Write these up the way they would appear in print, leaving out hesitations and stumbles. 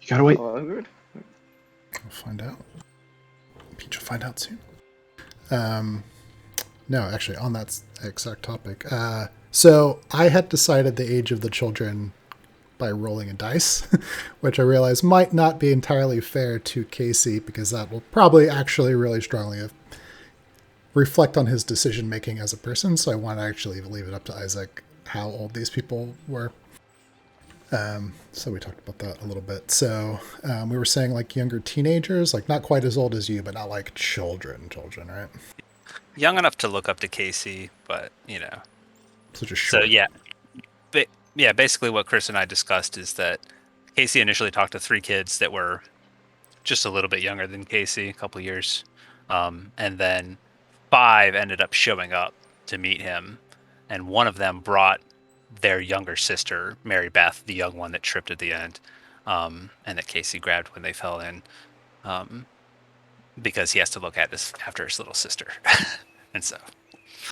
Gotta wait. We'll find out. Peach will find out soon. No, actually, on that exact topic. So I had decided the age of the children by rolling a dice, which I realize might not be entirely fair to Casey, because that will probably actually really strongly reflect on his decision making as a person. So I want to actually leave it up to Isaac how old these people were. So we talked about that a little bit. So we were saying like younger teenagers, like not quite as old as you, but not like children, right? Young enough to look up to Casey, but you know. So just short. So yeah, basically what Chris and I discussed is that Casey initially talked to 3 kids that were just a little bit younger than Casey, a couple years, and then 5 ended up showing up to meet him, and one of them brought their younger sister, Mary Beth, the young one that tripped at the end, and that Casey grabbed when they fell in, because he has to look after his little sister, and so.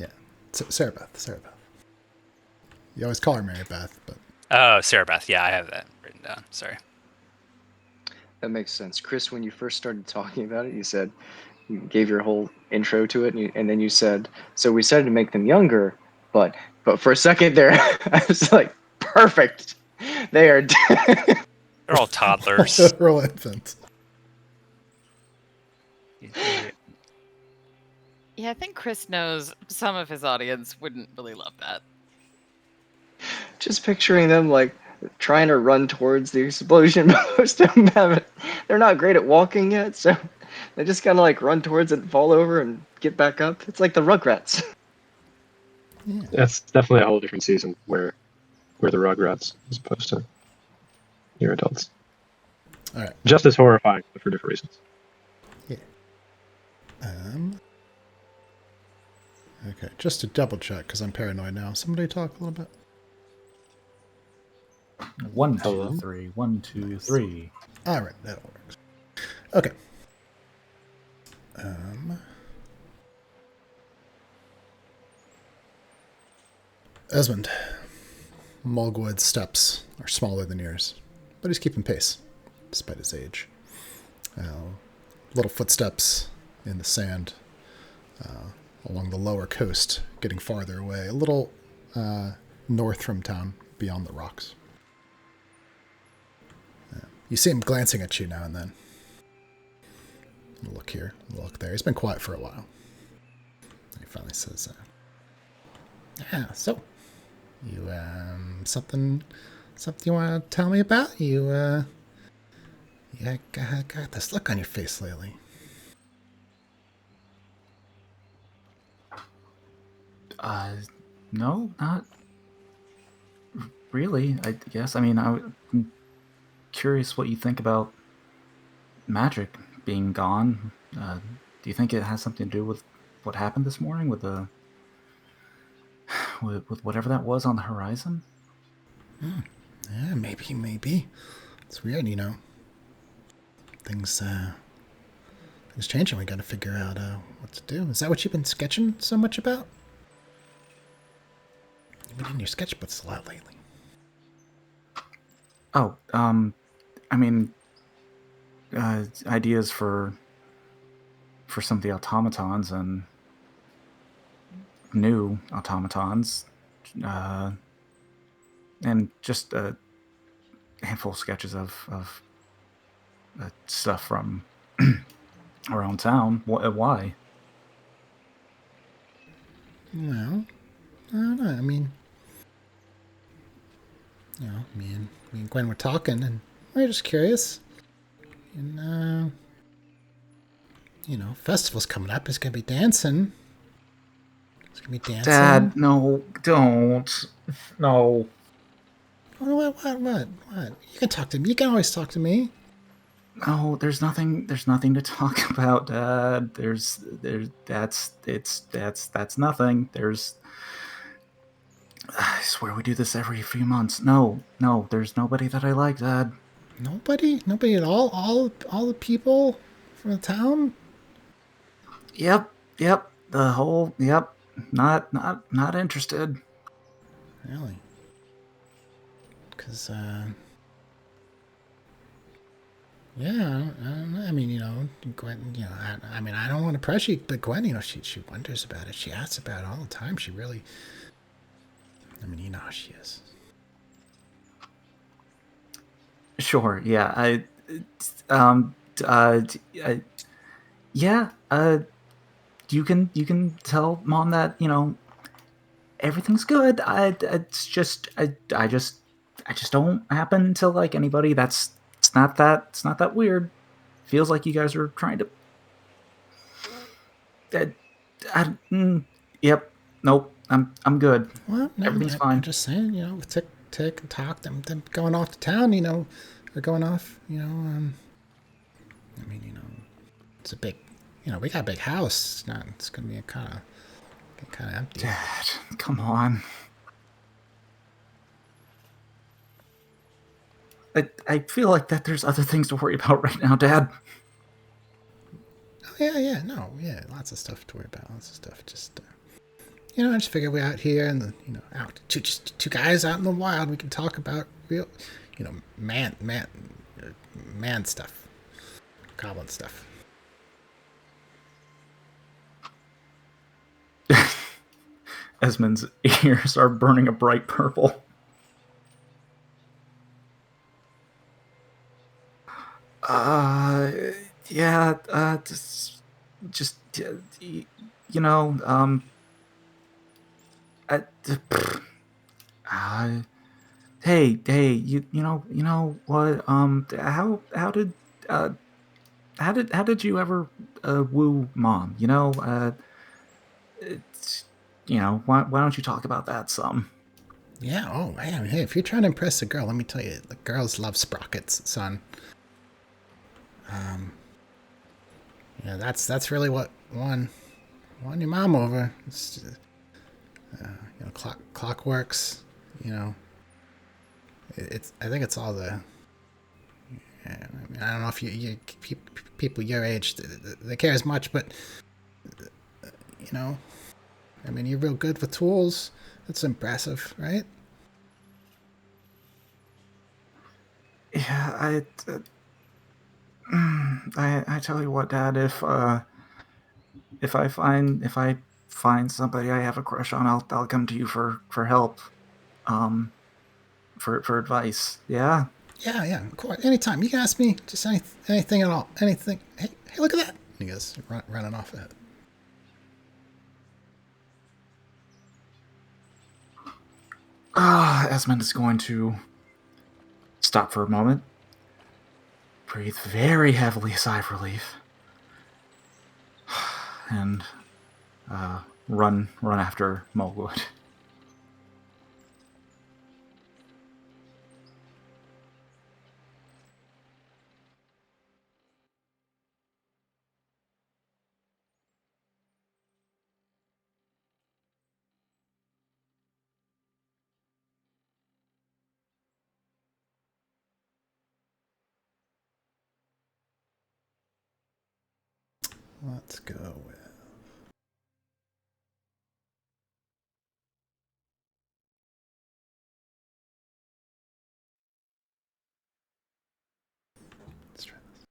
Yeah, Sarah Beth. You always call her Mary Beth, but... Oh, Sarah Beth. Yeah, I have that written down. Sorry. That makes sense. Chris, when you first started talking about it, you gave your whole intro to it, and then you said, so we decided to make them younger, but for a second there, I was like, perfect. They are... They're all toddlers. They're all infants. Yeah, I think Chris knows some of his audience wouldn't really love that. Just picturing them like trying to run towards the explosion. Most of them haven't. They're not great at walking yet, so they just kind of like run towards it, fall over, and get back up. It's like the Rugrats. Yeah. That's definitely a whole different season where the Rugrats as opposed to your adults. All right. Just as horrifying, but for different reasons. Yeah. Okay, just to double check, because I'm paranoid now. Somebody talk a little bit. 1, 2, Hello? 3. 1, 2, 3. All right, that works. Okay. Esmond. Mulgwood's steps are smaller than yours, but he's keeping pace, despite his age. Little footsteps in the sand along the lower coast, getting farther away, a little north from town, beyond the rocks. You see him glancing at you now and then. Look here, look there. He's been quiet for a while. And he finally says, so, you, something you want to tell me about? You got this look on your face lately. No, not really, I guess. I mean, I'm curious what you think about magic being gone. Do you think it has something to do with what happened this morning with with whatever that was on the horizon? Yeah, maybe. It's weird, you know. Things changing. We got to figure out what to do. Is that what you've been sketching so much about? You've been in your sketchbooks a lot lately. Oh, I mean, ideas for some of the automatons and new automatons, and just a handful of sketches of stuff from around town. Why? Well, I don't know. I mean, you know, me and Gwen were talking, and we were just curious. And, you know, festival's coming up. It's going to be dancing. It's going to be dancing. Dad, no, don't. No. What? You can talk to me. You can always talk to me. No, there's nothing to talk about, Dad. That's nothing. I swear we do this every few months. No, there's nobody that I like, Dad. Nobody at all. All the people from the town. Yep. The whole. Yep. Not interested. Really? Because Yeah, I don't know. I mean, Gwen, I mean, I don't want to pressure you, but Gwen, she wonders about it. She asks about it all the time. She really, I mean, you know how she is. Sure. Yeah. Uh, yeah. You can tell mom that everything's good. I just don't happen to like anybody. It's not that weird. Feels like you guys are trying to. Uh, yep. Nope. I'm good. Well, no, Everything's I'm fine. just saying, tick and talk. Them going off to town, or going off, I mean, it's a big, we got a big house. It's gonna be a kind of empty. Dad, come on. I feel like that there's other things to worry about right now, Dad. Oh yeah, no, yeah, lots of stuff to worry about. Lots of stuff. Just, I just figured we're out here and out just two guys out in the wild. We can talk about real, man stuff, goblin stuff. Esmond's ears are burning a bright purple. Uh, yeah, just you know, uh, uh, hey, you know what? Uh, how did you ever woo mom? It's, why don't you talk about that some? Yeah. Oh man. Hey, if you're trying to impress a girl, let me tell you, the girls love sprockets, son. That's really what won your mom over. It's, clockworks. You know, it's. I think it's all the. I mean, I don't know if people your age they care as much, but you know, I mean, you're real good with tools. That's impressive, right? Yeah, I tell you what, Dad. If I find somebody I have a crush on, I'll come to you for help, um, for advice. Yeah. Yeah, of course. Anytime. You can ask me just anything at all. Anything. Hey, look at that. He goes, running off ahead. Esmond is going to stop for a moment, breathe very heavily, a sigh of relief, and run after Mulwood. Let's go with. Let's try this.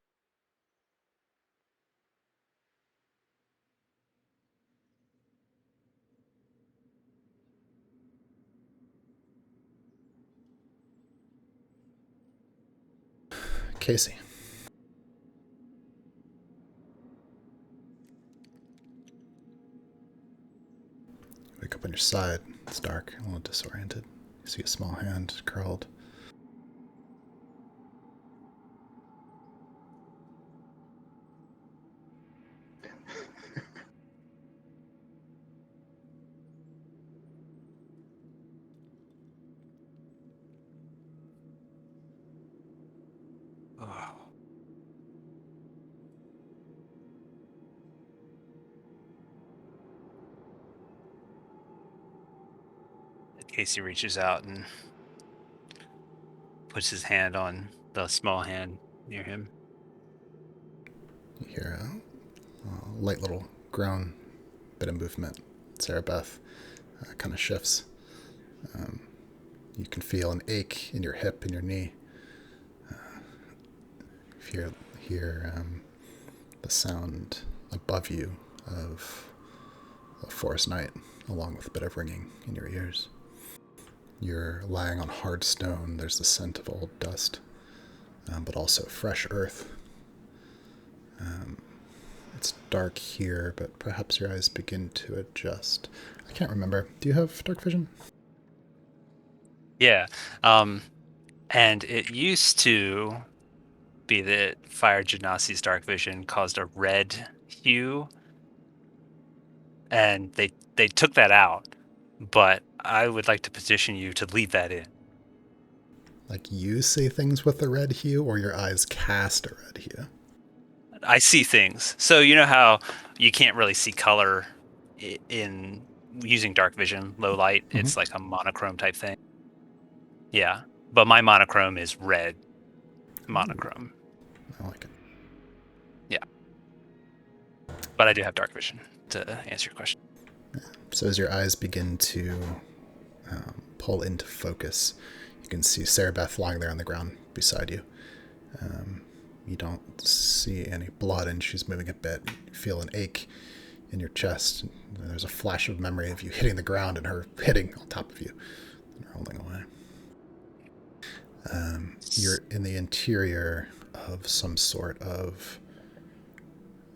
Casey. Wake up on your side. It's dark, a little disoriented. You see a small hand curled. Oh. Casey reaches out and puts his hand on the small hand near him. You hear a light little groan, bit of movement. Sarah Beth kind of shifts. You can feel an ache in your hip and your knee. You hear the sound above you of a forest night, along with a bit of ringing in your ears. You're lying on hard stone. There's the scent of old dust, but also fresh earth. It's dark here, but perhaps your eyes begin to adjust. I can't remember. Do you have dark vision? Yeah. And it used to be that Fire Genasi's dark vision caused a red hue, and they took that out. But I would like to petition you to leave that in. Like you see things with a red hue, or your eyes cast a red hue? I see things. So you know how you can't really see color in using dark vision, low light. Mhm. It's like a monochrome type thing. Yeah, but my monochrome is red monochrome. I like it. Yeah, but I do have dark vision to answer your question. So as your eyes begin to pull into focus, you can see Sarah Beth lying there on the ground beside you. You don't see any blood, and she's moving a bit. You feel an ache in your chest. There's a flash of memory of you hitting the ground and her hitting on top of you and rolling away. You're in the interior of some sort of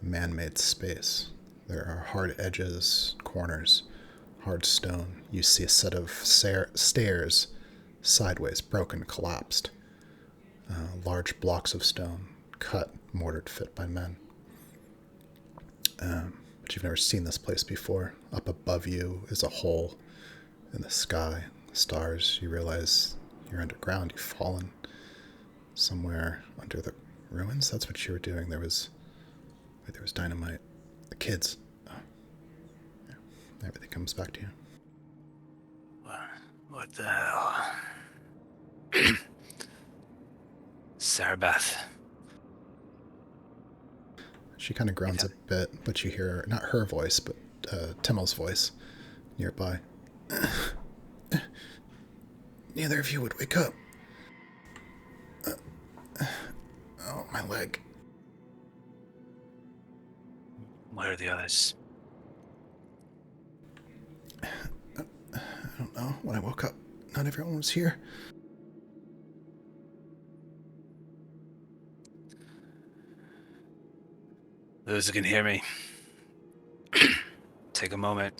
man-made space. There are hard edges, corners, hard stone. You see a set of stairs, sideways, broken, collapsed. Large blocks of stone, cut, mortared, fit by men. But you've never seen this place before. Up above you is a hole in the sky, stars. You realize you're underground. You've fallen somewhere under the ruins. That's what you were doing. There was dynamite. The kids. Oh. Yeah. Everything comes back to you. What the hell? Sarah Beth. She kind of groans a bit, but you hear not her voice, but Timmel's voice nearby. Neither of you would wake up. Oh, my leg. Where are the others? I don't know. When I woke up, not everyone was here. Those who can hear me, take a moment.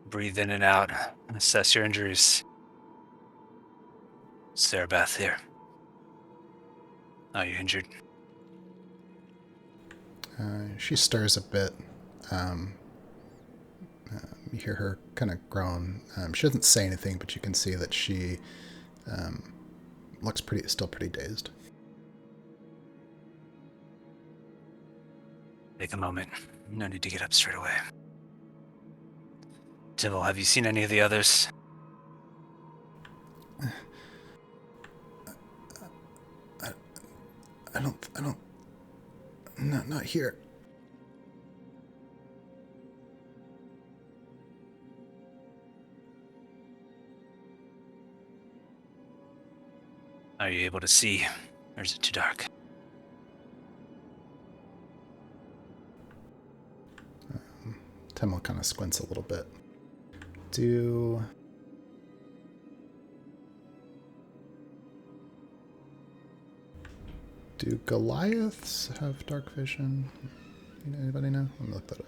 Breathe in and out. Assess your injuries. Sarah Beth here. Are you injured? She stirs a bit. You hear her kind of groan. She doesn't say anything, but you can see that she looks still pretty dazed. Take a moment. No need to get up straight away. Tibble, have you seen any of the others? I don't. Not here. Are you able to see, or is it too dark? Timmel kind of squints a little bit. Do Goliaths have dark vision? Anybody know? Let me look that up.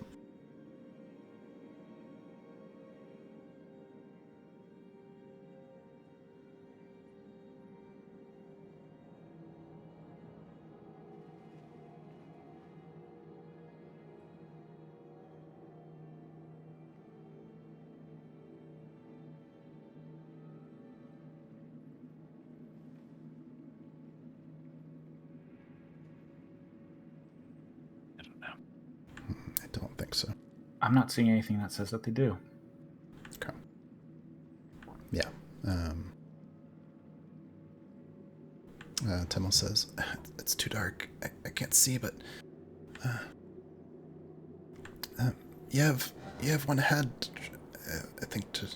I don't know. I don't think so. I'm not seeing anything that says that they do. Okay. Yeah. Timmel says, it's too dark. I can't see, but you have one ahead, I think, to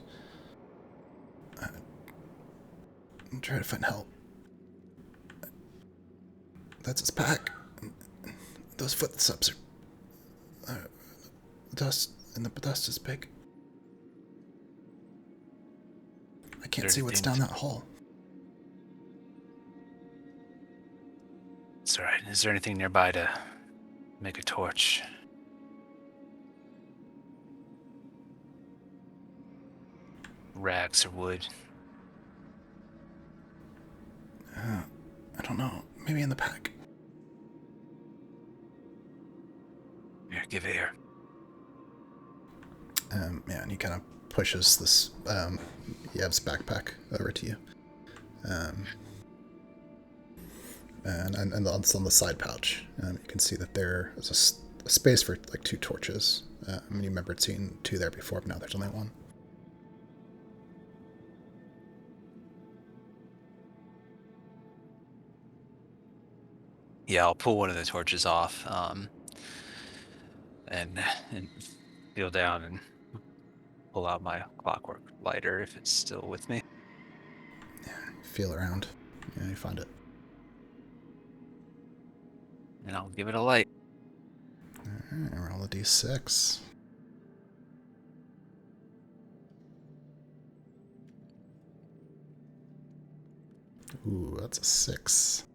try to find help. That's his pack. Those footsteps are dust, and the dust is big. I can't see what's down that hall. It's alright. Is there anything nearby to make a torch? Rags or wood? I don't know. Maybe in the pack. Here, give it here. Yeah, and he kind of pushes this Yev's backpack over to you. And on the side pouch, you can see that there is a space for like 2 torches. You remember seeing 2 there before, but now there's only 1. Yeah, I'll pull one of the torches off, and feel down and pull out my clockwork lighter if it's still with me. Feel around. Yeah, you find it. And I'll give it a light. Alright, roll a d6. Ooh, that's a 6.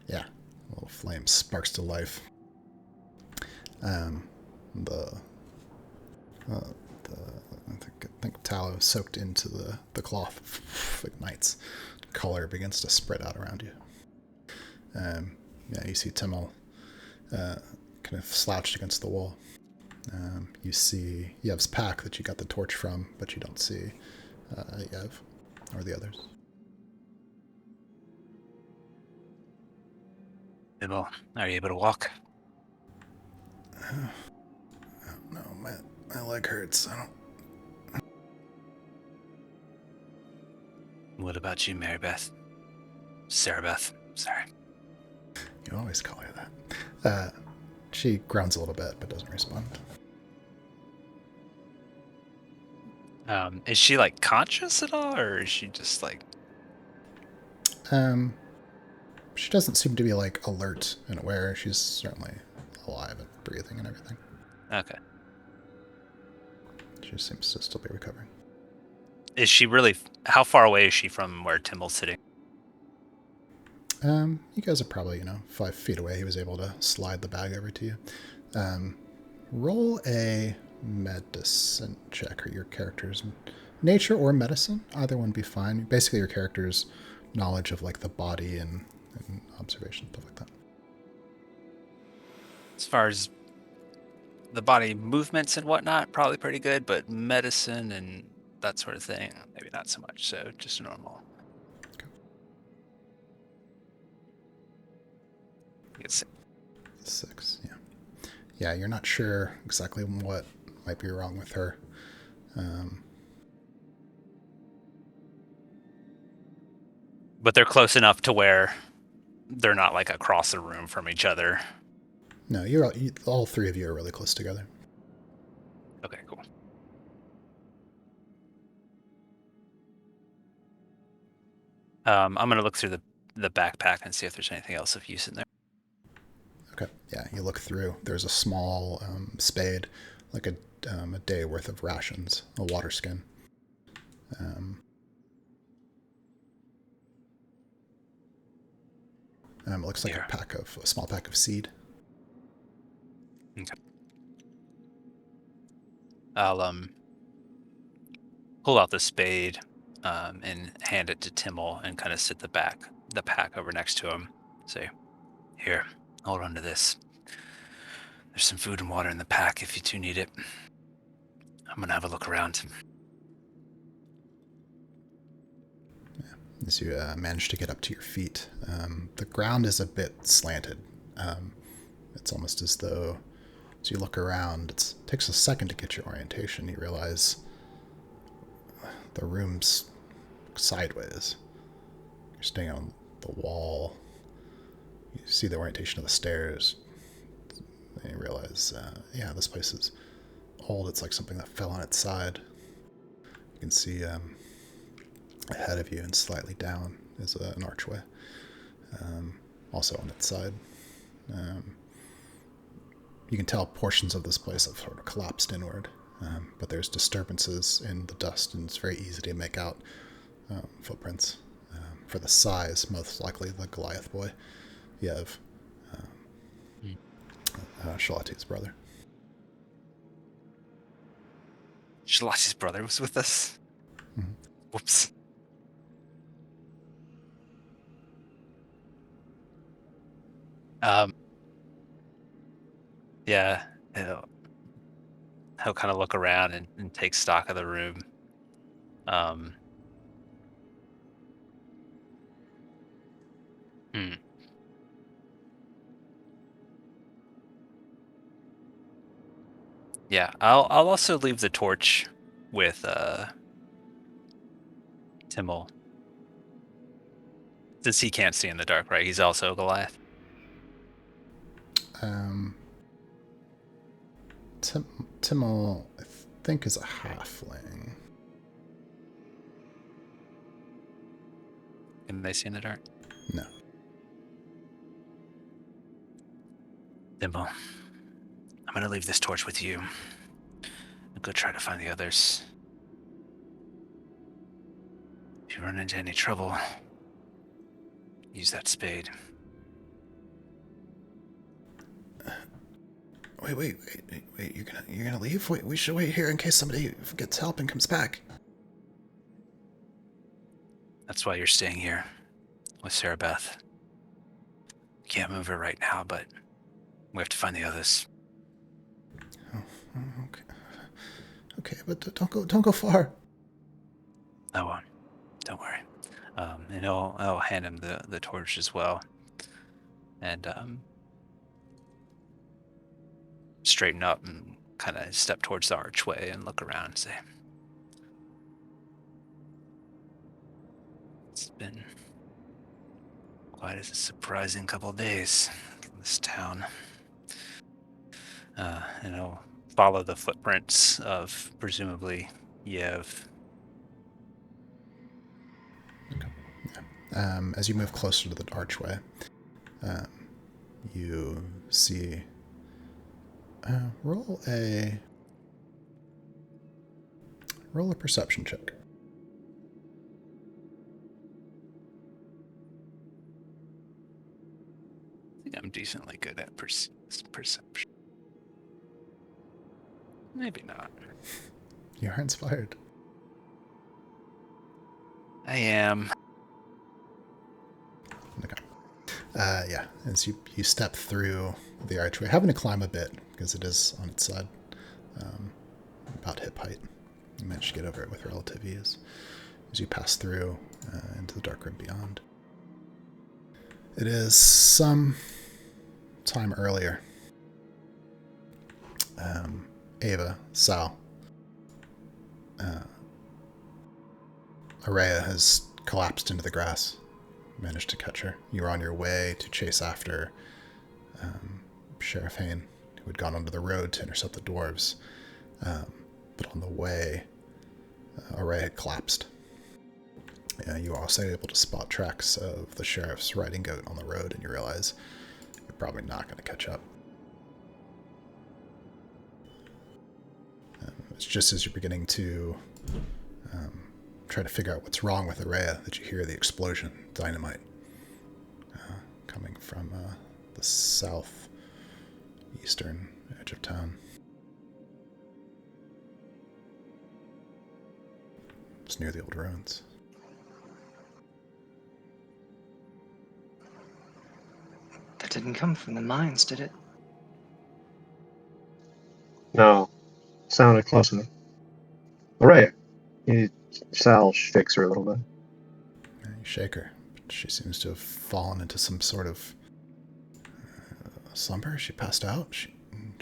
Yeah, a little flame sparks to life. I think tallow soaked into the cloth ignites. Color begins to spread out around you. Yeah, you see Timmel kind of slouched against the wall. You see Yev's pack that you got the torch from, but you don't see Yev or the others. Bimmel, are you able to walk? No, my leg hurts. I don't. What about you, Mary Beth? Sarah Beth, sorry. You always call her that. She groans a little bit, but doesn't respond. Is she like conscious at all, or is she just like? She doesn't seem to be like alert and aware. She's certainly alive and breathing and everything. Okay. She seems to still be recovering. Is she really? How far away is she from where Timmel's sitting? You guys are probably 5 feet away. He was able to slide the bag over to you. Roll a medicine check, or your character's nature or medicine. Either one be fine. Basically, your character's knowledge of like the body and observation, stuff like that. As far as the body movements and whatnot, probably pretty good, but medicine and that sort of thing, maybe not so much. So just normal. Okay. It's 6, yeah. Yeah, you're not sure exactly what might be wrong with her. But they're close enough to where they're not like across the room from each other. No, all 3 of you are really close together. Okay, cool. I'm gonna look through the backpack and see if there's anything else of use in there. Okay, yeah, you look through. There's a small spade, like a day worth of rations, a water skin. It looks like a small pack of seed. Okay. I'll pull out the spade and hand it to Timmel and kind of sit the pack over next to him. Say, here, hold on to this. There's some food and water in the pack if you two need it. I'm gonna have a look around. As you manage to get up to your feet, the ground is a bit slanted. It's almost as though, as you look around, it takes a second to get your orientation. You realize the room's sideways. You're staying on the wall. You see the orientation of the stairs. And you realize, this place is old. It's like something that fell on its side. You can see ahead of you and slightly down is an archway. also on its side. You can tell portions of this place have sort of collapsed inward, but there's disturbances in the dust, and it's very easy to make out footprints. For the size, most likely the Goliath boy, Yev, Shalati's brother. Shalati's brother was with us. Mhm. Whoops. Yeah, he'll kind of look around and take stock of the room. Yeah, I'll also leave the torch with Timmel, since he can't see in the dark, right? He's also a Goliath. Timmel, I think, is a halfling. Can they see in the dark? No. Timmel, I'm gonna leave this torch with you. I'll go try to find the others. If you run into any trouble, use that spade. Wait! You're gonna leave? Wait, we should wait here in case somebody gets help and comes back. That's why you're staying here with Sarah Beth. Can't move her right now, but we have to find the others. Okay. Okay, but don't go far. I won't. Don't worry. And I'll hand him the torch as well. And straighten up and kind of step towards the archway and look around and say, it's been quite a surprising couple of days from this town. And I'll follow the footprints of presumably Yev. As you move closer to the archway, you see. Roll a perception check. I think I'm decently good at perception. Maybe not. You are inspired. I am. Okay. Yeah, as you step through the archway, having to climb a bit because it is on its side, about hip height. You manage to get over it with relative ease as you pass through into the dark room beyond. It is some time earlier. Ava, Sal, Araya has collapsed into the grass. Managed to catch her. You were on your way to chase after Sheriff Hain, who had gone onto the road to intercept the dwarves. But on the way, Araya had collapsed. You were also able to spot tracks of the sheriff's riding goat on the road, and you realize you're probably not going to catch up. It's just as you're beginning to try to figure out what's wrong with Araya that you hear the explosion, dynamite, coming from the southeastern edge of town. It's near the old ruins. That didn't come from the mines, did it? No, sounded close enough. All right. Sal shakes her a little bit. You shake her, but she seems to have fallen into some sort of slumber. She passed out. She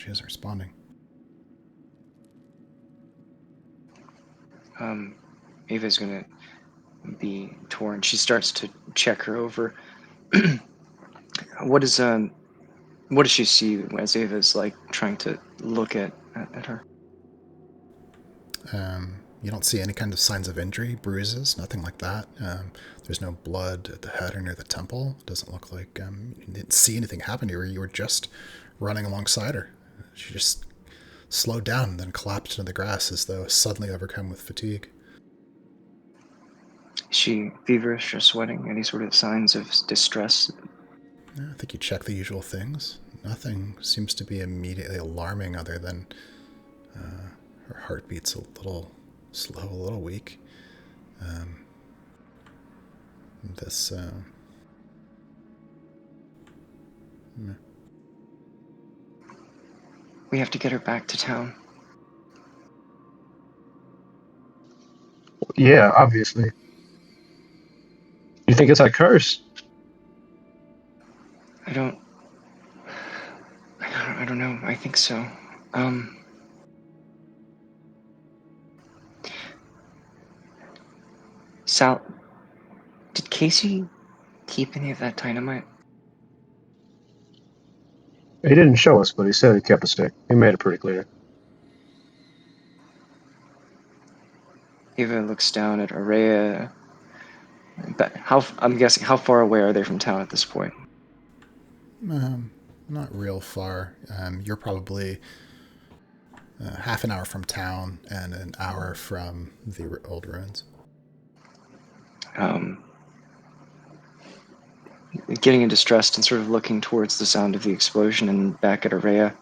isn't responding. Ava's gonna be torn. She starts to check her over. What does she see as Ava's like trying to look at her? You don't see any kind of signs of injury, bruises, nothing like that. There's no blood at the head or near the temple. It doesn't look like you didn't see anything happen to her. You were just running alongside her. She just slowed down and then collapsed into the grass as though suddenly overcome with fatigue. Is she feverish or sweating? Any sort of signs of distress? Yeah, I think you check the usual things. Nothing seems to be immediately alarming other than her heartbeat's a little slow, a little weak. We have to get her back to town. Yeah, obviously. You think it's a curse? I don't know. I think so. Sal, did Casey keep any of that dynamite? He didn't show us, but he said he kept a stick. He made it pretty clear. Eva looks down at Araya. But I'm guessing, how far away are they from town at this point? Not real far. You're probably half an hour from town and an hour from the old ruins. Getting distressed and sort of looking towards the sound of the explosion and back at Araya.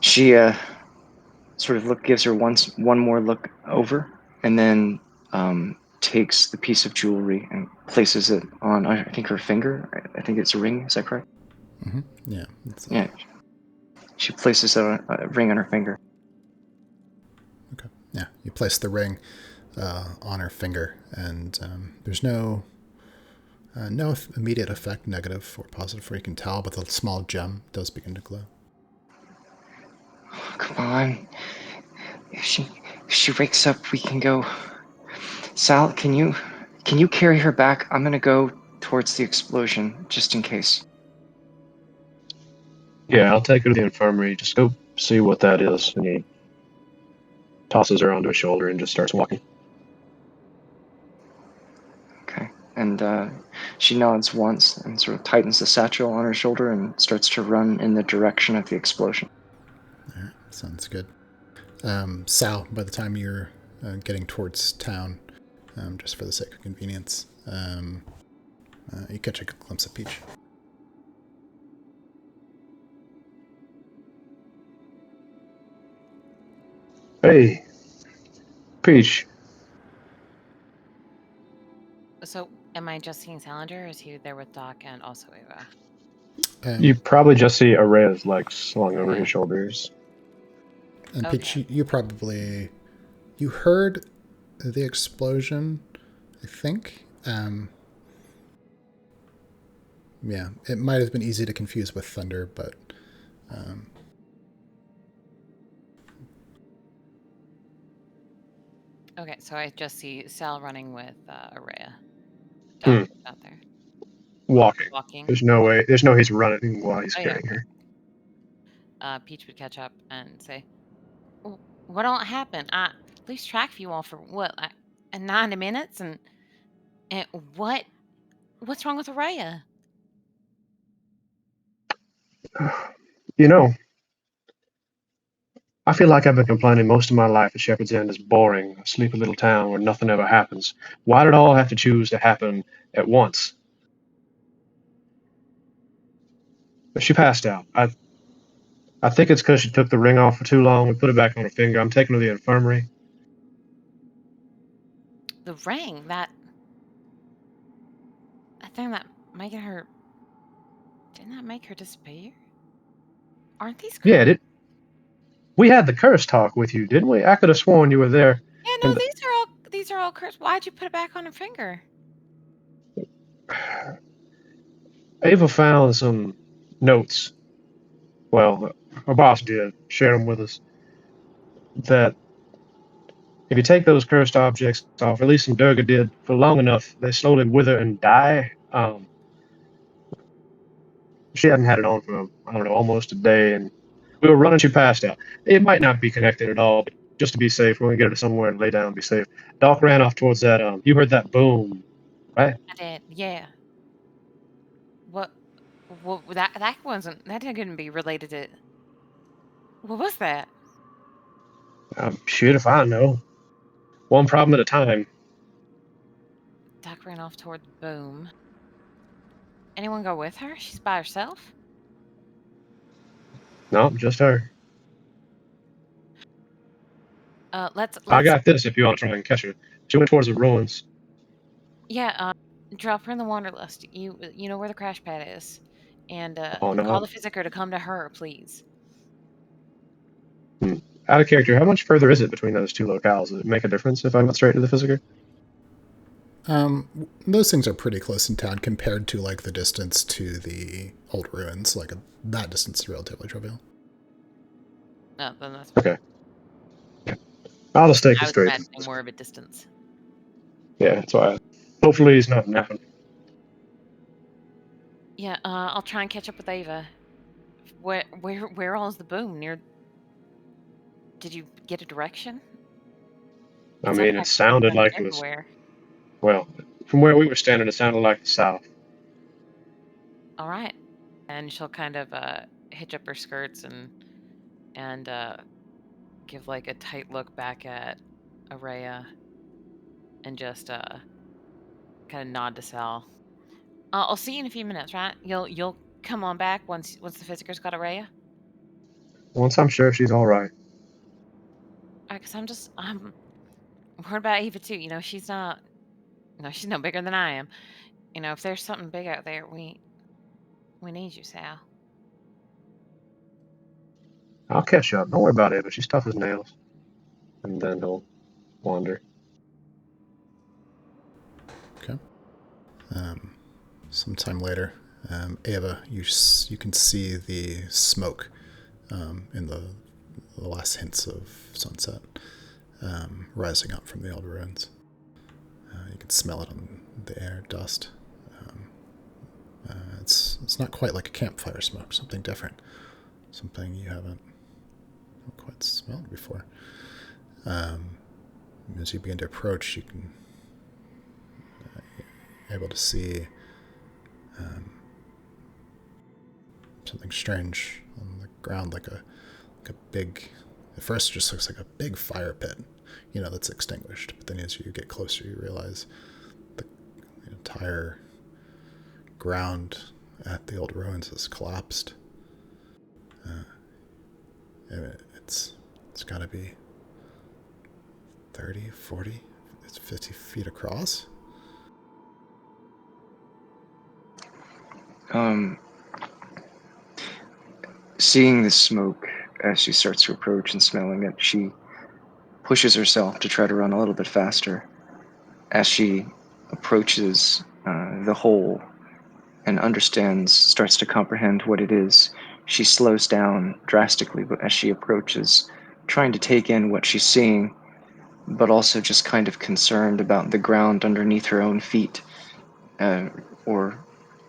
She sort of gives her one more look over, and then takes the piece of jewelry and places it on, I think, her finger. I think it's a ring. Is that correct? Mm-hmm. Yeah. Yeah. She places a ring on her finger. Okay. Yeah. You place the ring on her finger, and there's no immediate effect, negative or positive, where you can tell, but the small gem does begin to glow. Oh, come on. If she wakes up, we can go. Sal, can you carry her back? I'm gonna go towards the explosion, just in case. Yeah, I'll take her to the infirmary. Just go see what that is. And he tosses her onto his shoulder and just starts walking. Okay. And she nods once and sort of tightens the satchel on her shoulder and starts to run in the direction of the explosion. All right. Sounds good. Sal, by the time you're getting towards town, just for the sake of convenience, you catch a glimpse of Peach. Hey, Peach. So, am I just seeing Salinger, or is he there with Doc and also Eva? You probably just see Araya's legs slung over his shoulders. And Okay. Peach, you heard the explosion, I think. Yeah, it might have been easy to confuse with thunder, but Okay, so I just see Sal running with Araya. Doc is out there. Walking. There's no way he's running while he's Oh, carrying yeah. her. Peach would catch up and say, "What all happened? I lose track of you all for what, like 90 minutes, and what's wrong with Araya?" You know, I feel like I've been complaining most of my life that Shepherd's End is boring, a sleepy little town where nothing ever happens. Why did it all have to choose to happen at once? But she passed out. I think it's because she took the ring off for too long. We put it back on her finger. I'm taking her to the infirmary. The ring, that thing that making her, didn't that make her disappear? Aren't these Yeah, we had the curse talk with you, didn't we? I could have sworn you were there. Yeah, no, these are all cursed. Why'd you put it back on her finger? Ava found some notes. Well, our boss did share them with us. That if you take those cursed objects off, at least some Durga did, for long enough, they slowly wither and die. She hadn't had it on for, I don't know, almost a day, and we were running. She passed out. It might not be connected at all, but just to be safe. We're going to get her to somewhere and lay down and be safe. Doc ran off towards that. You heard that boom, right? I did. Yeah. What? Well, that wasn't. That couldn't be related to. What was that? Shoot if I know. One problem at a time. Doc ran off toward the boom. Anyone go with her? She's by herself? No, just her. Let's I got this if you want to try and catch her. She went towards the ruins. yeah, drop her in the wanderlust. You know where the crash pad is. And Oh, no. call the physiker to come to her, please. Out of character, how much further is it between those two locales? Does it make a difference if I went straight to the physiker? Those things are pretty close in town compared to like the distance to the old ruins. Like that distance is relatively trivial. No, then that's Okay. I'll just take I it was straight. imagining more of a distance. Yeah, that's why. Hopefully he's not napping. Yeah, I'll try and catch up with Ava. Where all is the boom? Near? Did you get a direction? I mean, it sounded like it was. Everywhere. Well, from where we were standing, it sounded like the south. All right, and she'll kind of hitch up her skirts and give like a tight look back at Araya, and just kind of nod to Sal. I'll see you in a few minutes, right? You'll come on back once the physiker's got Araya. Once I'm sure she's all right. Because I'm worried about Eva too. You know, she's no bigger than I am. You know, if there's something big out there, we need you, Sal. I'll catch up. Don't worry about it, but she's tough as nails. And then he'll wander. Okay. Sometime later, Ava, you can see the smoke in the last hints of sunset rising up from the old ruins. You can smell it on the air, dust. It's not quite like a campfire smoke, something different, something you haven't quite smelled before. As you begin to approach, you can able to see something strange on the ground, like a big. At first, it just looks like a big fire pit, that's extinguished. But then, as you get closer, you realize the entire ground at the old ruins has collapsed. It's got to be 30, 40, it's 50 feet across. Seeing the smoke as she starts to approach and smelling it, she pushes herself to try to run a little bit faster. As she approaches the hole and starts to comprehend what it is, she slows down drastically, but as she approaches, trying to take in what she's seeing, but also just kind of concerned about the ground underneath her own feet, or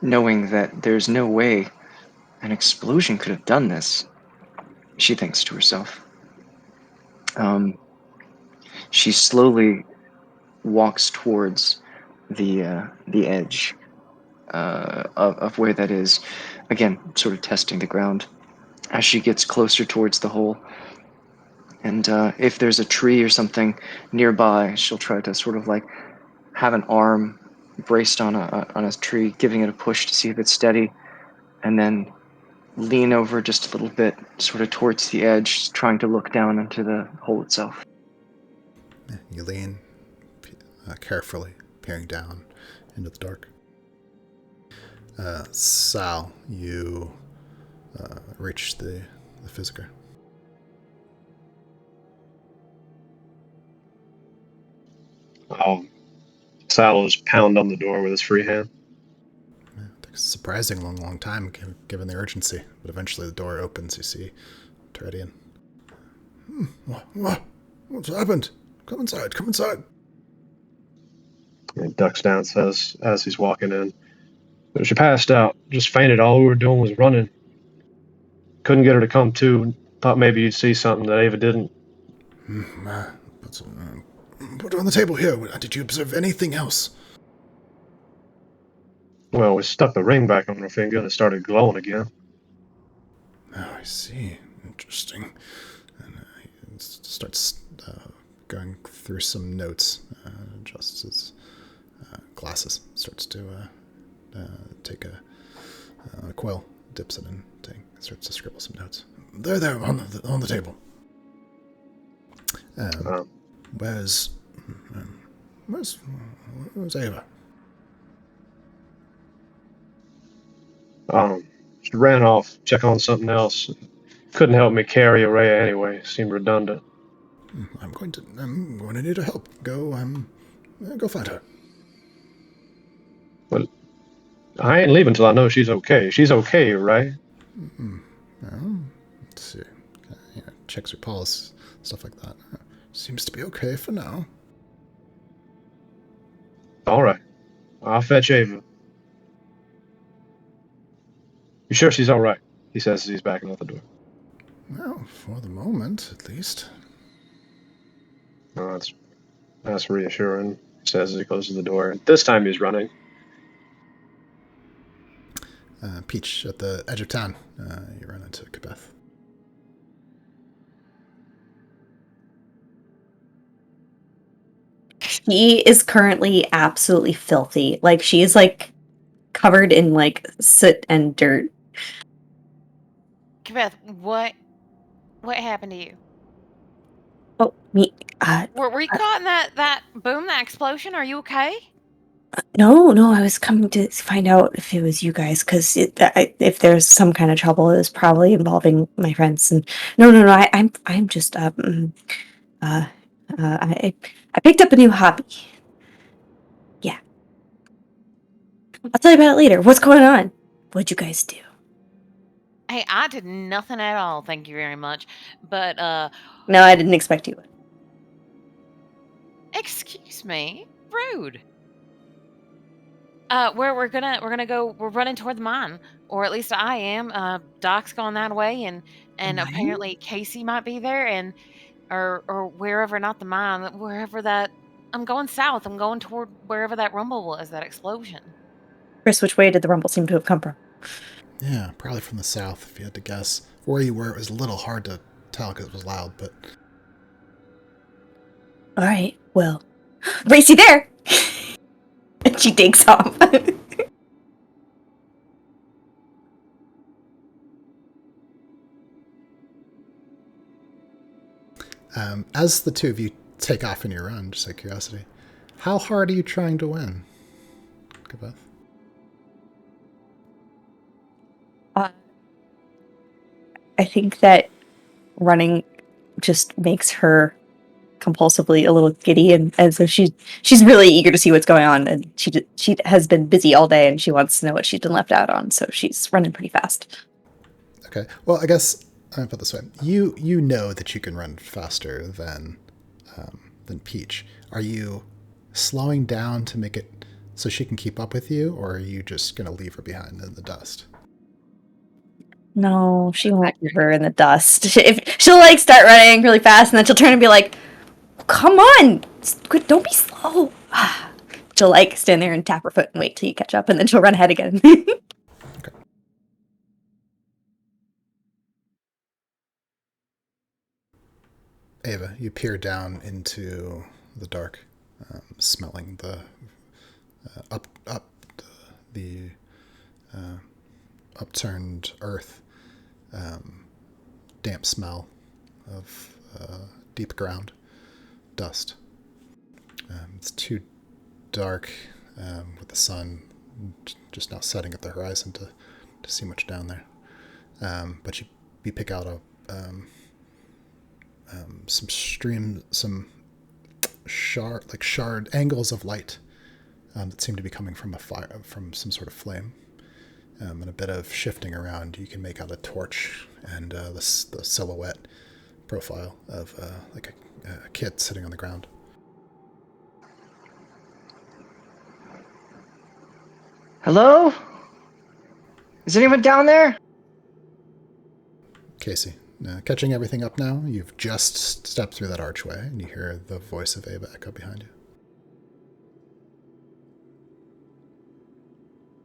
knowing that there's no way an explosion could have done this, she thinks to herself. She slowly walks towards the edge of where that is, again, sort of testing the ground. As she gets closer towards the hole, and if there's a tree or something nearby, she'll try to sort of like have an arm braced on a tree, giving it a push to see if it's steady, and then lean over just a little bit, sort of towards the edge, trying to look down into the hole itself. You lean carefully, peering down into the dark. Sal, you reach the physiker. Sal will just pound on the door with his free hand. It takes a surprising long time given the urgency, but eventually the door opens. You see Teredian. What's happened? Come inside. He ducks down, says as he's walking in. She passed out, just fainted. All we were doing was running. Couldn't get her to come to. Thought maybe you'd see something that Ava didn't. Put it on the table here. Did you observe anything else? Well, we stuck the ring back on her finger and it started glowing again. Oh, I see. Interesting. And he starts going through some notes, adjusts his glasses, starts to take a quill, dips it in, starts to scribble some notes. There, on the table. Where's Ava? She ran off, check on something else. Couldn't help me carry Araya anyway. Seemed redundant. I'm going to need her help. Go find her. But I ain't leaving till I know she's okay. She's okay, right? Well, let's see. Checks her pulse, stuff like that. Seems to be okay for now. All right. I'll fetch Ava. You sure she's all right? He says as he's backing out the door. Well, for the moment, at least. Oh, that's reassuring, he says as he closes the door. This time he's running. Peach, at the edge of town, you run into Kabeth. She is currently absolutely filthy. Like, she is, like, covered in, like, soot and dirt. Beth, what happened to you? Oh, me, Were you caught in that boom, that explosion? Are you okay? no, I was coming to find out if it was you guys, because if there's some kind of trouble, it was probably involving my friends. And no, I'm just I picked up a new hobby. Yeah, I'll tell you about it later. What's going on? What'd you guys do? Hey, I did nothing at all, thank you very much. But No, I didn't expect you. excuse me, rude. We're gonna go. We're running toward the mine, or at least I am. Doc's gone that way, and Mine? apparently Casey might be there, and or wherever, not the mine, wherever that. I'm going south. I'm going toward wherever that rumble was, that explosion. Chris, which way did the rumble seem to have come from? Yeah, probably from the south, if you had to guess. Where you were, it was a little hard to tell because it was loud, but... All right, well, Racy there! And she takes off. As the two of you take off in your run, just out of curiosity, how hard are you trying to win, Kabeth? I think that running just makes her compulsively a little giddy, and so she's really eager to see what's going on, and she has been busy all day, and she wants to know what she's been left out on, so she's running pretty fast. Okay, well, I guess I'll put it this way: you know that you can run faster than Peach. Are you slowing down to make it so she can keep up with you, or are you just gonna leave her behind in the dust? No, she won't leave her in the dust. She'll like start running really fast, and then she'll turn and be like, "Come on, don't be slow." She'll like stand there and tap her foot and wait till you catch up, and then she'll run ahead again. Okay. Ava, you peer down into the dark, smelling the the upturned earth, damp smell of deep ground, dust. It's too dark with the sun just now setting at the horizon to see much down there. But you pick out some shard angles of light that seem to be coming from a fire, from some sort of flame. And a bit of shifting around, you can make out a torch and the silhouette profile of like a kid sitting on the ground. Hello? Is anyone down there? Casey, Catching everything up now, you've just stepped through that archway, and you hear the voice of Ava echo behind you.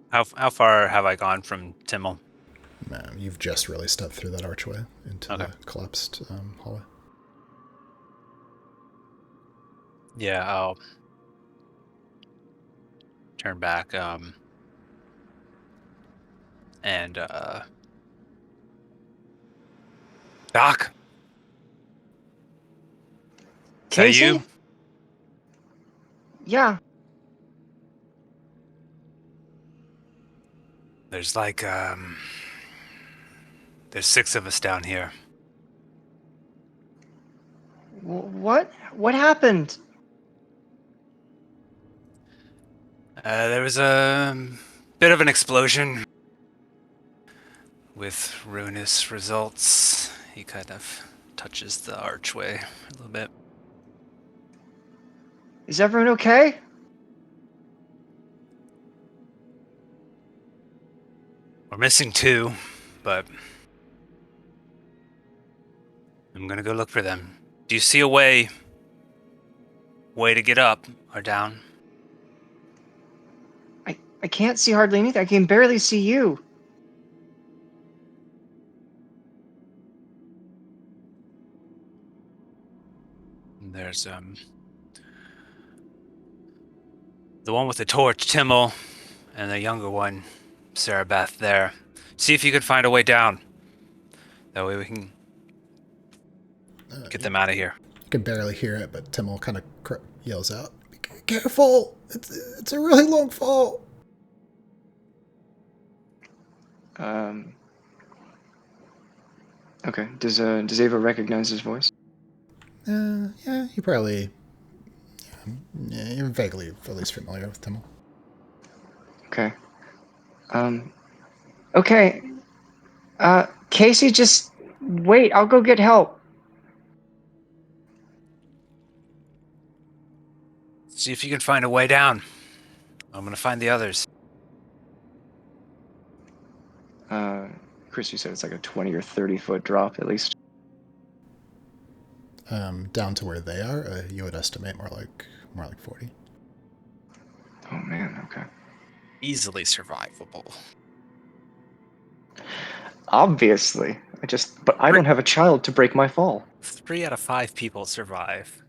How far have I gone from Timmel? You've just really stepped through that archway into the collapsed hallway. Yeah, I'll turn back and Doc, is that Casey? you? Yeah. There's like there's 6 of us down here. What? What happened? There was a bit of an explosion with ruinous results. He kind of touches the archway a little bit. Is everyone okay? We're missing 2, but I'm gonna go look for them. Do you see a way to get up or down? I can't see hardly anything. I can barely see you. There's the one with the torch, Timmel, and the younger one, Sarah Beth, there. See if you can find a way down. That way we can get them out of here. You can barely hear it, but Timmel kind of yells out, "Careful! It's a really long fall." Okay. Does Ava recognize his voice? Yeah, you probably... Yeah, you're vaguely at least familiar with Timmel. Okay. Okay. Casey, just wait. I'll go get help. See if you can find a way down. I'm gonna find the others. Chris, you said it's like a 20 or 30 foot drop at least. Down to where they are, you would estimate more like 40. Oh man. Okay. Easily survivable. Obviously. But I don't have a child to break my fall. 3 out of 5 people survive.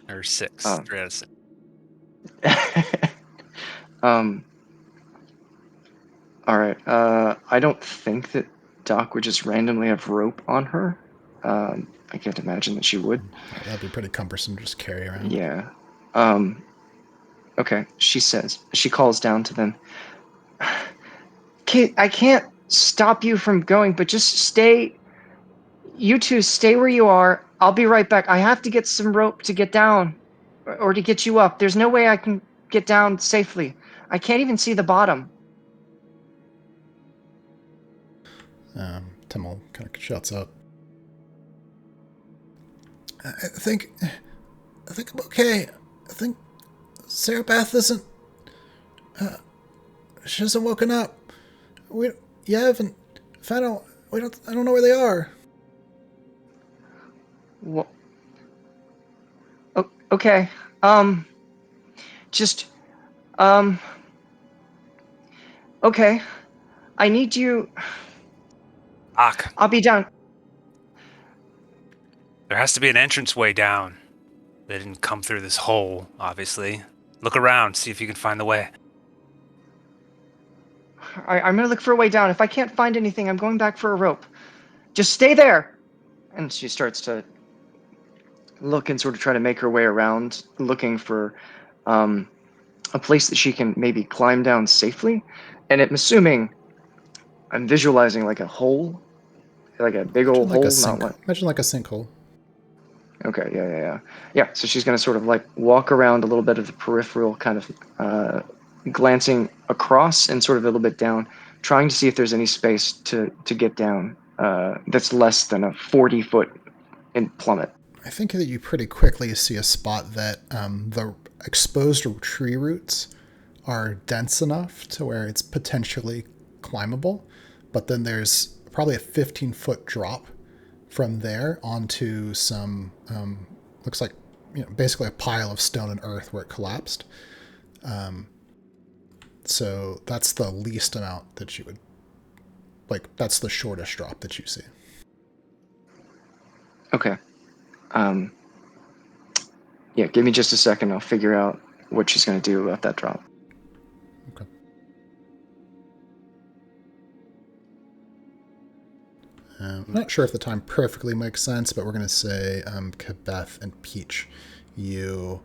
Or 6. 3 out of 6. All right. I don't think that Doc would just randomly have rope on her. I can't imagine that she would. That'd be pretty cumbersome to just carry around. Yeah. Okay. She calls down to them. I can't stop you from going, but just stay. You two stay where you are. I'll be right back. I have to get some rope to get down or to get you up. There's no way I can get down safely. I can't even see the bottom. Timmel kind of shuts up. I think I'm okay. I think Sarah Beth isn't. She hasn't woken up. Yev and Fennel. I don't know where they are. Well, okay. Okay. I need you. Doc, I'll be down. there has to be an entranceway down. They didn't come through this hole, obviously. Look around, see if you can find the way. I'm gonna look for a way down. If I can't find anything, I'm going back for a rope. Just stay there. And she starts to look and sort of try to make her way around, looking for a place that she can maybe climb down safely. And I'm visualizing like a hole, like a big old hole. Imagine like a sinkhole. Okay, yeah. So she's gonna sort of like walk around a little bit of the peripheral, kind of glancing across and sort of a little bit down, trying to see if there's any space to get down that's less than a 40-foot plummet. I think that you pretty quickly see a spot that the exposed tree roots are dense enough to where it's potentially climbable, but then there's probably a 15-foot drop from there onto some looks like basically a pile of stone and earth where it collapsed. So that's the least amount that you would that's the shortest drop that you see. Okay. Yeah, give me just a second. I'll figure out what she's going to do about that drop. Okay. I'm not sure if the time perfectly makes sense, but we're going to say Kabeth and Peach, you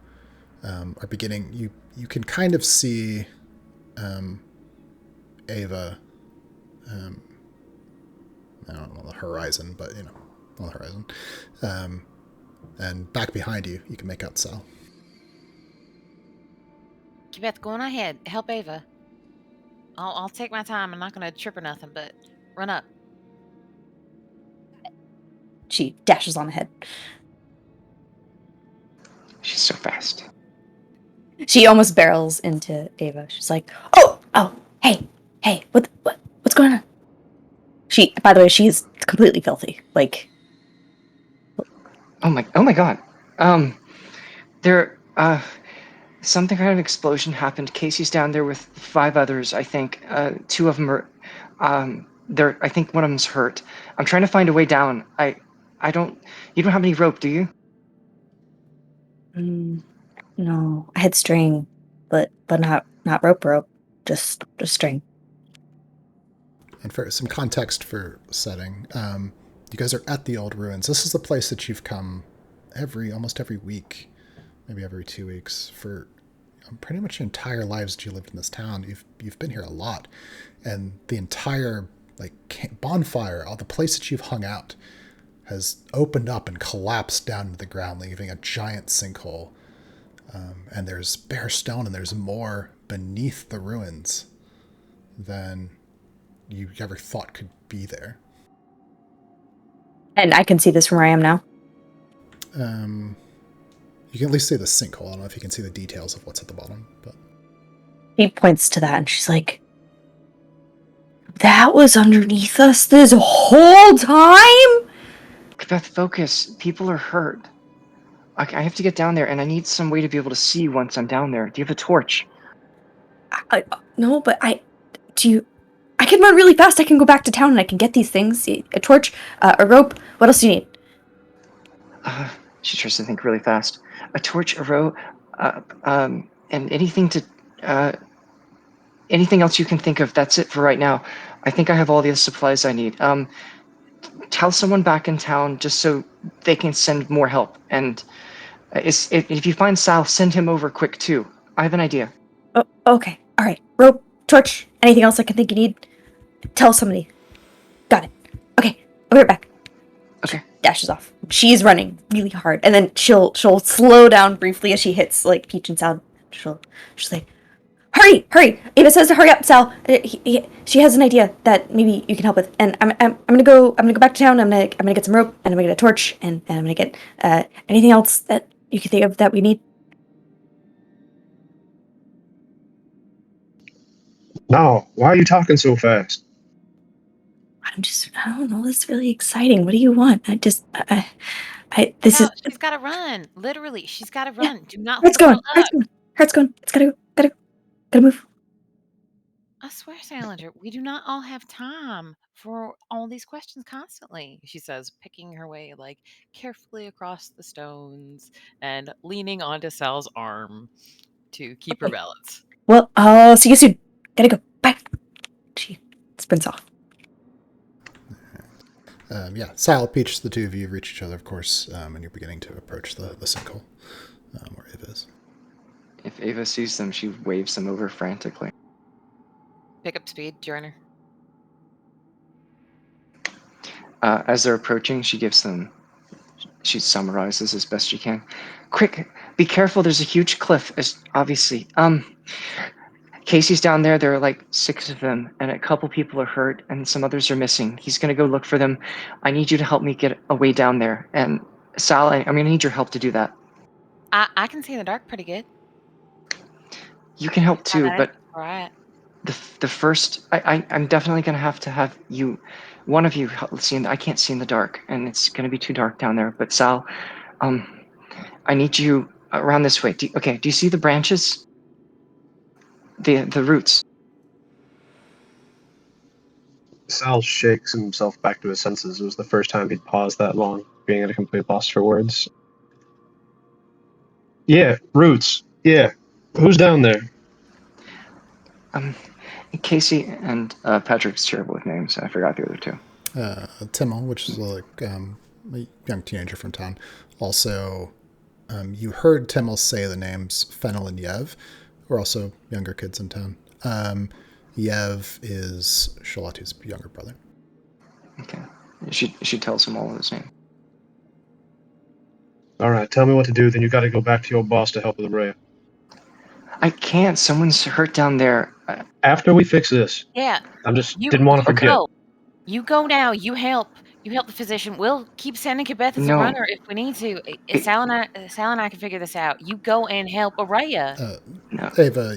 are beginning. You can kind of see Ava. I don't know the horizon, but on the horizon. And back behind you, you can make out Sal. Beth, go on ahead. Help Ava. I'll take my time. I'm not going to trip or nothing, but run up. She dashes on ahead. She's so fast. She almost barrels into Ava. She's like, "Oh, hey, what's going on?" By the way, she's completely filthy. Like, Oh my God. There, something kind of explosion happened. Casey's down there with 5 others, I think. 2 of them are, I think one of them's hurt. I'm trying to find a way down. You don't have any rope, do you? no, I had string, but not rope, just string. And for some context for setting, you guys are at the old ruins. This is the place that you've come almost every week, maybe every 2 weeks for pretty much your entire lives that you lived in this town. You've been here a lot, and the entire bonfire, all the place that you've hung out, has opened up and collapsed down into the ground, leaving a giant sinkhole. And there's bare stone, and there's more beneath the ruins than you ever thought could be there. And I can see this from where I am now. You can at least see the sinkhole. I don't know if you can see the details of what's at the bottom, but She points to that and she's like, "That was underneath us this whole time?" Beth, focus. People are hurt. I have to get down there, and I need some way to be able to see once I'm down there. Do you have a torch? No, but I can run really fast. I can go back to town and I can get these things. A torch, a rope. What else do you need? She tries to think really fast. A torch, a rope, and anything else you can think of. That's it for right now. I think I have all the supplies I need. Tell someone back in town just so they can send more help. And if you find Sal, send him over quick too. I have an idea. Oh, okay. All right. Rope, torch, anything else I can think you need? Tell somebody. Got it. Okay. I'll be right back. Okay. She dashes off. She's running really hard, and then she'll slow down briefly as she hits Peach and Sal. She's like, "Hurry! Ava says to hurry up, Sal. She has an idea that maybe you can help with, and I'm gonna go back to town. I'm gonna get some rope, and I'm gonna get a torch, and I'm gonna get anything else that you can think of that we need." No, why are you talking so fast? I don't know. This is really exciting. What do you want? This Sal, is. she's got to run. Literally, she's got to run. Do not hold Heart's the girl going. up. Heart's going. It's gotta move. I swear, Salinger, we do not all have time for all these questions constantly, she says, picking her way carefully across the stones and leaning onto Sal's arm to keep her balance. Well, I'll see you soon. Gotta go. Bye. She sprints off. Sal, Peach, the two of you reach each other, of course, and you're beginning to approach the sinkhole where Ava is. If Ava sees them, she waves them over frantically. Pick up speed, joiner. As they're approaching, she summarizes as best she can. Quick, be careful, there's a huge cliff, obviously. Casey's down there, there are 6 of them, and a couple people are hurt, and some others are missing. He's gonna go look for them. I need you to help me get a way down there. And Sal, I'm gonna need your help to do that. I can see in the dark pretty good. You can help too, but All right. the first, I'm definitely gonna have to have you, one of you, see. I can't see in the dark, and it's gonna be too dark down there. But Sal, I need you around this way. Do you see the branches? The roots. Sal shakes himself back to his senses. It was the first time he'd paused that long, being at a complete loss for words. Yeah, roots. Yeah. Who's down there? Casey and Patrick's terrible with names. I forgot the other two. Timmel, which is like a young teenager from town. Also, you heard Timmel say the names Fennel and Yev, who are also younger kids in town. Yev is Charlotte's younger brother. Okay. She tells him all of his names. All right, tell me what to do, then you gotta go back to your boss to help with Rhea. I can't. Someone's hurt down there. After we fix this. Yeah. I just didn't want to forget. You go now. You help. You help the physician. We'll keep sending Beth as a runner if we need to. Sal and I can figure this out. You go and help Araya. No. Ava,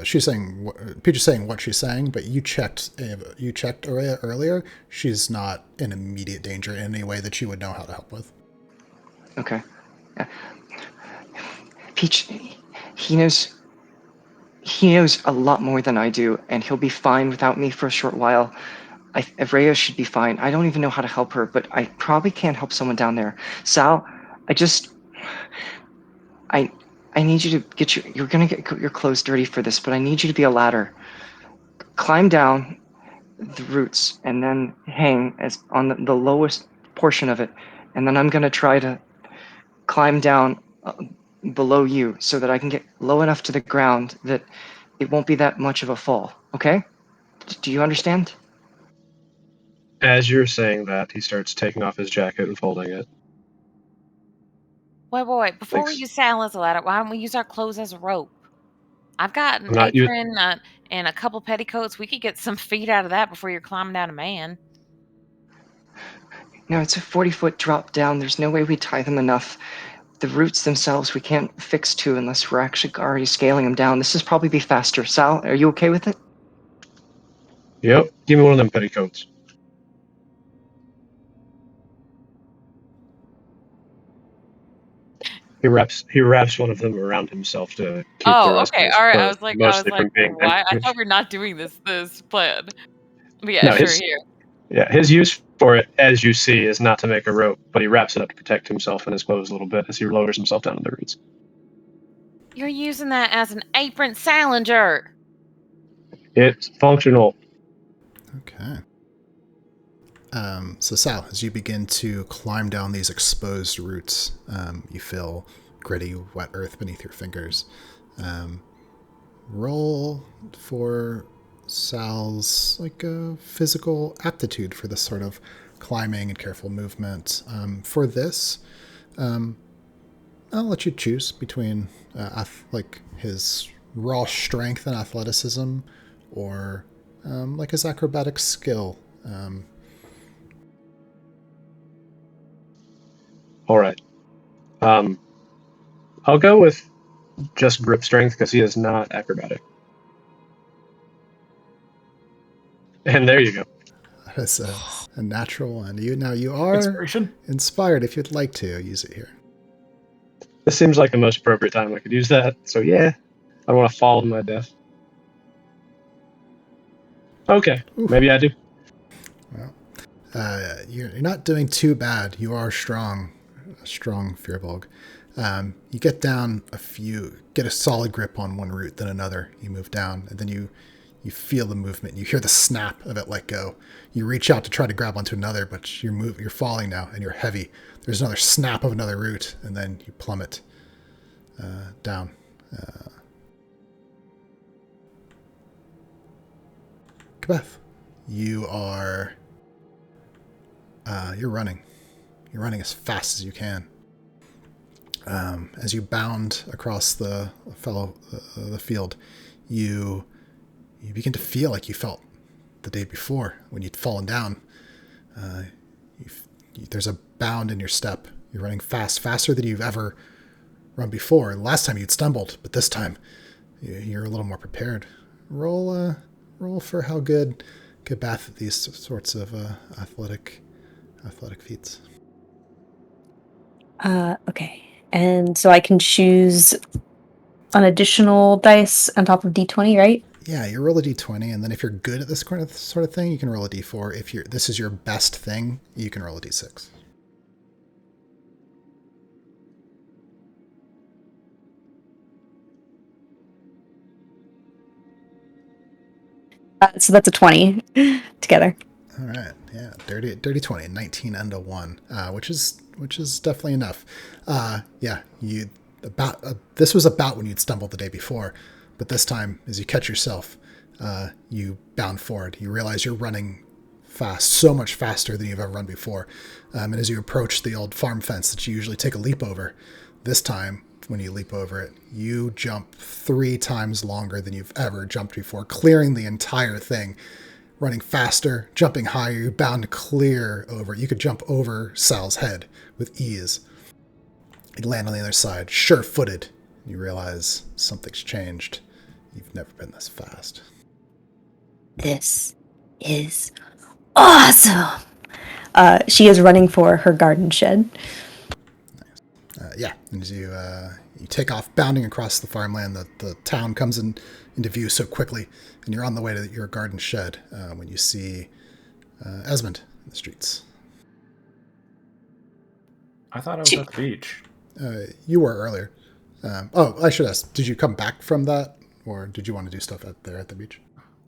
she's saying, Peach is saying what she's saying, but you checked Ava. You checked Araya earlier. She's not in immediate danger in any way that you would know how to help with. Okay. Peach, he knows a lot more than I do, and he'll be fine without me for a short while. Rhea should be fine. I don't even know how to help her, but I probably can't help someone down there. Sal, I need you to get you're gonna get your clothes dirty for this, but I need you to be a ladder. Climb down the roots and then hang as on the lowest portion of it, and then I'm gonna try to climb down below you so that I can get low enough to the ground that it won't be that much of a fall. Okay? Do you understand? As you're saying that, he starts taking off his jacket and folding it. Wait. Before we use Sal as a ladder, why don't we use our clothes as a rope? I've got an apron and a couple petticoats. We could get some feet out of that before you're climbing down a man. No, it's a 40-foot drop down. There's no way we tie them enough. The roots themselves we can't fix to unless we're actually already scaling them down. This is probably be faster. Sal, are you okay with it? Yep. Give me one of them petticoats. He wraps one of them around himself to keep the rest Okay. of his All right. clothes, mostly from being why? I damaged. thought we were not doing this plan. But yeah, No, sure. Here. Yeah, his use for it, as you see, is not to make a rope, but he wraps it up to protect himself and his clothes a little bit as he lowers himself down to the roots. You're using that as an apron salinger. It's functional. Okay. So Sal, as you begin to climb down these exposed roots, you feel gritty, wet earth beneath your fingers. Roll for Sal's physical aptitude for this sort of climbing and careful movement. For this, I'll let you choose between his raw strength and athleticism, or his acrobatic skill. All right. I'll go with just grip strength because he is not acrobatic. And there you go. That's a natural one. You are inspired. If you'd like to use it here. This seems like the most appropriate time I could use that. So yeah, I want to fall to my death. Okay, maybe I do. Well, you're not doing too bad. You are strong, Firbolg. You get down get a solid grip on one root, then another. You move down, and then you feel the movement. You hear the snap of it let go. You reach out to try to grab onto another, but you're falling now, and you're heavy. There's another snap of another root, and then you plummet down. Kabeth, you are you're running. You're running as fast as you can. As you bound across the field, you begin to feel like you felt the day before when you'd fallen down. There's a bound in your step. You're running faster than you've ever run before. Last time you'd stumbled, but this time you're a little more prepared. roll for how good Beth at these sorts of athletic feats. Okay. And so I can choose an additional dice on top of D20, right? Yeah, you roll a d20, and then if you're good at this kind of sort of thing, you can roll a d4. If this is your best thing, you can roll a d6. So that's a 20 together. All right, yeah, dirty 20, 19 and a 1, which is definitely enough. Yeah, this was about when you'd stumbled the day before, but this time, as you catch yourself, you bound forward. You realize you're running fast, so much faster than you've ever run before. And as you approach the old farm fence that you usually take a leap over, this time, when you leap over it, you jump 3 times longer than you've ever jumped before, clearing the entire thing. Running faster, jumping higher, you're bound to clear over. You could jump over Sal's head with ease. You'd land on the other side, sure-footed. You realize something's changed. You've never been this fast. This is awesome. She is running for her garden shed. Yeah, and as you take off, bounding across the farmland, the town comes into view so quickly, and you're on the way to your garden shed when you see Esmond in the streets. I thought I was at the beach. You were earlier. I should ask, did you come back from that, or did you want to do stuff out there at the beach?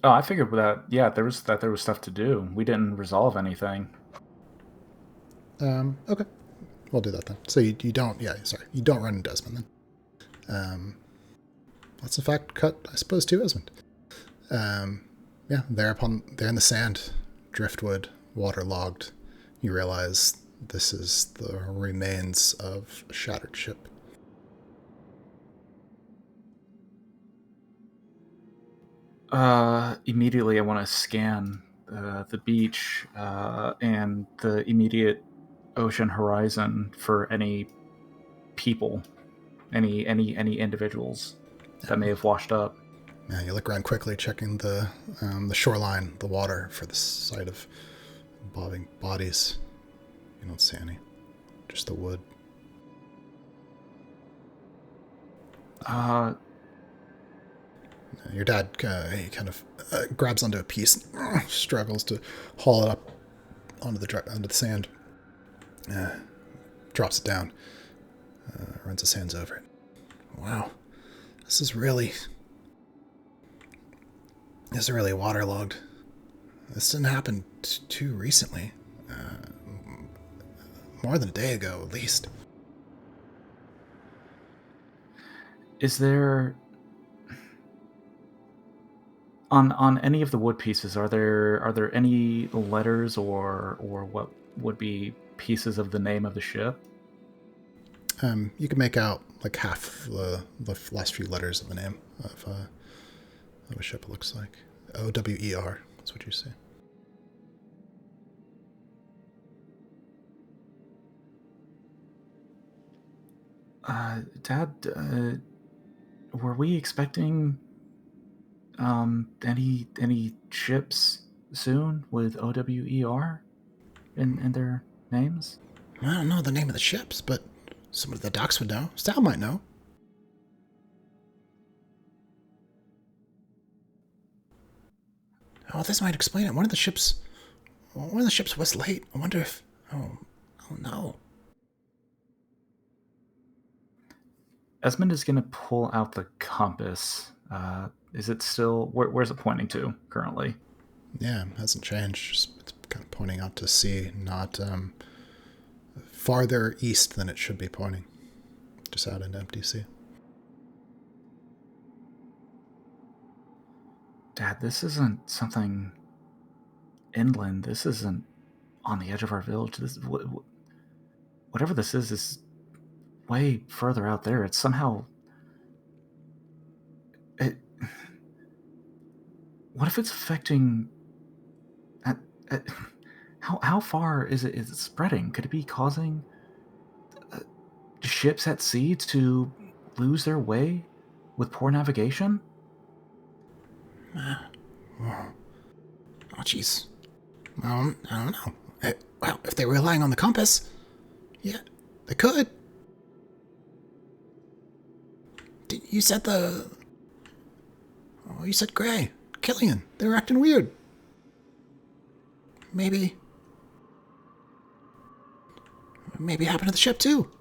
Oh, I figured that, yeah, there was stuff to do. We didn't resolve anything. Okay. We'll do that then. So you don't run into Esmond then. Let's in fact cut, I suppose, to Esmond. Yeah, they're in the sand, driftwood, waterlogged. You realize this is the remains of a shattered ship. Immediately I want to scan the beach and the immediate ocean horizon for any people, any individuals that may have washed up. Yeah, you look around quickly, checking the shoreline, the water, for the sight of bobbing bodies. You don't see any, just the wood. Your dad, he kind of grabs onto a piece, struggles to haul it up onto the sand, drops it down, runs his hands over it. Wow, this is really waterlogged. This didn't happen too recently. More than a day ago, at least. Is there on any of the wood pieces? Are there any letters or what would be pieces of the name of the ship? You can make out like half the last few letters of the name of a ship. It looks like OWER. That's what you see. Dad, were we expecting any ships soon with OWER in their names? I don't know the name of the ships, but somebody at the docks would know. Sal might know. Oh, this might explain it. One of the ships was late. I wonder if... Oh no. Esmond is going to pull out the compass. Is it still... Where's it pointing to currently? Yeah, it hasn't changed. It's kind of pointing out to sea, not farther east than it should be pointing. Just out into empty sea. Dad, this isn't something inland. This isn't on the edge of our village. This, whatever this is way further out there. It's somehow... What if it's affecting... How far is it spreading? Could it be causing ships at sea to lose their way with poor navigation? Oh, jeez. I don't know. Well, if they were relying on the compass, yeah, they could. You said you said Gray, Killian. They were acting weird. Maybe it happened to the ship too.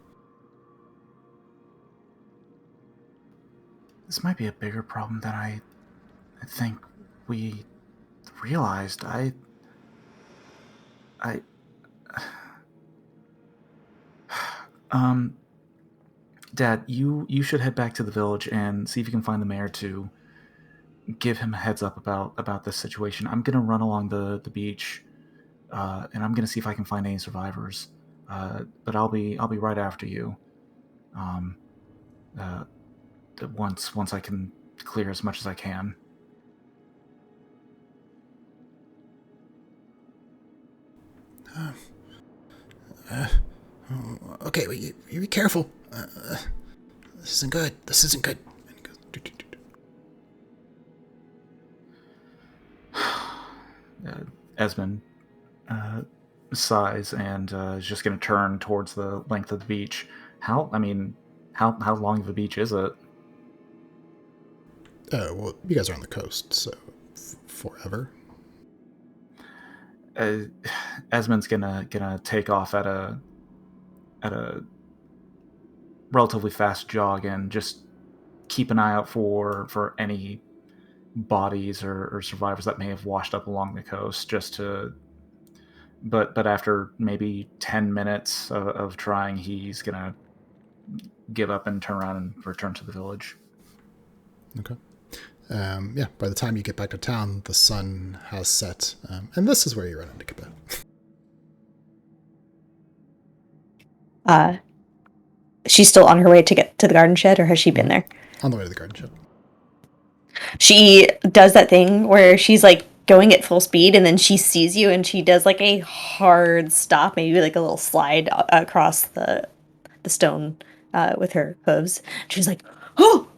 This might be a bigger problem than I think we realized. Dad, you should head back to the village and see if you can find the mayor to give him a heads up about this situation. I'm gonna run along the beach, and I'm gonna see if I can find any survivors. But I'll be right after you. Once I can clear as much as I can. Okay, well, you be careful. This isn't good. This isn't good. And he goes, Esmond sighs and is just going to turn towards the length of the beach. How long of a beach is it? Well, you guys are on the coast, so forever. Esmond's gonna take off at a relatively fast jog and just keep an eye out for any bodies or survivors that may have washed up along the coast. But after maybe 10 minutes of trying, he's gonna give up and turn around and return to the village. Okay. Yeah, by the time you get back to town, the sun has set, and this is where you run into Kibet. She's still on her way to get to the garden shed, or has she been there? On the way to the garden shed. She does that thing where she's like going at full speed, and then she sees you, and she does like a hard stop, maybe like a little slide across the stone with her hooves. She's like, "Oh,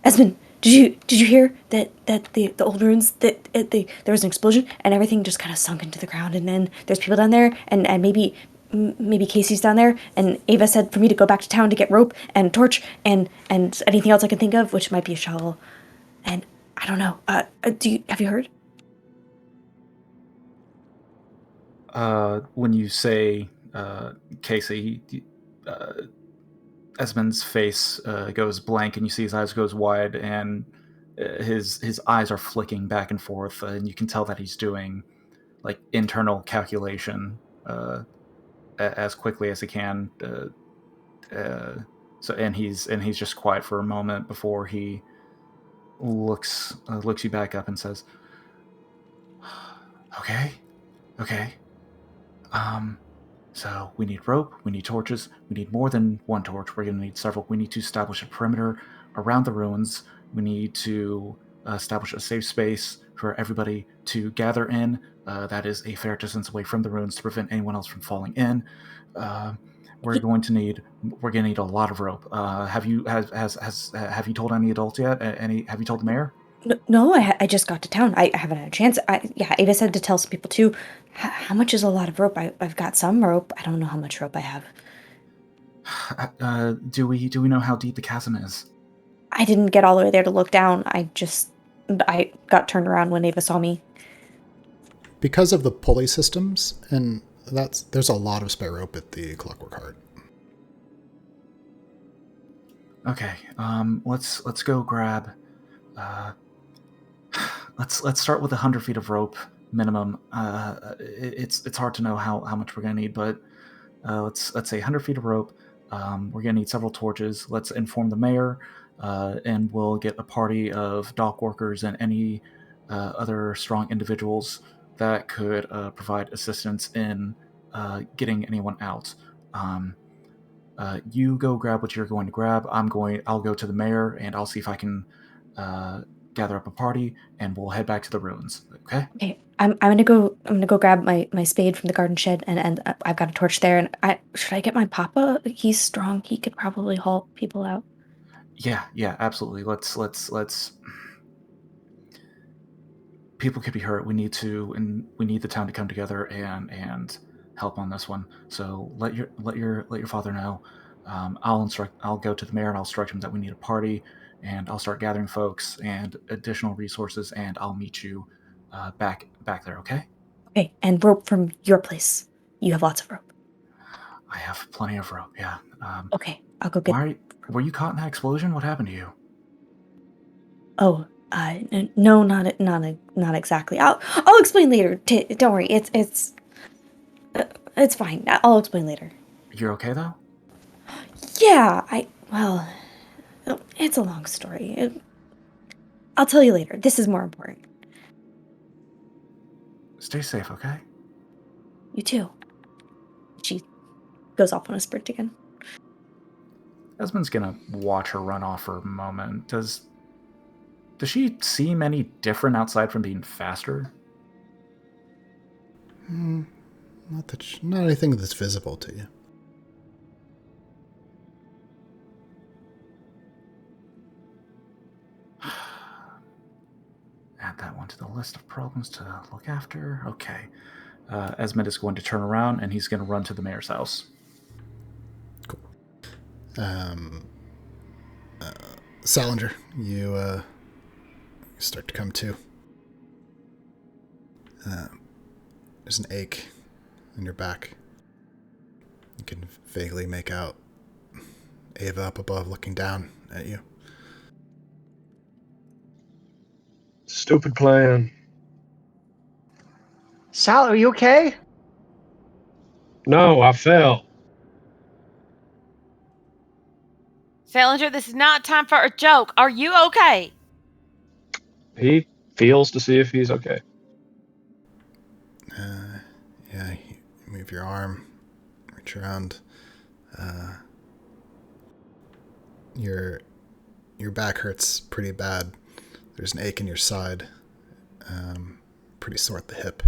Esmond, did you hear that the old ruins that there was an explosion and everything just kind of sunk into the ground, and then there's people down there, and maybe Casey's down there, and Ava said for me to go back to town to get rope and torch and anything else I can think of, which might be a shovel, and I don't know. Have you heard?" When you say Casey, Esmond's face goes blank, and you see his eyes goes wide, and his eyes are flicking back and forth, and you can tell that he's doing like internal calculation as quickly as he can. And he's just quiet for a moment before he looks you back up and says, "Okay. So we need rope, we need torches, we need more than one torch, we're going to need several. We need to establish a perimeter around the ruins. We need to establish a safe space for everybody to gather in. That is a fair distance away from the ruins to prevent anyone else from falling in. We're going to need a lot of rope. Have you told any adults yet? Have you told the mayor? No, I just got to town. I haven't had a chance. Ava said to tell some people too. How much is a lot of rope? I've got some rope. I don't know how much rope I have. Do we know how deep the chasm is? I didn't get all the way there to look down. I got turned around when Ava saw me. Because of the pulley systems, and there's a lot of spare rope at the Clockwork Heart. Okay, let's go grab. Let's start with 100 feet of rope minimum. It's hard to know how much we're gonna need, but let's say 100 feet of rope. We're gonna need several torches. Let's inform the mayor, and we'll get a party of dock workers and any other strong individuals that could provide assistance in getting anyone out. You go grab what you're going to grab. I'll go to the mayor and I'll see if I can gather up a party, and we'll head back to the ruins. Okay. Okay. I'm gonna go grab my spade from the garden shed, and I've got a torch there. And should I get my papa? He's strong. He could probably haul people out. Yeah, absolutely. Let's people could be hurt. We need the town to come together and help on this one. So let your father know. I'll go to the mayor and I'll instruct him that we need a party, and I'll start gathering folks and additional resources, and I'll meet you back there. Okay? Okay, and rope from your place. You have lots of rope. I have plenty of rope. Yeah. Okay, I'll go get. Were you caught in that explosion? What happened to you? Oh, no, not exactly. I'll explain later. Don't worry. It's fine. I'll explain later. You're okay though? Yeah, well, it's a long story. I'll tell you later. This is more important. Stay safe, okay? You too. She goes off on a sprint again. Esmond's gonna watch her run off for a moment. Does she seem any different outside from being faster? Not anything that's visible to you. Add that one to the list of problems to look after. Okay. Esmond is going to turn around and he's going to run to the mayor's house. Cool. Salinger, you start to come to. There's an ache in your back. You can vaguely make out Ava up above looking down at you. Stupid plan. Sal, are you okay? No, I fell. Salinger, this is not time for a joke. Are you okay? He feels to see if he's okay. Yeah, you move your arm, reach around. Your back hurts pretty bad. There's an ache in your side, pretty sore at the hip,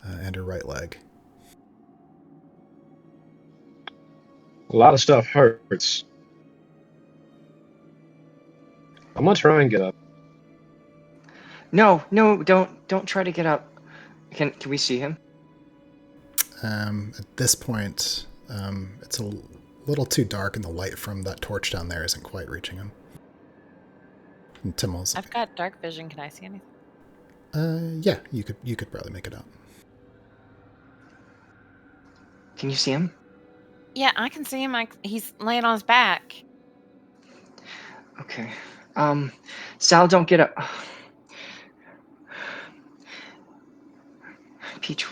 and your right leg. A lot of stuff hurts. I'm gonna try and get up. No, don't try to get up. Can we see him? At this point, it's a little too dark, and the light from that torch down there isn't quite reaching him. And Timmel's I've got dark vision. Can I see anything? yeah, you could probably make it out. Can you see him? Yeah, I can see him. He's laying on his back. Okay. Sal, don't get up. Peach,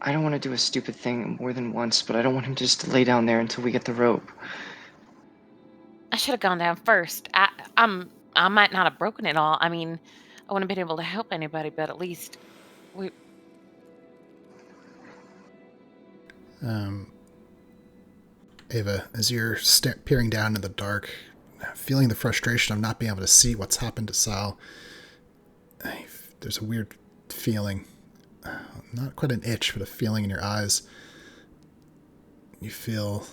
I don't want to do a stupid thing more than once, but I don't want him just to lay down there until we get the rope. I should have gone down first. I might not have broken it all. I mean, I wouldn't have been able to help anybody, but at least we. Ava, as you're peering down in the dark, feeling the frustration of not being able to see what's happened to Sal, there's a weird feeling, not quite an itch, but a feeling in your eyes. You feel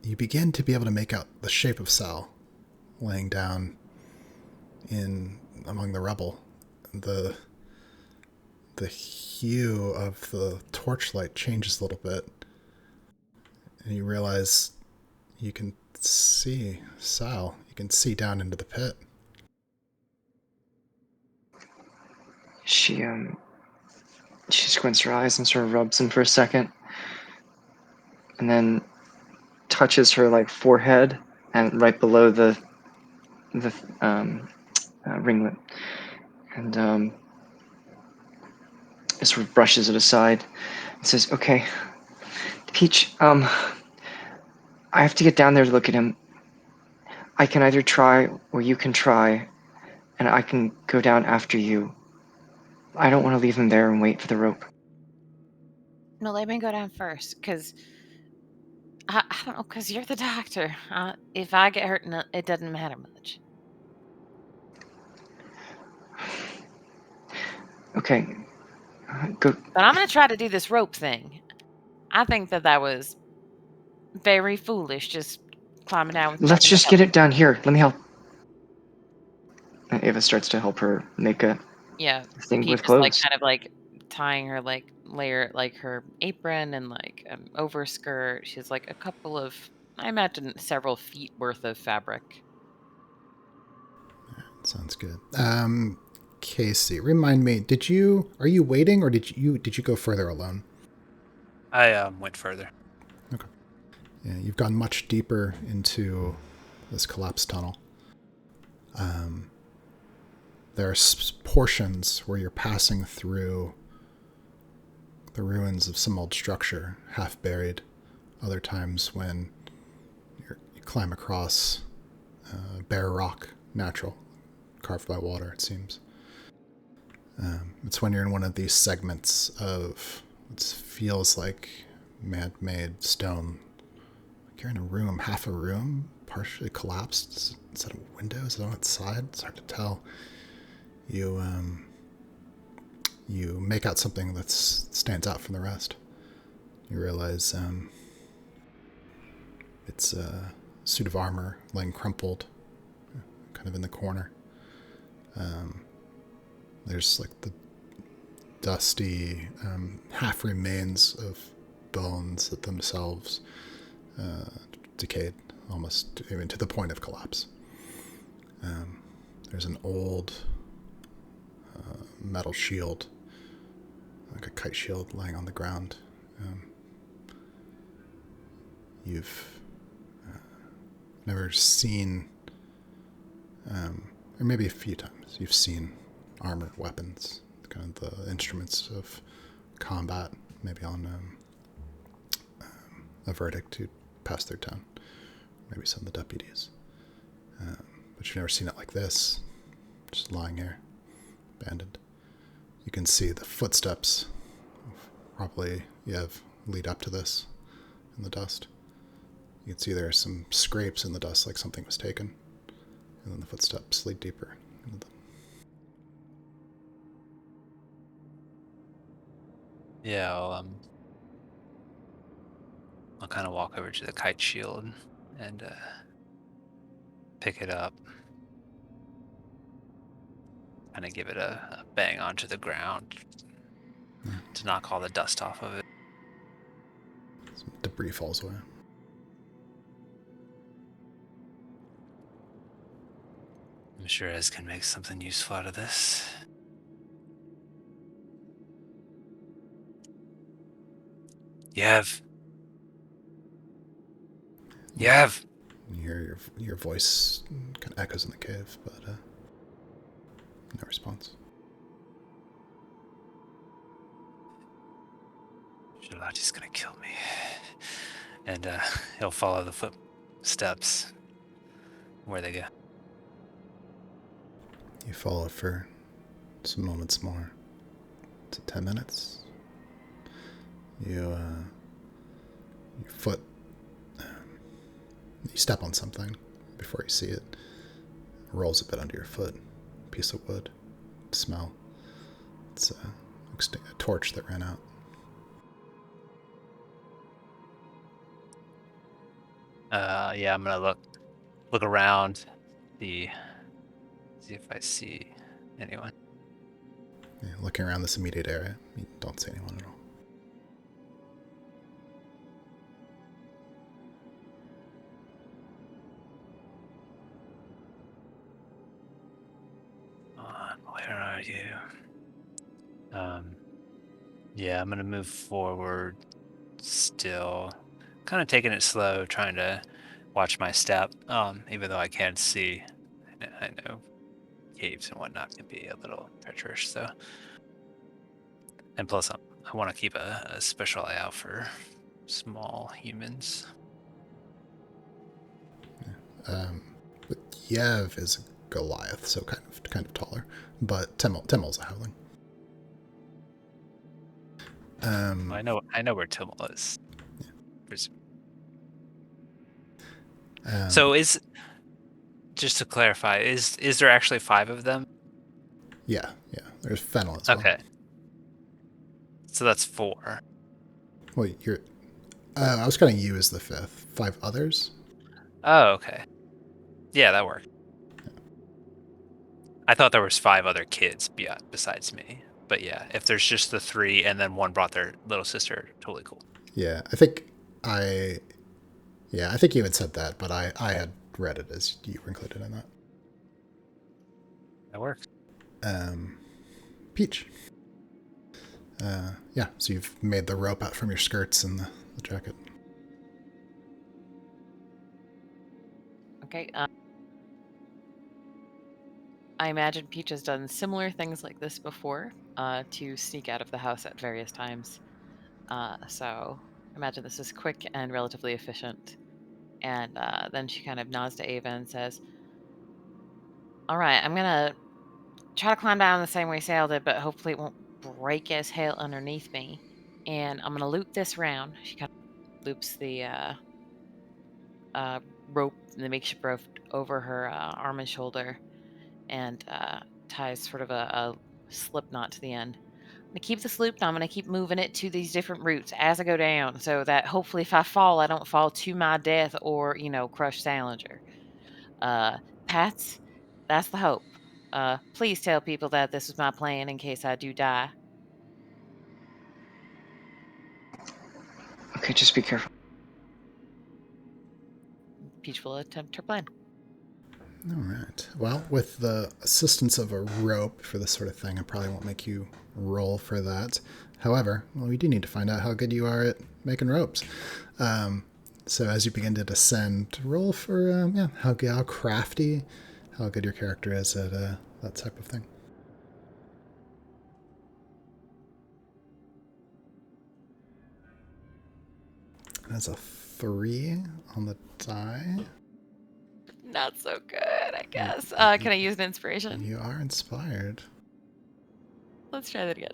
you begin to be able to make out the shape of Sal laying down in among the rubble. The hue of the torchlight changes a little bit, and you realize you can see Sal. You can see down into the pit. She squints her eyes and sort of rubs him for a second, and then touches her like forehead and right below the ringlet, and sort of brushes it aside and says, "Okay, Peach, I have to get down there to look at him. I can either try or you can try, and I can go down after you. I don't want to leave him there and wait for the rope." No, let me go down first, because I don't know, because you're the doctor. If I get hurt, it doesn't matter much. Okay, go. But I'm going to try to do this rope thing. I think that was very foolish, just climbing down with Let's nothing to just help. get it down here. Let me help. And Ava starts to help her make a Yeah, thing Pete with just like clothes. kind of like tying her like layer like her apron and like overskirt. She's like a couple of, I imagine, several feet worth of fabric. Sounds good. Casey, remind me, are you waiting or did you go further alone? I went further. Okay. Yeah, you've gone much deeper into this collapsed tunnel. There are portions where you're passing through the ruins of some old structure, half buried. Other times when you climb across bare rock, natural, carved by water, it seems. It's when you're in one of these segments of what feels like man-made stone. Like you're in a room, half a room, partially collapsed. Is that a window? Is it on its side? It's hard to tell. You make out something that stands out from the rest. You realize it's a suit of armor laying crumpled, kind of in the corner. There's like the dusty half remains of bones that themselves decayed almost even to the point of collapse. There's an old metal shield, like a kite shield, lying on the ground. You've never seen, or maybe a few times, you've seen armored weapons, kind of the instruments of combat, maybe on a verdict to pass through town, maybe some of the deputies. But you've never seen it like this, just lying here, abandoned. You can see the footsteps, probably lead up to this in the dust. You can see there are some scrapes in the dust, like something was taken, and then the footsteps lead deeper into the... Yeah, I'll kind of walk over to the kite shield and pick it up. Kind of give it a bang onto the ground to knock all the dust off of it. Some debris falls away. I'm sure Ez can make something useful out of this. Yev. Yev. You hear your voice kind of echoes in the cave, but no response. Shalati's gonna kill me. And he'll follow the footsteps where they go. You follow for some moments more. To 10 minutes. Your foot, you step on something before you see it. It rolls a bit under your foot. A piece of wood. Smell. It's a torch that ran out. Yeah, I'm gonna look around, see if I see anyone. Yeah, looking around this immediate area, you don't see anyone at all. Where are you? Yeah, I'm gonna move forward still, kind of taking it slow, trying to watch my step, even though I can't see. I know caves and whatnot can be a little treacherous, so. And plus, I want to keep a special eye out for small humans. But Yev is a Goliath, so kind of taller. But Timmel's a howling. I know where Timmel is. Yeah. So just to clarify, is there actually 5 of them? Yeah. There's Fennel as well. Okay. So that's 4. Well, I was counting you as the fifth. 5 others? Oh, okay. Yeah, that worked. I thought there was 5 other kids besides me. But yeah, if there's just the 3 and then one brought their little sister, totally cool. Yeah, I think you had said that, but I had read it as you were included in that. That works. Peach. Yeah, so you've made the rope out from your skirts and the jacket. Okay. I imagine Peach has done similar things like this before to sneak out of the house at various times. So I imagine this is quick and relatively efficient. And then she kind of nods to Ava and says, all right, I'm going to try to climb down the same way Sal did, but hopefully it won't break as hell underneath me. And I'm going to loop this round. She kind of loops the rope, the makeshift rope, over her arm and shoulder and ties sort of a slip knot to the end. I'm going to keep this loop and I'm going to keep moving it to these different routes as I go down so that hopefully if I fall, I don't fall to my death or, crush Salinger. That's the hope. Please tell people that this was my plan in case I do die. Okay, just be careful. Peach will attempt her plan. All right. Well, with the assistance of a rope for this sort of thing, I probably won't make you roll for that. However, well, we do need to find out how good you are at making ropes. So as you begin to descend, roll for how crafty, how good your character is at that type of thing. That's a 3 on the die. Not so good, I guess. Can I use an inspiration? You are inspired. Let's try that again.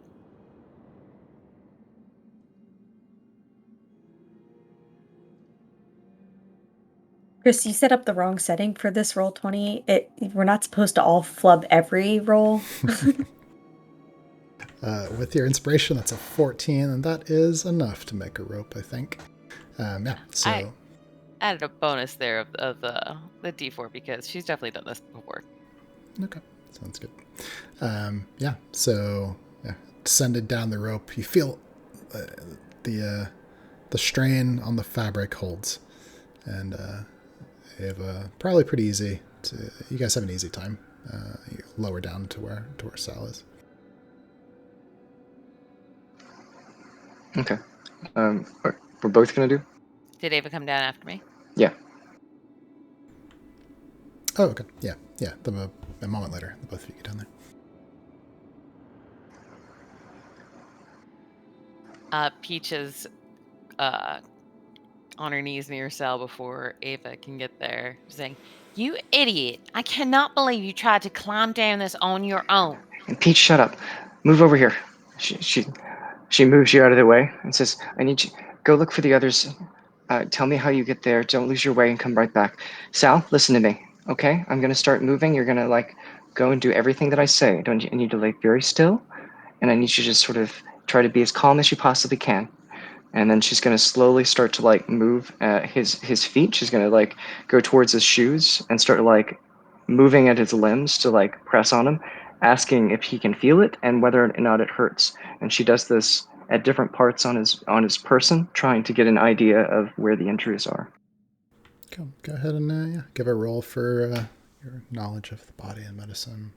Chris, you set up the wrong setting for this roll 20. We're not supposed to all flub every roll. With your inspiration, that's a 14, and that is enough to make a rope, I think. So I added a bonus there of the D4 because she's definitely done this before. Okay, sounds good. Descended down the rope. You feel the strain on the fabric holds, and you have probably pretty easy. You guys have an easy time. You lower down to where Sal is. Okay. We're both gonna do? Did Ava come down after me? Yeah. Oh, okay. Yeah. A moment later, the both of you get down there. Peach is on her knees near Sal before Ava can get there, saying, "You idiot! I cannot believe you tried to climb down this on your own." And Peach, shut up. Move over here. She moves you out of the way and says, I need you. Go look for the others. Tell me how you get there. Don't lose your way and come right back. Sal, listen to me. Okay? I'm going to start moving. You're going to, go and do everything that I say. I need you to lay very still. And I need you to just sort of try to be as calm as you possibly can. And then she's going to slowly start to, move his feet. She's going to, go towards his shoes and start, moving at his limbs to, press on him, asking if he can feel it and whether or not it hurts. And she does this at different parts on his person, trying to get an idea of where the injuries are. Go ahead and give a roll for your knowledge of the body and medicine.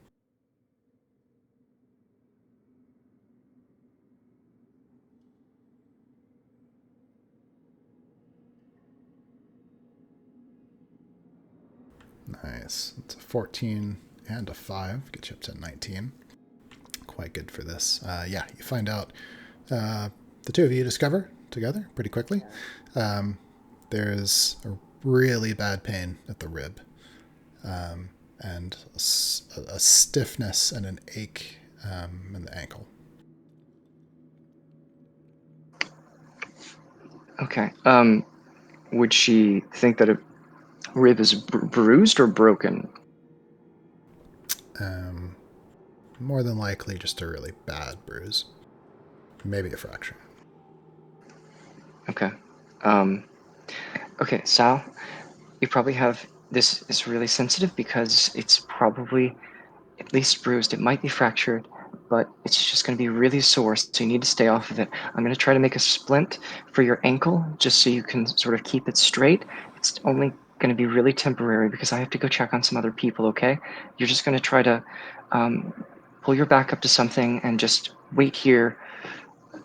Nice. It's a 14 and a 5. Get you up to 19. Quite good for this. You find out the two of you discover together pretty quickly. There's a really bad pain at the rib, and a stiffness and an ache in the ankle. Okay. Would she think that a rib is bruised or broken? More than likely just a really bad bruise. Maybe a fracture. Okay. Okay, Sal, you probably have, this is really sensitive because it's probably at least bruised. It might be fractured, but it's just going to be really sore, so you need to stay off of it. I'm going to try to make a splint for your ankle just so you can sort of keep it straight. It's only going to be really temporary because I have to go check on some other people, okay? You're just going to try to pull your back up to something and just wait here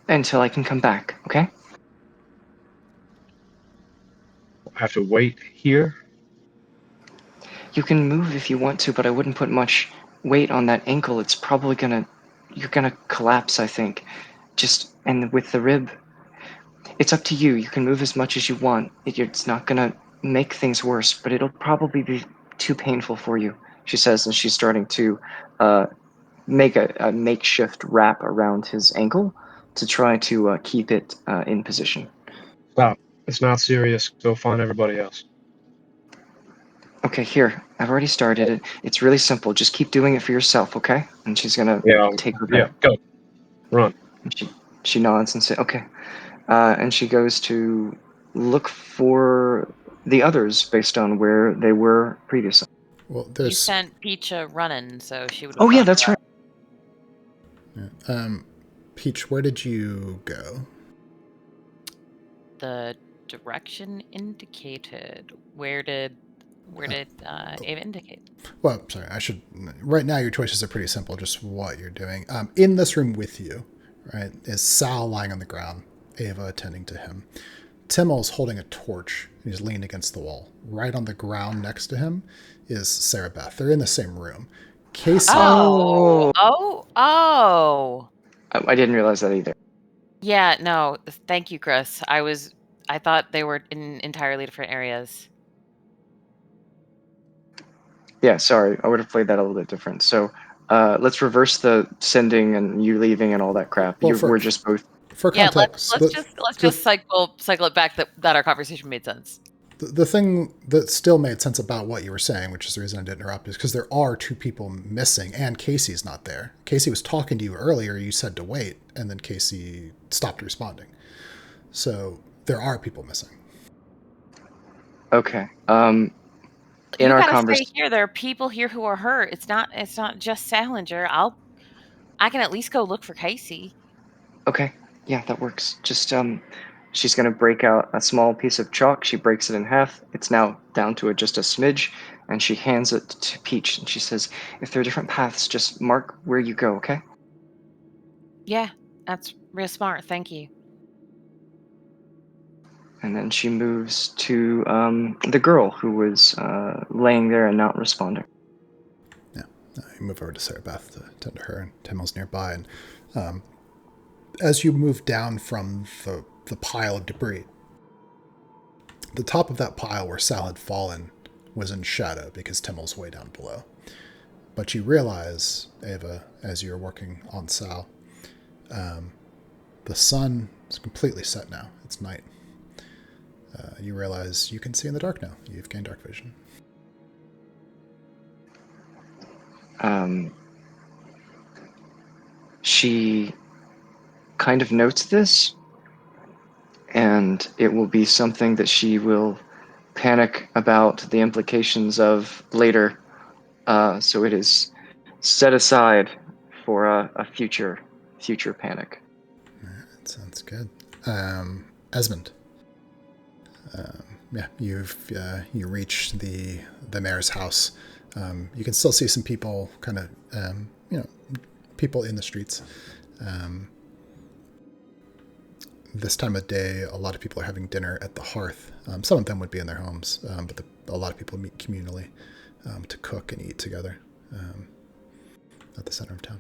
until I can come back, okay? I have to wait here. You can move if you want to, but I wouldn't put much weight on that ankle. It's probably you're gonna collapse, I think. And with the rib, it's up to you. You can move as much as you want. It's not gonna make things worse, but it'll probably be too painful for you, she says, and she's starting to make a makeshift wrap around his ankle to try to keep it in position. Stop. It's not serious. Go find everybody else. Okay, here. I've already started it. It's really simple. Just keep doing it for yourself, okay? And she's gonna take her back. Go. Run. And she nods and says, okay. And she goes to look for the others based on where they were previously. Well, You there's sent Peach running, so she would have. Oh yeah, that's right. Peach. Where did you go? The direction indicated. Where did Ava indicate? Well, sorry, I should. Right now, your choices are pretty simple. Just what you're doing. In this room with you, right, is Sal lying on the ground, Ava attending to him. Timmel's holding a torch. He's leaned against the wall. Right on the ground next to him is Sarah Beth. They're in the same room. Casey. Oh. I didn't realize that either. Yeah, no. Thank you, Chris. I thought they were in entirely different areas. Yeah, sorry. I would have played that a little bit different. So let's reverse the sending and you leaving and all that crap. Well, We're just both. For Yeah, context, let's just cycle it back that our conversation made sense. the thing that still made sense about what you were saying, which is the reason I didn't interrupt, is because there are two people missing, and Casey's not there. Casey was talking to you earlier. You said to wait, and then Casey stopped responding. So there are people missing. Okay. You In our gotta stay conversation. here. There are people here who are hurt. It's not just Salinger. I can at least go look for Casey. Okay. Yeah, that works. Just she's gonna break out a small piece of chalk. She breaks it in half. It's now down to just a smidge, and she hands it to Peach. And she says, "If there are different paths, just mark where you go, okay?" Yeah, that's real smart. Thank you. And then she moves to the girl who was laying there and not responding. Yeah, you move over to Sarah Beth to tend to her, and Timmel's nearby. And as you move down from the pile of debris, the top of that pile where Sal had fallen was in shadow because Timmel's way down below. But you realize, Ava, as you're working on Sal, the sun is completely set now. It's night. You realize you can see in the dark now. You've gained dark vision. She kind of notes this, and it will be something that she will panic about the implications of later. So it is set aside for a future panic. That sounds good. Esmond. Yeah, you reach the mayor's house. You can still see some people, kind of, people in the streets. This time of day, a lot of people are having dinner at the hearth. Some of them would be in their homes, but a lot of people meet communally to cook and eat together at the center of town.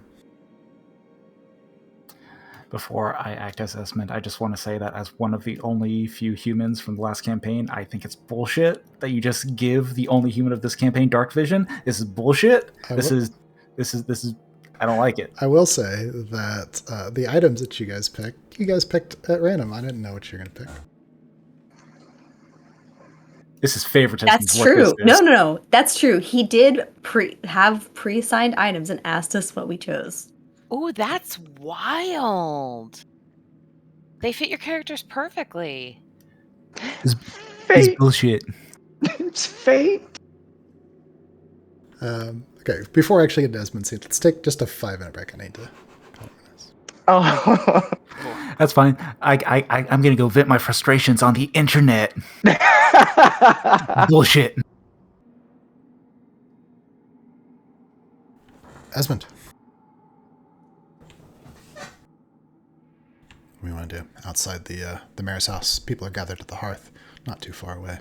Before I act as Esmond, I just want to say that as one of the only few humans from the last campaign, I think it's bullshit that you just give the only human of this campaign dark vision. This is bullshit. This is I don't like it. I will say that the items that you guys picked at random. I didn't know what you're going to pick. This is favoritism. That's true. No. That's true. He did have pre-assigned items and asked us what we chose. Oh, that's wild. They fit your characters perfectly. It's Fate. bullshit. It's fate. Okay, before I actually get Desmond scene, let's take just a 5-minute break. I need to. Oh. That's fine. I'm gonna go vent my frustrations on the internet. Bullshit. Esmond. What do we want to do? Outside the mayor's house, people are gathered at the hearth, not too far away.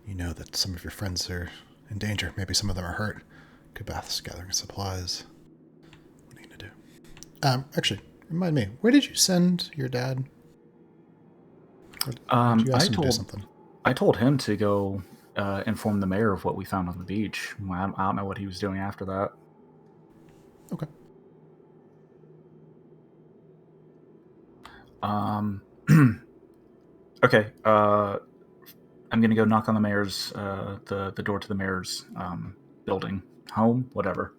You know that some of your friends are in danger. Maybe some of them are hurt. Kabath's gathering supplies. What are you gonna do? Actually, remind me, where did you send your dad? Did you ask him to do something? I told him to go inform the mayor of what we found on the beach. I don't know what he was doing after that. Okay. Okay. I'm gonna go knock on the mayor's the door to the mayor's building, home, whatever.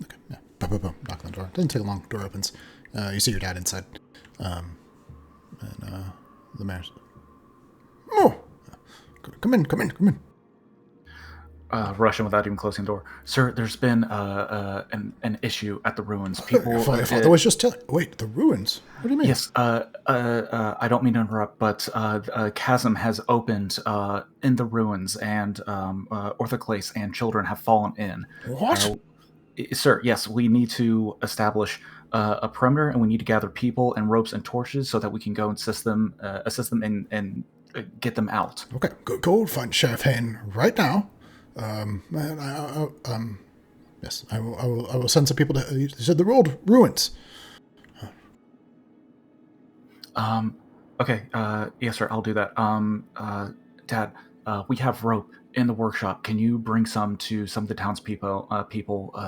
Okay. Yeah. Boom, boom, boom. Knock on the door. Doesn't take long. Door opens. You see your dad inside. And the mayor's. Oh, come in. Russian without even closing the door. Sir, there's been an issue at the ruins. People. Your father was just telling. Wait, the ruins? What do you mean? Yes. I don't mean to interrupt, but a chasm has opened in the ruins, and orthoclase and children have fallen in. What? Sir, yes, we need to establish a perimeter, and we need to gather people and ropes and torches so that we can go and assist them and get them out. Okay, go find Sheriff Hain right now. Yes, I will send some people to. You said the road ruins. Okay. Yes, sir. I'll do that. Dad, we have rope in the workshop. Can you bring some to some of the townspeople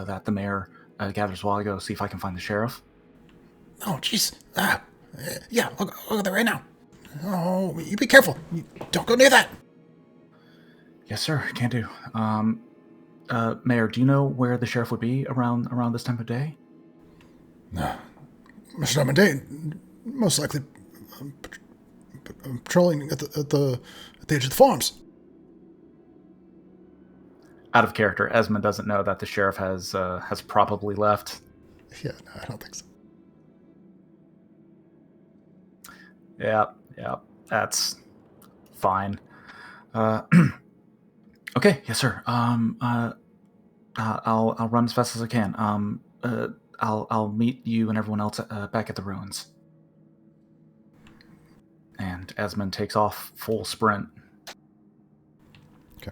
that the mayor gathers while I go see if I can find the sheriff? Oh, jeez. Yeah, I'll go there right now. Oh, you be careful. Don't go near that. Yes, sir. Can do. Mayor, do you know where the sheriff would be around this time of day? No, Mr. Normandy, most likely patrolling at the edge of the farms. Out of character, Esmond doesn't know that the sheriff has probably left. Yeah, no, I don't think so. Yeah, that's fine. Okay, yes, sir. I'll run as fast as I can. I'll meet you and everyone else back at the ruins. And Esmond takes off full sprint. Okay.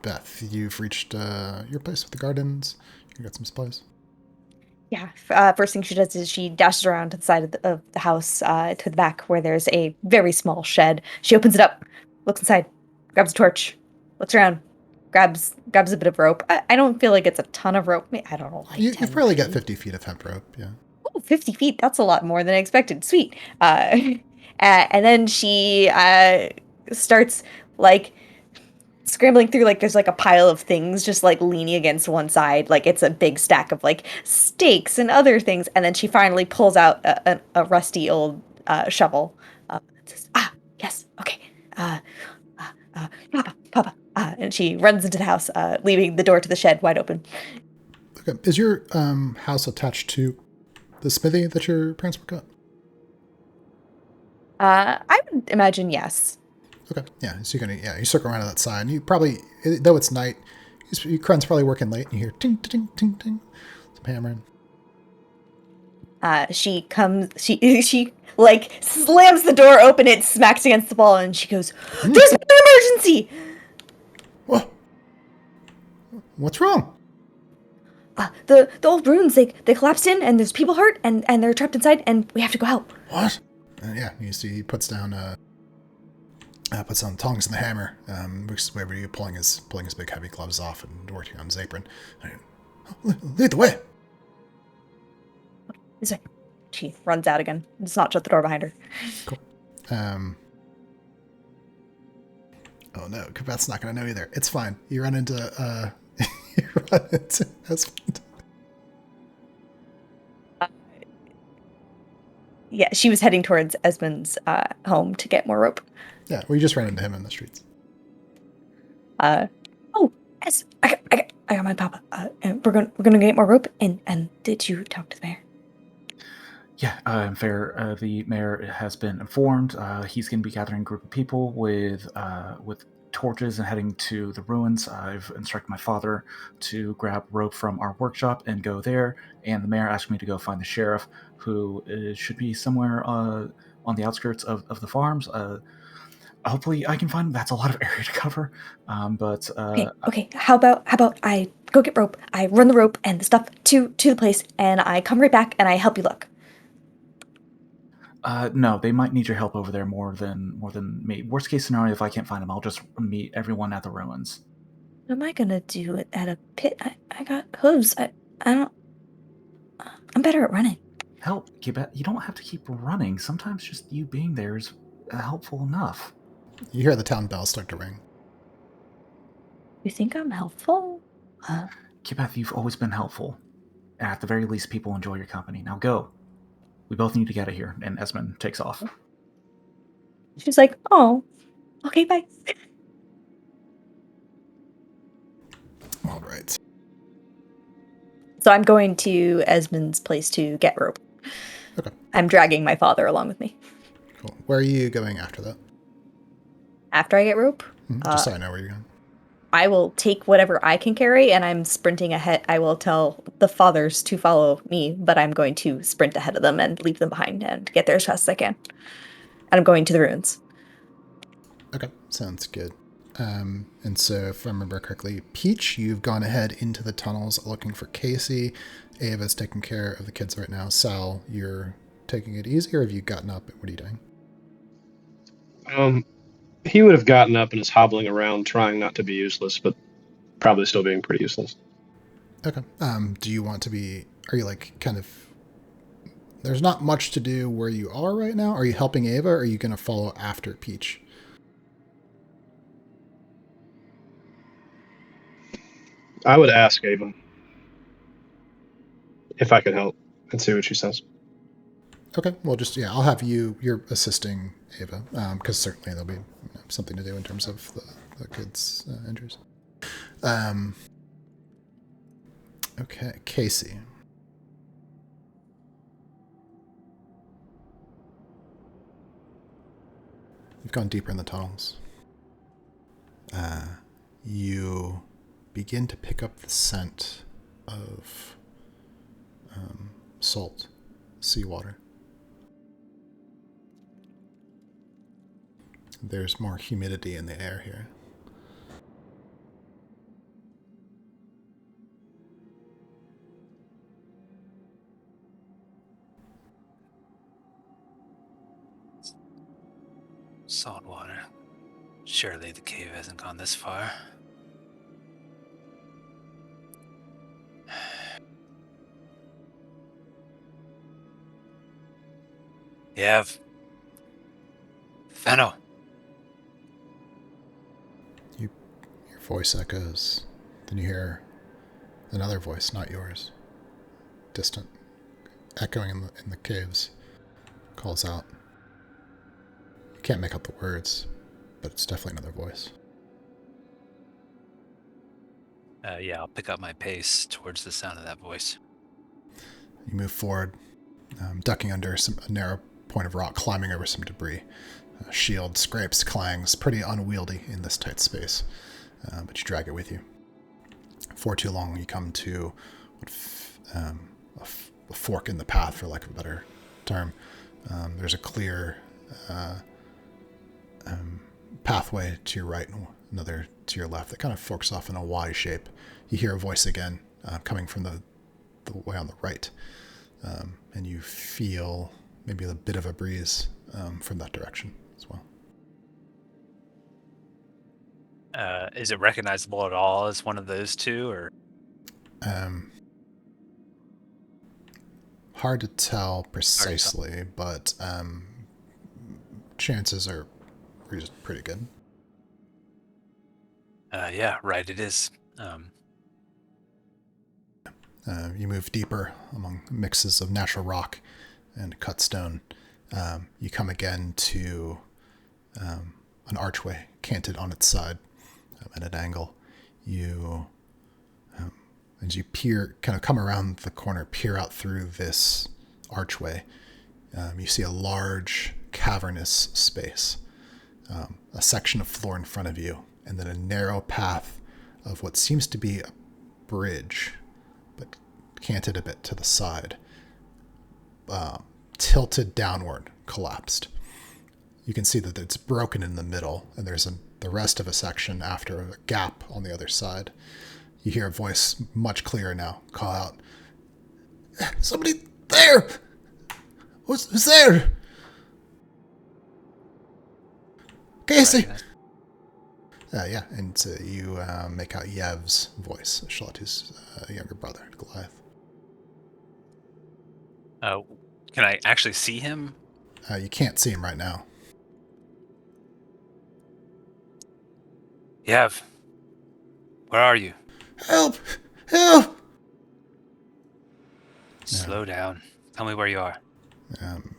Beth, you've reached your place with the gardens. You got some supplies. Yeah. First thing she does is she dashes around to the side of the house, to the back where there's a very small shed. She opens it up, looks inside, grabs a torch, looks around, grabs a bit of rope. I don't feel like it's a ton of rope. I don't know. Like You 10 probably got feet. 50 feet of hemp rope, yeah. Oh, 50 feet. That's a lot more than I expected. Sweet. And then she starts like scrambling through, like there's like a pile of things just like leaning against one side, like it's a big stack of like stakes and other things, and then she finally pulls out a rusty old shovel, and says, yes, okay, papa, and she runs into the house, leaving the door to the shed wide open. Okay. Is your house attached to the smithy that your parents work at? I would imagine yes. Okay. Yeah. So you circle around to that side. And you probably, though it's night, your friend's probably working late, and you hear ting, ting, ting, ting, some hammering. She like slams the door open, it smacks against the wall, and she goes, "There's been an emergency!" What? What's wrong? The old ruins, they collapsed in, and there's people hurt, and they're trapped inside, and we have to go help. What? Yeah, you see he puts down the tongs and the hammer, which is wherever you're pulling his big heavy gloves off and working on his apron. Lead the way. This way. She runs out again. Does not shut the door behind her. Cool. Oh no, Kavet's not gonna know either. It's fine. You run into Esmond. yeah, she was heading towards Esmond's home to get more rope. Yeah, we just ran into him in the streets. Oh, yes, I got my papa. And we're gonna get more rope. And did you talk to the mayor? Yeah, in fair, the mayor has been informed. He's going to be gathering a group of people with torches and heading to the ruins. I've instructed my father to grab rope from our workshop and go there. And the mayor asked me to go find the sheriff, who should be somewhere on the outskirts of the farms. Hopefully, I can find him. That's a lot of area to cover. Okay. How about I go get rope? I run the rope and the stuff to the place, and I come right back and I help you look. No, they might need your help over there more than me. Worst case scenario, if I can't find them, I'll just meet everyone at the ruins. What am I gonna do it at a pit? I got hooves. I don't. I'm better at running. Help, Kibet. You don't have to keep running. Sometimes just you being there is helpful enough. You hear the town bell start to ring. You think I'm helpful? Kibet, you've always been helpful. And at the very least, people enjoy your company. Now go. We both need to get out of here. And Esmond takes off. She's like, oh, okay, bye. All right. So I'm going to Esmond's place to get rope. Okay. I'm dragging my father along with me. Cool. Where are you going after that? After I get rope, Just so I know where you're going. I will take whatever I can carry, and I'm sprinting ahead. I will tell the fathers to follow me, but I'm going to sprint ahead of them and leave them behind and get there as fast as I can. And I'm going to the ruins. Okay, sounds good. And so, if I remember correctly, Peach, you've gone ahead into the tunnels looking for Casey. Ava's taking care of the kids right now. Sal, you're taking it easy, or have you gotten up? What are you doing? He would have gotten up and is hobbling around, trying not to be useless, but probably still being pretty useless. Okay. Do you want to be? Are you like kind of? There's not much to do where you are right now. Are you helping Ava, or are you going to follow after Peach? I would ask Ava if I could help and see what she says. Okay, well, I'll have you're assisting Ava, because certainly there'll be something to do in terms of the kids' injuries. Okay, Casey. You've gone deeper in the tunnels. You begin to pick up the scent of salt, seawater. There's more humidity in the air here. Salt water. Surely the cave hasn't gone this far. You have Fennel. Your voice echoes. Then you hear another voice, not yours, distant, echoing in the caves, calls out. You can't make out the words, but it's definitely another voice. Yeah, I'll pick up my pace towards the sound of that voice. You move forward, ducking under a narrow point of rock, climbing over some debris. Shield scrapes, clangs, pretty unwieldy in this tight space, but you drag it with you. For too long, you come to a fork in the path, for lack of a better term. There's a clear pathway to your right and another to your left that kind of forks off in a Y shape. You hear a voice again coming from the way on the right, and you feel maybe a bit of a breeze from that direction as well. Is it recognizable at all as one of those two, or? Hard to tell precisely, but chances are pretty good. Yeah, right, it is. You move deeper among mixes of natural rock and cut stone, You come again to an archway canted on its side at an angle. You, as you kind of come around the corner, peer out through this archway, you see a large cavernous space, a section of floor in front of you, and then a narrow path of what seems to be a bridge, but canted a bit to the side, tilted downward, collapsed. You can see that it's broken in the middle, and there's the rest of a section after a gap on the other side. You hear a voice much clearer now call out, "Somebody there! Who's there? Casey!" Yeah, and you make out Yev's voice, Shalatu's younger brother, Goliath. Can I actually see him? You can't see him right now. Yev, where are you? Help! Help! Slow down. Tell me where you are.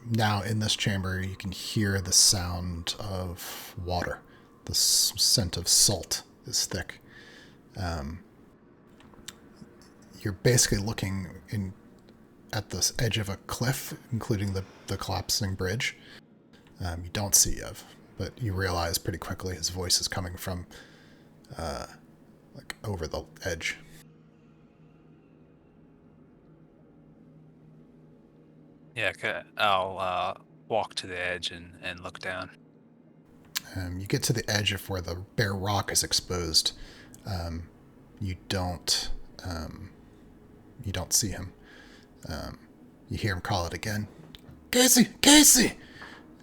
Now, in this chamber, you can hear the sound of water. The scent of salt is thick. You're basically looking at the edge of a cliff, including the collapsing bridge. You don't see Yev, but you realize pretty quickly his voice is coming from over the edge. Yeah, I'll walk to the edge and look down. You get to the edge of where the bare rock is exposed. You don't see him. You hear him call it again. "Casey! Casey!"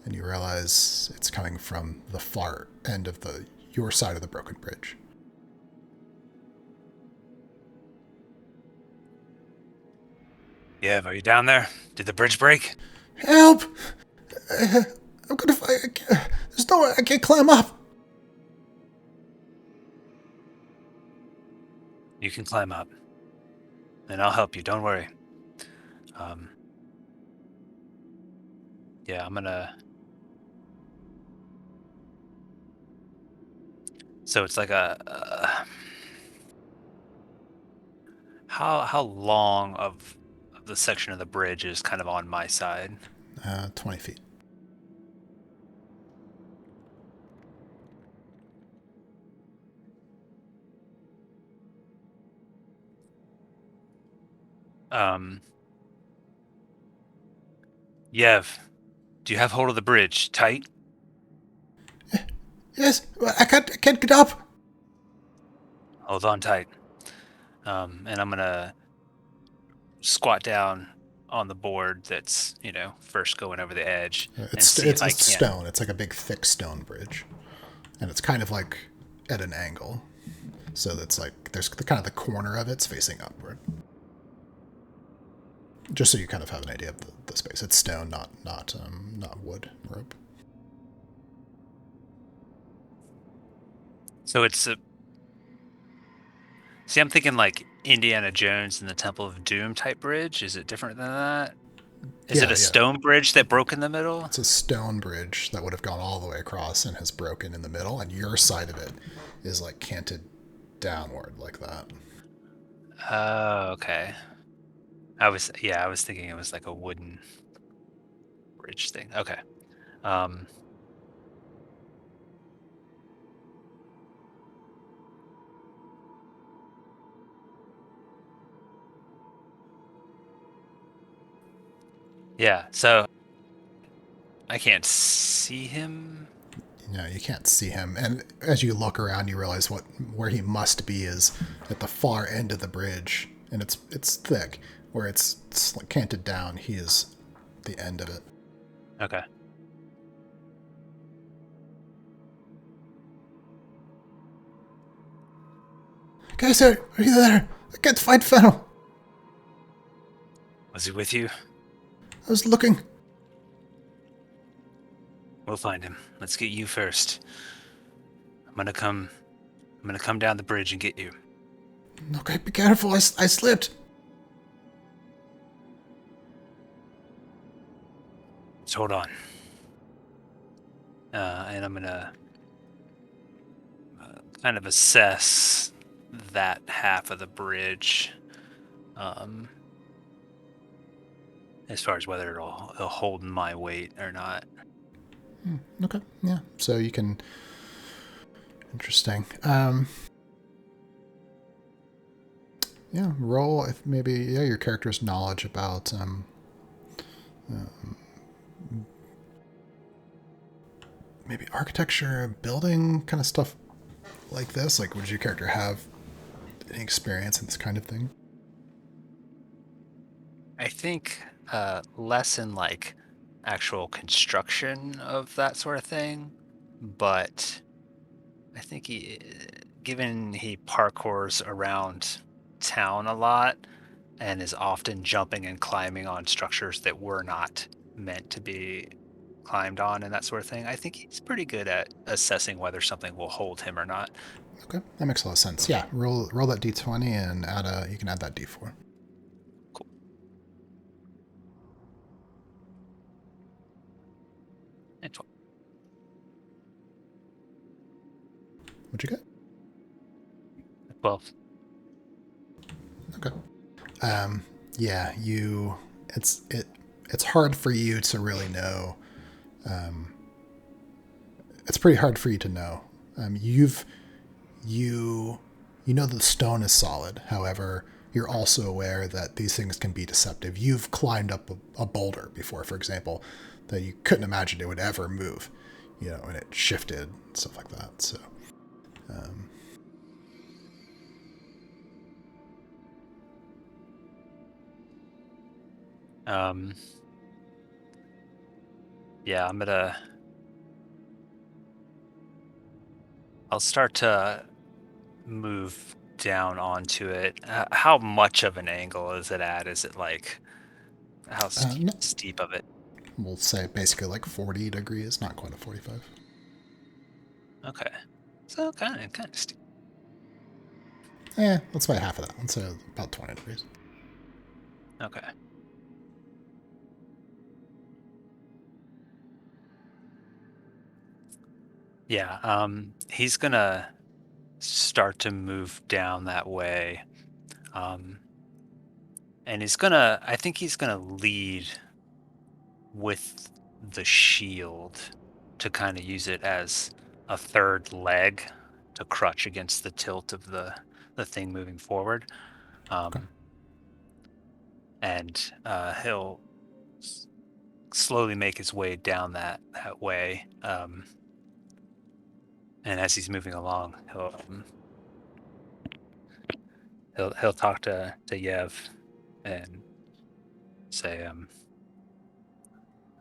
And you realize it's coming from the far end of your side of the broken bridge. Yev, are you down there? Did the bridge break? "Help! I'm gonna fight. There's no way I can't climb up." You can climb up. And I'll help you, don't worry. Yeah, I'm gonna... So it's like how long of the section of the bridge is kind of on my side? 20 feet. Yev, do you have hold of the bridge tight? Yes, I can't get up. Hold on tight. And I'm gonna squat down on the board that's, first going over the edge and see if I can. It's stone. It's like a big, thick stone bridge. And it's kind of like at an angle. So that's like, there's the corner of it's facing upward. Just so you kind of have an idea of the space. It's stone, not wood rope. So it's See, I'm thinking like Indiana Jones and the Temple of Doom type bridge. Is it different than that? Is it a stone bridge that broke in the middle? It's a stone bridge that would have gone all the way across and has broken in the middle, and your side of it is like canted downward like that. Oh, okay. I was thinking it was like a wooden bridge thing. Okay. Yeah, so I can't see him. No, you can't see him. And as you look around, you realize where he must be is at the far end of the bridge, and it's thick. Where it's canted down, he is the end of it. Okay. Guys, are you there? I can't find Fennel. Was he with you? I was looking. We'll find him. Let's get you first. I'm gonna come down the bridge and get you. Okay, be careful. I slipped. Just hold on. And I'm gonna kind of assess that half of the bridge, as far as whether it'll hold my weight or not. Okay, yeah. So you can. Interesting. Yeah, roll if maybe your character's knowledge about maybe architecture, building kind of stuff like this. Like, would your character have any experience in this kind of thing? I think less in like actual construction of that sort of thing, but I think given he parkours around town a lot and is often jumping and climbing on structures that were not meant to be climbed on and that sort of thing, I think he's pretty good at assessing whether something will hold him or not. Okay, that makes a lot of sense. Yeah, roll that d20 and you can add that d4. Cool. And What'd you get? 12. Okay. Yeah, it's hard for you to really know. It's pretty hard for you to know. You know the stone is solid. However, you're also aware that these things can be deceptive. You've climbed up a boulder before, for example, that you couldn't imagine it would ever move, and it shifted, stuff like that. So, Yeah, I'll start to move down onto it. How much of an angle is it at? Is it like, how steep of it? we'll say basically like 40 degrees, not quite a 45. Okay. So kind of steep. Let's say half of that. Let's say about 20 degrees. Okay. Yeah, he's gonna start to move down that way. And I think he's gonna lead with the shield to kind of use it as a third leg to crutch against the tilt of the thing moving forward. Okay. And he'll slowly make his way down that way. And as he's moving along, he'll talk to Yev and say, "I'm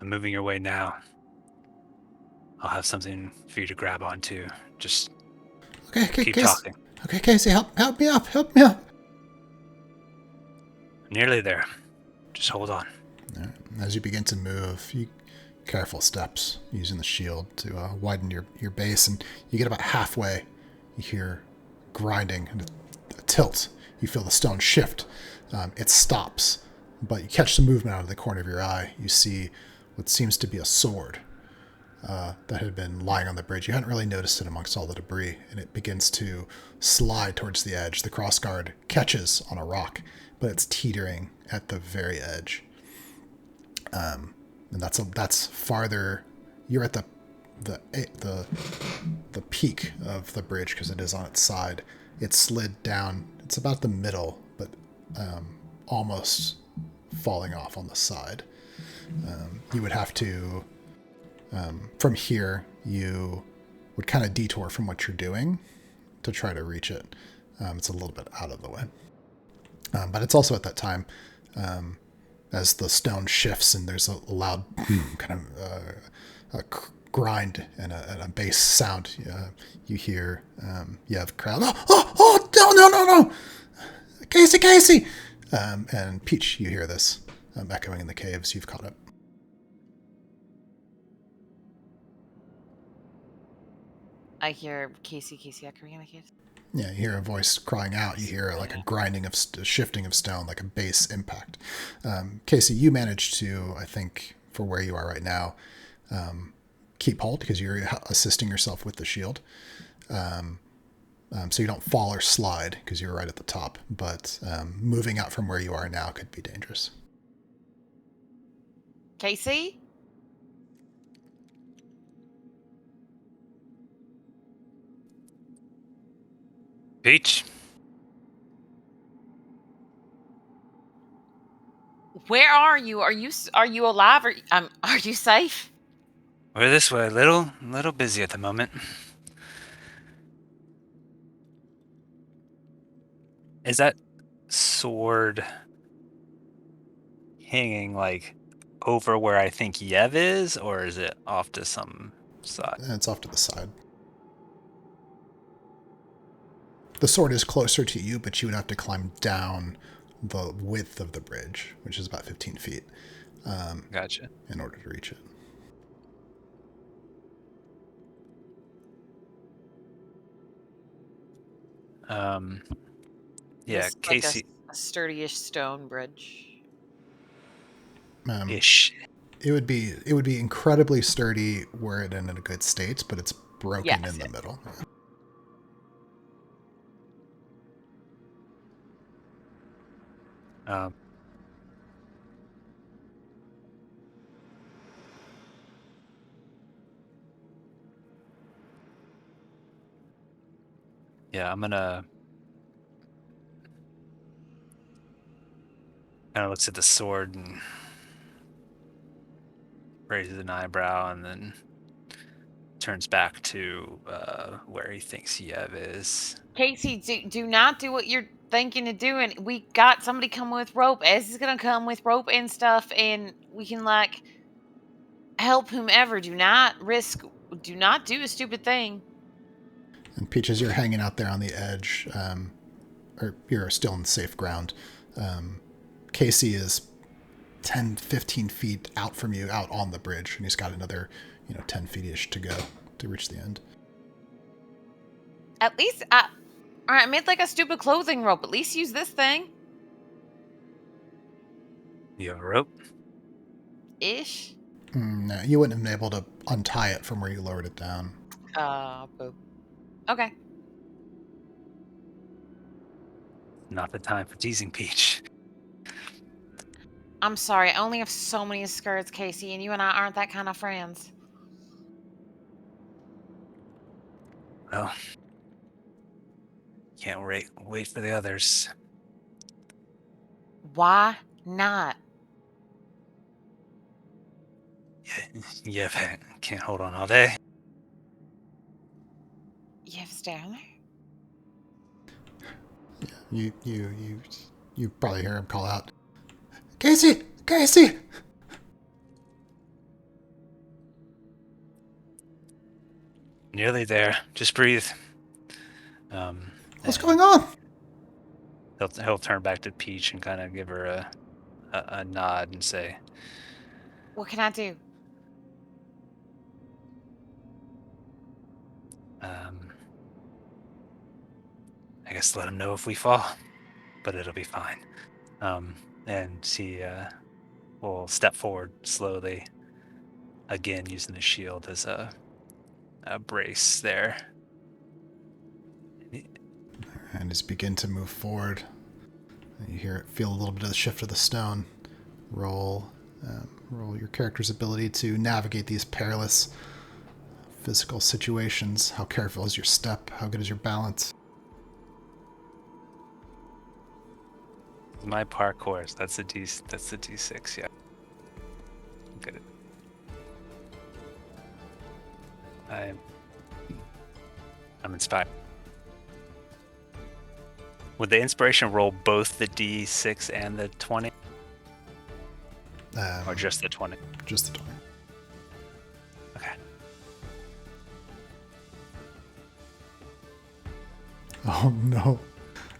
moving your way now. I'll have something for you to grab onto. Just Okay, keep Casey. talking." Okay, Casey, help me up. Help me up. Nearly there. Just hold on. All right. As you begin to move, you careful steps using the shield to widen your base, and you get about halfway. You hear grinding and a tilt. You feel the stone shift. It stops, but you catch some movement out of the corner of your eye. You see what seems to be a sword that had been lying on the bridge. You hadn't really noticed it amongst all the debris, and it begins to slide towards the edge. The crossguard catches on a rock, but it's teetering at the very edge. And that's farther. You're at the peak of the bridge because it is on its side. It slid down. It's about the middle, but almost falling off on the side. You would have to. From here, you would kind of detour from what you're doing to try to reach it. It's a little bit out of the way. But it's also at that time, as the stone shifts and there's a loud kind of a grind and a bass sound, you hear Yev crowd, oh, no, Casey! And Peach, you hear this echoing in the caves. You've caught up. I hear Casey echoing in the caves. Yeah, you hear a voice crying out. You hear like a grinding of shifting of stone, like a bass impact. Casey, you managed to, I think, for where you are right now, keep hold because you're assisting yourself with the shield. So you don't fall or slide because you're right at the top. But moving out from where you are now could be dangerous. Casey? Peach, Where are you? Are you alive? Or are you safe? we're this way. Little busy at the moment. Is that sword hanging like over where I think Yev is, or is it off to some side? And it's off to the side. The sword is closer to you, but you would have to climb down the width of the bridge, which is about 15 feet, Gotcha. in order to reach it. Yeah, This is Casey. like a sturdy-ish stone bridge. Ish. It would be incredibly sturdy were it in a good state, but it's broken Yes, in the yes. middle. Yeah, I'm gonna kind of looks at the sword and raises an eyebrow, and then turns back to where he thinks Yev is. Casey, do not do what you're thinking of doing. We got somebody coming with rope. Ez is gonna come with rope and stuff, and we can like help whomever. Do not do a stupid thing. And Peaches, you're hanging out there on the edge, or you're still in safe ground. Casey is 10, 15 feet out from you, out on the bridge, and he's got another, 10 feet-ish to go to reach the end. At least I made like a stupid clothing rope. At least use this thing. You have a rope? Ish. No, you wouldn't have been able to untie it from where you lowered it down. Boo. Okay. Not the time for teasing, Peach. I'm sorry. I only have so many skirts, Casey, and you and I aren't that kind of friends. Well, can't wait for the others. Why not? Yeah, can't hold on all day. Yev's down there? You probably hear him call out, Casey! Casey! Nearly there. Just breathe. What's going on? He'll turn back to Peach and kind of give her a nod and say, What can I do? I guess let him know if we fall, but it'll be fine. And he will step forward slowly, again using the shield as a brace there. And as you begin to move forward, you feel a little bit of the shift of the stone. Roll your character's ability to navigate these perilous physical situations. How careful is your step? How good is your balance? My parkour, that's the D6, yeah. Good. I'm inspired. Would the inspiration roll both the D6 and the 20? Or just the 20? Just the 20. Okay. Oh no.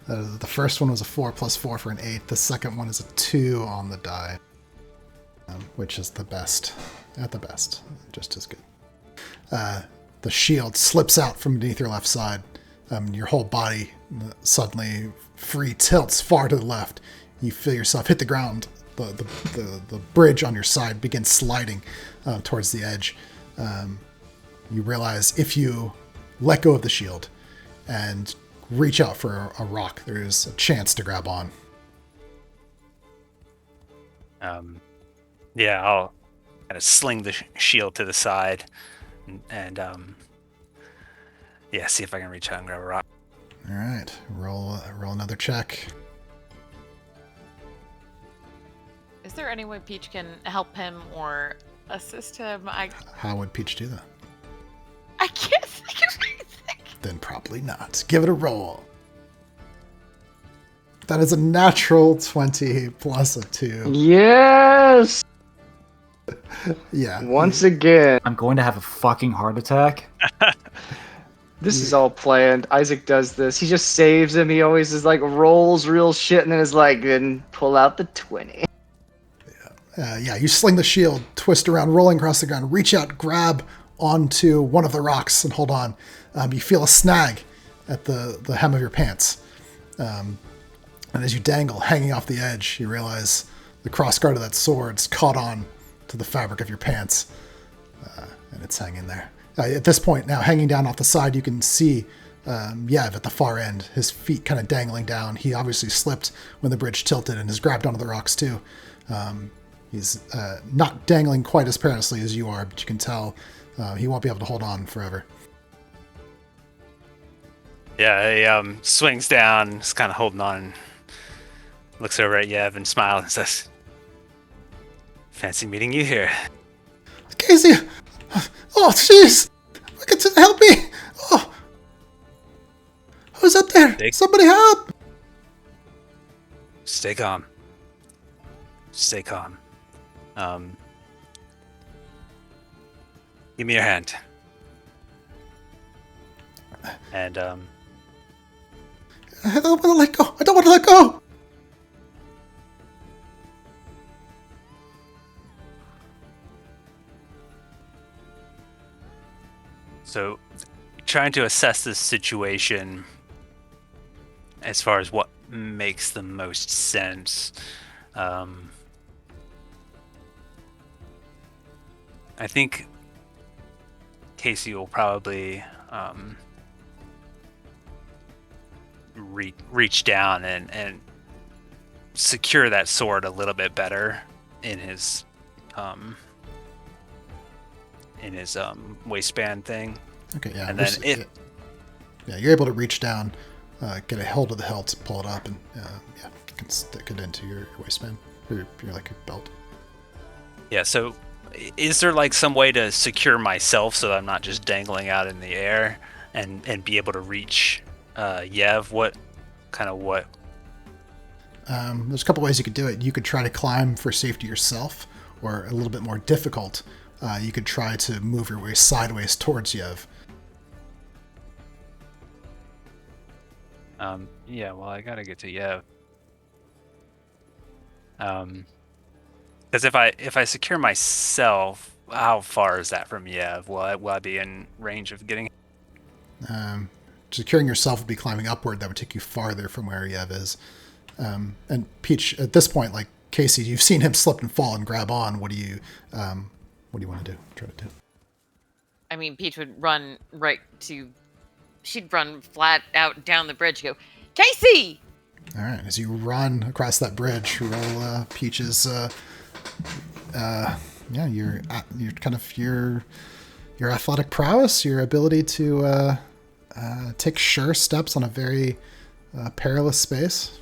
The first one was a 4 plus 4 for an 8. The second one is a 2 on the die, which is the best. At the best. Just as good. The shield slips out from beneath your left side. Your whole body suddenly free tilts far to the left. You feel yourself hit the ground. the bridge on your side begins sliding towards the edge. You realize if you let go of the shield and reach out for a rock, there's a chance to grab on. Yeah, I'll kind of sling the shield to the side and yeah, see if I can reach out and grab a rock. All right, roll another check. Is there any way Peach can help him or assist him? How would Peach do that? I can't think of anything. Then probably not. Give it a roll. That is a natural 20 plus a 2. Yes! Yeah. Once again. I'm going to have a fucking heart attack. This is all planned. Isaac does this. He just saves him. He always is like rolls real shit and then is like, then pull out the 20. Yeah, you sling the shield, twist around, rolling across the ground, reach out, grab onto one of the rocks and hold on. You feel a snag at the hem of your pants. And as you dangle, hanging off the edge, you realize the crossguard of that sword's caught on to the fabric of your pants. And it's hanging there. At this point, now hanging down off the side, you can see Yev at the far end, his feet kind of dangling down. He obviously slipped when the bridge tilted and has grabbed onto the rocks too. He's not dangling quite as perilously as you are, but you can tell he won't be able to hold on forever. Yeah, he swings down, just kind of holding on, looks over at Yev and smiles and says, "Fancy meeting you here." Casey! Oh, jeez! Help me! Oh! Who's up there? Somebody help! Stay calm. Stay calm. Give me your hand. And I don't want to let go. I don't want to let go. so trying to assess this situation as far as what makes the most sense. I think Casey will probably reach down and secure that sword a little bit better in his waistband thing. Okay, yeah. And then you're able to reach down, get a hold of the hilt, pull it up, and you can stick it into your waistband, or your like your belt. Yeah. So, is there like some way to secure myself so that I'm not just dangling out in the air and be able to reach Yev? What? There's a couple ways you could do it. You could try to climb for safety yourself, or a little bit more difficult. You could try to move your way sideways towards Yev. Yeah, well, I gotta get to Yev. Because if I secure myself, how far is that from Yev? Will I be in range of getting? Securing yourself would be climbing upward. That would take you farther from where Yev is. And Peach, at this point, like Casey, you've seen him slip and fall and grab on. What do you want to do? Try to do. I mean, Peach would run she'd run flat out down the bridge, go, Casey! All right, as you run across that bridge, roll Peach's, your kind of your athletic prowess, your ability to take sure steps on a very perilous space.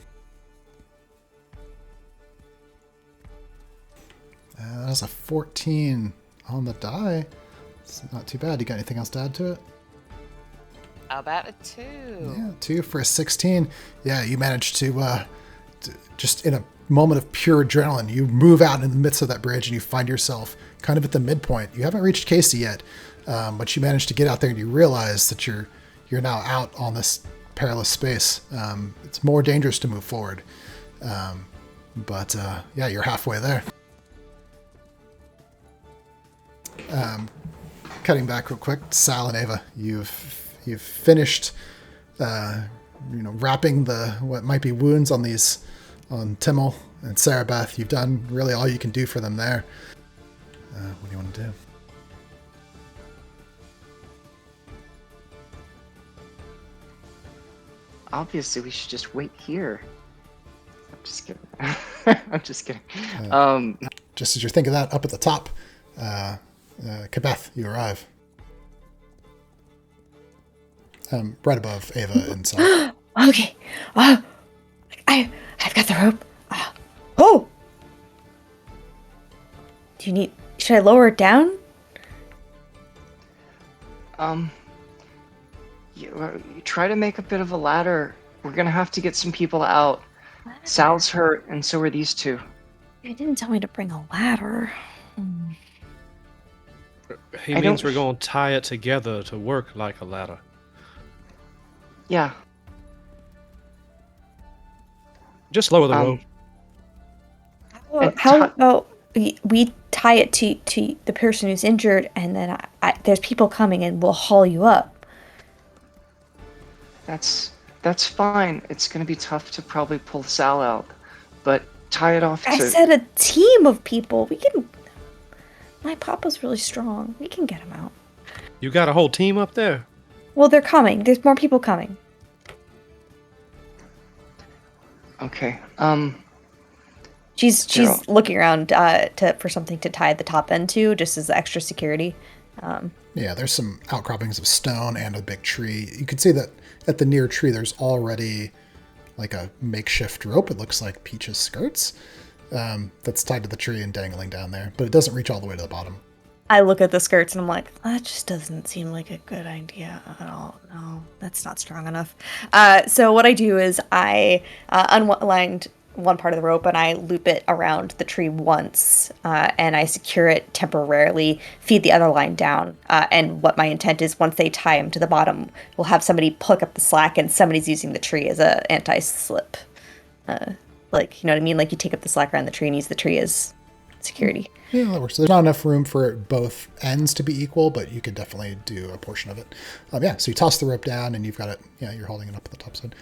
That's a 14 on the die. It's not too bad. You got anything else to add to it? How about a 2? Yeah, 2 for a 16. Yeah, you managed to just in a moment of pure adrenaline, you move out in the midst of that bridge and you find yourself kind of at the midpoint. You haven't reached Casey yet, but you managed to get out there and you realize that you're now out on this perilous space. It's more dangerous to move forward, but you're halfway there. Cutting back real quick, Sal and Ava, you've finished, wrapping what might be wounds on Timmel And Sarah Beth, you've done really all you can do for them there. What do you want to do? Obviously, we should just wait here. I'm just kidding. I'm just kidding. Just as you're thinking that, up at the top, Kabeth, you arrive. Right above Ava inside. Okay. I've got the rope. Oh! Should I lower it down? You try to make a bit of a ladder. We're gonna have to get some people out. Sal's hurt, and so are these two. You didn't tell me to bring a ladder. He means we're going to tie it together to work like a ladder. Yeah. Just lower the rope. How about we tie it to the person who's injured, and then there's people coming, and we'll haul you up. That's fine. It's gonna be tough to probably pull Sal out, but tie it off to... I said a team of people. We can... My papa's really strong. We can get him out. You got a whole team up there? Well, they're coming. There's more people coming. Okay. She's looking around for something to tie the top end to, just as extra security. Yeah, there's some outcroppings of stone and a big tree. You can see that at the near tree, there's already like a makeshift rope. It looks like Peach's skirts that's tied to the tree and dangling down there, but it doesn't reach all the way to the bottom. I look at the skirts and I'm like, that just doesn't seem like a good idea at all. No, that's not strong enough. So what I do is I unwind one part of the rope and I loop it around the tree once, and I secure it temporarily, feed the other line down. And what my intent is, once they tie him to the bottom, we'll have somebody pluck up the slack and somebody's using the tree as a anti-slip. Like, you know what I mean? Like you take up the slack around the tree and use the tree as security. Yeah, that works. There's not enough room for both ends to be equal, but you could definitely do a portion of it. Yeah, so you toss the rope down and you've got it. Yeah, you're holding it up at the top side.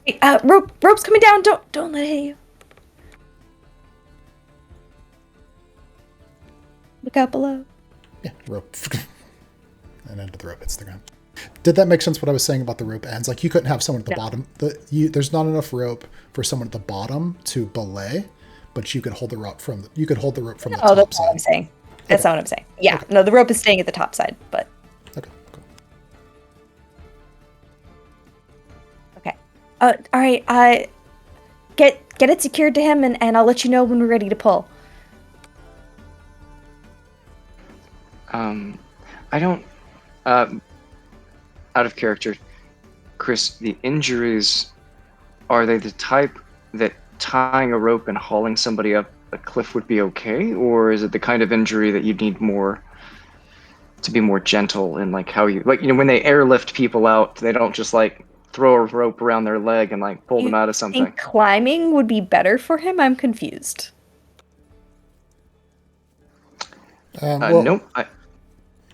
Hey, rope's coming down. Don't let it hit you. Look out below. Yeah, rope. And end of the rope hits the ground. Did that make sense what I was saying about the rope ends? Like you couldn't have someone at the bottom. There's not enough rope for someone at the bottom to belay, but you could hold the rope from the top side. Oh, that's not what I'm saying. That's not what I'm saying. Yeah, okay. No, the rope is staying at the top side, but... Okay, cool. Okay. All right, get it secured to him, and I'll let you know when we're ready to pull. I don't... out of character, Chris, the injuries, are they the type that tying a rope and hauling somebody up a cliff would be okay, or is it the kind of injury that you'd need more to be more gentle in like how you, like, you know, when they airlift people out, they don't just like throw a rope around their leg and like pull them out of something? Think climbing would be better for him? I'm confused. Nope.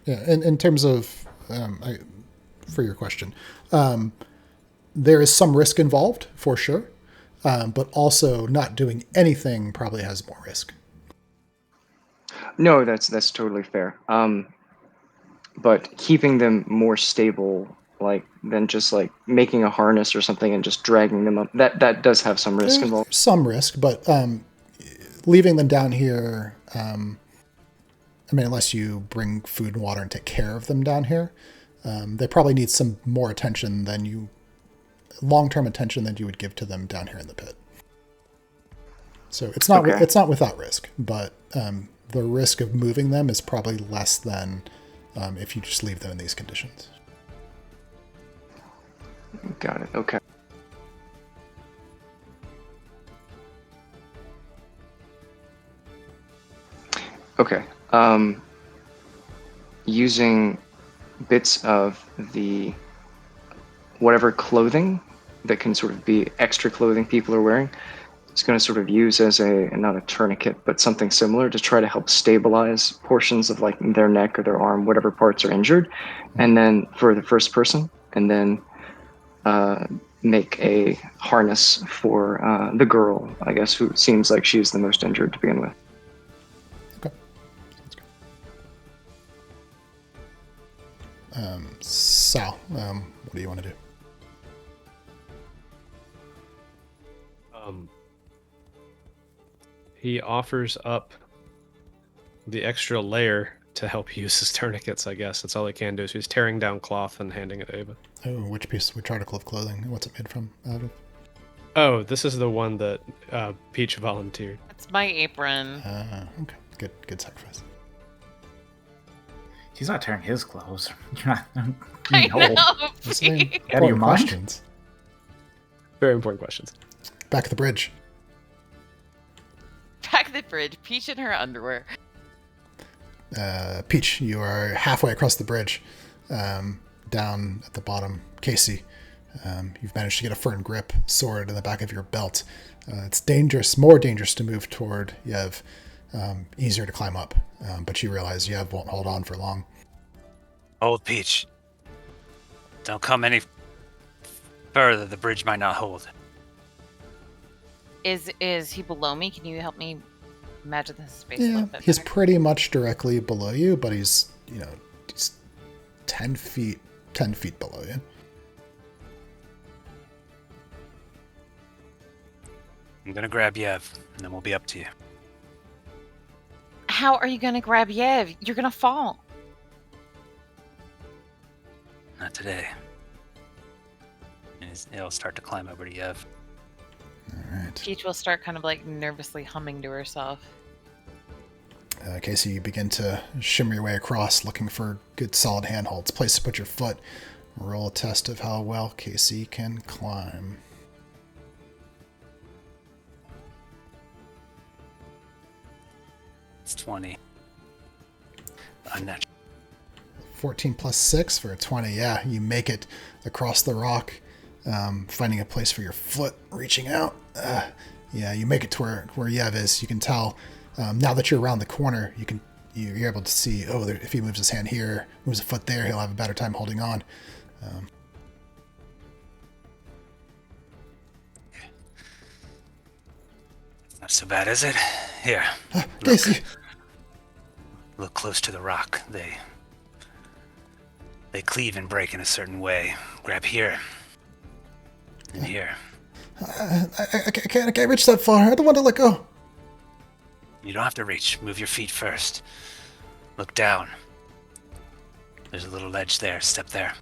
Yeah, in terms of for your question, there is some risk involved for sure. But also not doing anything probably has more risk. No, that's totally fair. But keeping them more stable, like than just like making a harness or something and just dragging them up, that does have some risk involved. Some risk, but leaving them down here, I mean, unless you bring food and water and take care of them down here, they probably need some more attention than long-term attention than you would give to them down here in the pit. So it's not it's not without risk, but the risk of moving them is probably less than if you just leave them in these conditions. Got it. Okay. Okay. Using bits of the whatever clothing that can sort of be extra clothing people are wearing, it's going to sort of use as not a tourniquet, but something similar to try to help stabilize portions of like their neck or their arm, whatever parts are injured. And then for the first person, and then make a harness for the girl, I guess, who seems like she's the most injured to begin with. Okay. Sounds good. Sal, what do you want to do? He offers up the extra layer to help use his tourniquets, I guess. That's all he can do. So he's tearing down cloth and handing it to Ava. Oh, which article of clothing? What's it made from? Out of? Oh, this is the one that Peach volunteered. It's my apron. Okay. Good sacrifice. He's not tearing his clothes. You're not. I No. know. Those are Pete. Out of your important mind? questions. Very important questions. Back at the bridge. Back at the bridge, Peach in her underwear. Peach, you are halfway across the bridge. Down at the bottom, Casey, you've managed to get a firm grip sword in the back of your belt. It's dangerous, more dangerous to move toward Yev, easier to climb up, but you realize Yev won't hold on for long. Hold, Peach. Don't come any further. The bridge might not hold. Is he below me? Can you help me imagine the space a little bit He's better? pretty much directly below you, but he's 10 feet below you. I'm gonna grab Yev, and then we'll be up to you. How are you gonna grab Yev? You're gonna fall. Not today. And it'll start to climb over to Yev. All right. Peach will start kind of like nervously humming to herself. Casey, you begin to shimmer your way across, looking for good solid handholds, place to put your foot. Roll a test of how well Casey can climb. It's 20. Unnatural. 14 plus 6 for a 20. Yeah, you make it across the rock, finding a place for your foot, reaching out. Yeah, you make it to where Yev is. You can tell now that you're around the corner, you're able to see, if he moves his hand here, moves a foot there, he'll have a better time holding on. Not so bad, is it? Here. Casey! Look close to the rock. They cleave and break in a certain way. Grab here. And here. I can't reach that far. I don't want to let go. You don't have to reach. Move your feet first. Look down. There's a little ledge there. Step there.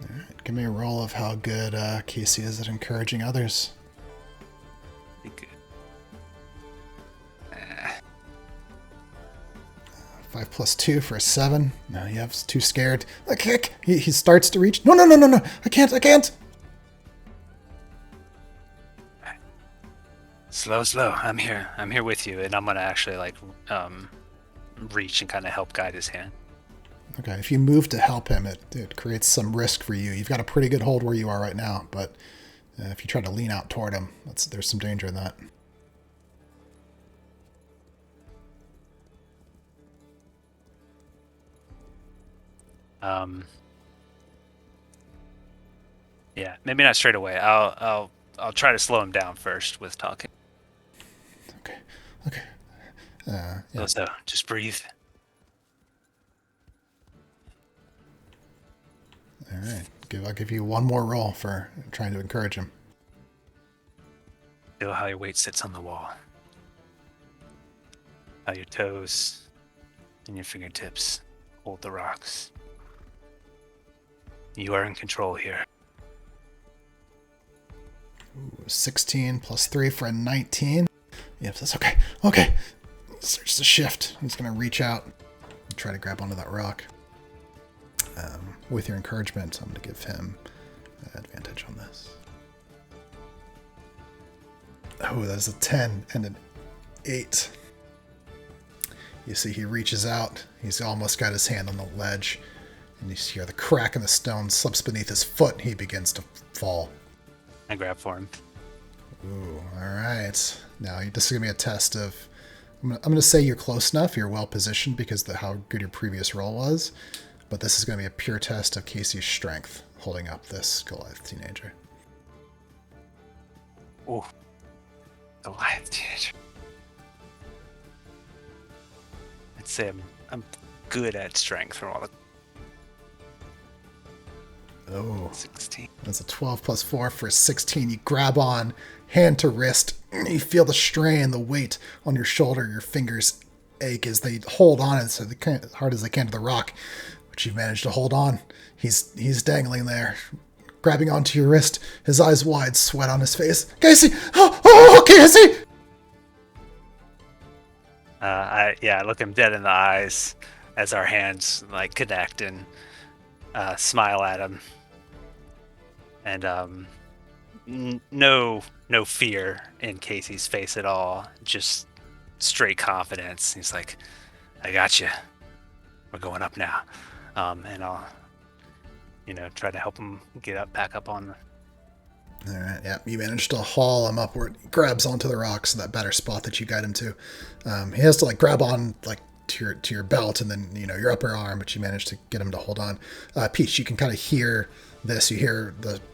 All right, give me a roll of how good Casey is at encouraging others. Be good. 5 plus 2 for a 7. No, Yev's too scared. He starts to reach. No. I can't. Slow. I'm here. I'm here with you, and I'm gonna actually reach and kind of help guide his hand. Okay, if you move to help him, it creates some risk for you. You've got a pretty good hold where you are right now, but if you try to lean out toward him, there's some danger in that. Yeah, maybe not straight away. I'll try to slow him down first with talking. Okay. Yeah. So just breathe. All right. I'll give you one more roll for trying to encourage him. Feel how your weight sits on the wall. How your toes and your fingertips hold the rocks. You are in control here. Ooh, 16 plus 3 for a 19. Yep, that's okay. Starts to shift. He's going to reach out and try to grab onto that rock. With your encouragement, I'm going to give him advantage on this. Oh, that's a 10 and an 8. You see he reaches out. He's almost got his hand on the ledge. And you hear the crack in the stone slips beneath his foot, and he begins to fall. I grab for him. Ooh, all right. Now, this is going to be a test of... I'm going to say you're close enough. You're well positioned because of how good your previous roll was. But this is going to be a pure test of Casey's strength, holding up this Goliath teenager. Ooh. Goliath teenager. I'd say I'm good at strength from all the Oh, 16. that's a 12 plus 4 for 16. You grab on, hand to wrist. You feel the strain, the weight on your shoulder. Your fingers ache as they hold on as hard as they can to the rock. But you've managed to hold on. He's dangling there, grabbing onto your wrist, his eyes wide, sweat on his face. Casey! Oh, Casey! I look him dead in the eyes as our hands like connect and smile at him. And no fear in Casey's face at all. Just straight confidence. He's like, "I got you. We're going up now." And I'll, try to help him get back up on. All right, yeah, you managed to haul him upward. He grabs onto the rocks, that better spot that you guide him to. He has to like grab on like to your belt and then your upper arm, but you managed to get him to hold on. Peach, you can kind of hear this. You hear the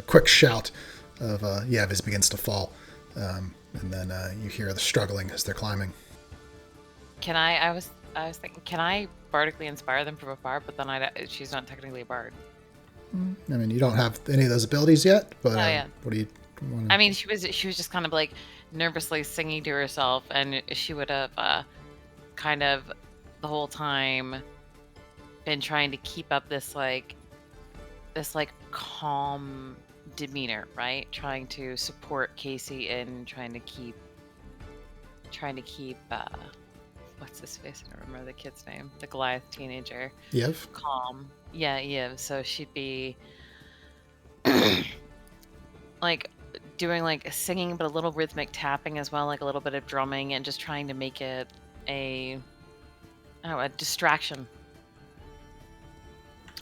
quick shout of Yev as he begins to fall, and then you hear the struggling as they're climbing. Can I was thinking, can I bardically inspire them from afar? But then she's not technically a bard. I mean, you don't have any of those abilities yet, but yeah. what do you want to... I mean, she was just kind of like nervously singing to herself, and she would have kind of the whole time been trying to keep up this calm demeanor, right? Trying to support Casey and trying to keep what's his face? I don't remember the kid's name. The Goliath teenager. Yev? Calm. Yeah, Yev. So she'd be like doing like singing, but a little rhythmic tapping as well, like a little bit of drumming, and just trying to make it a distraction.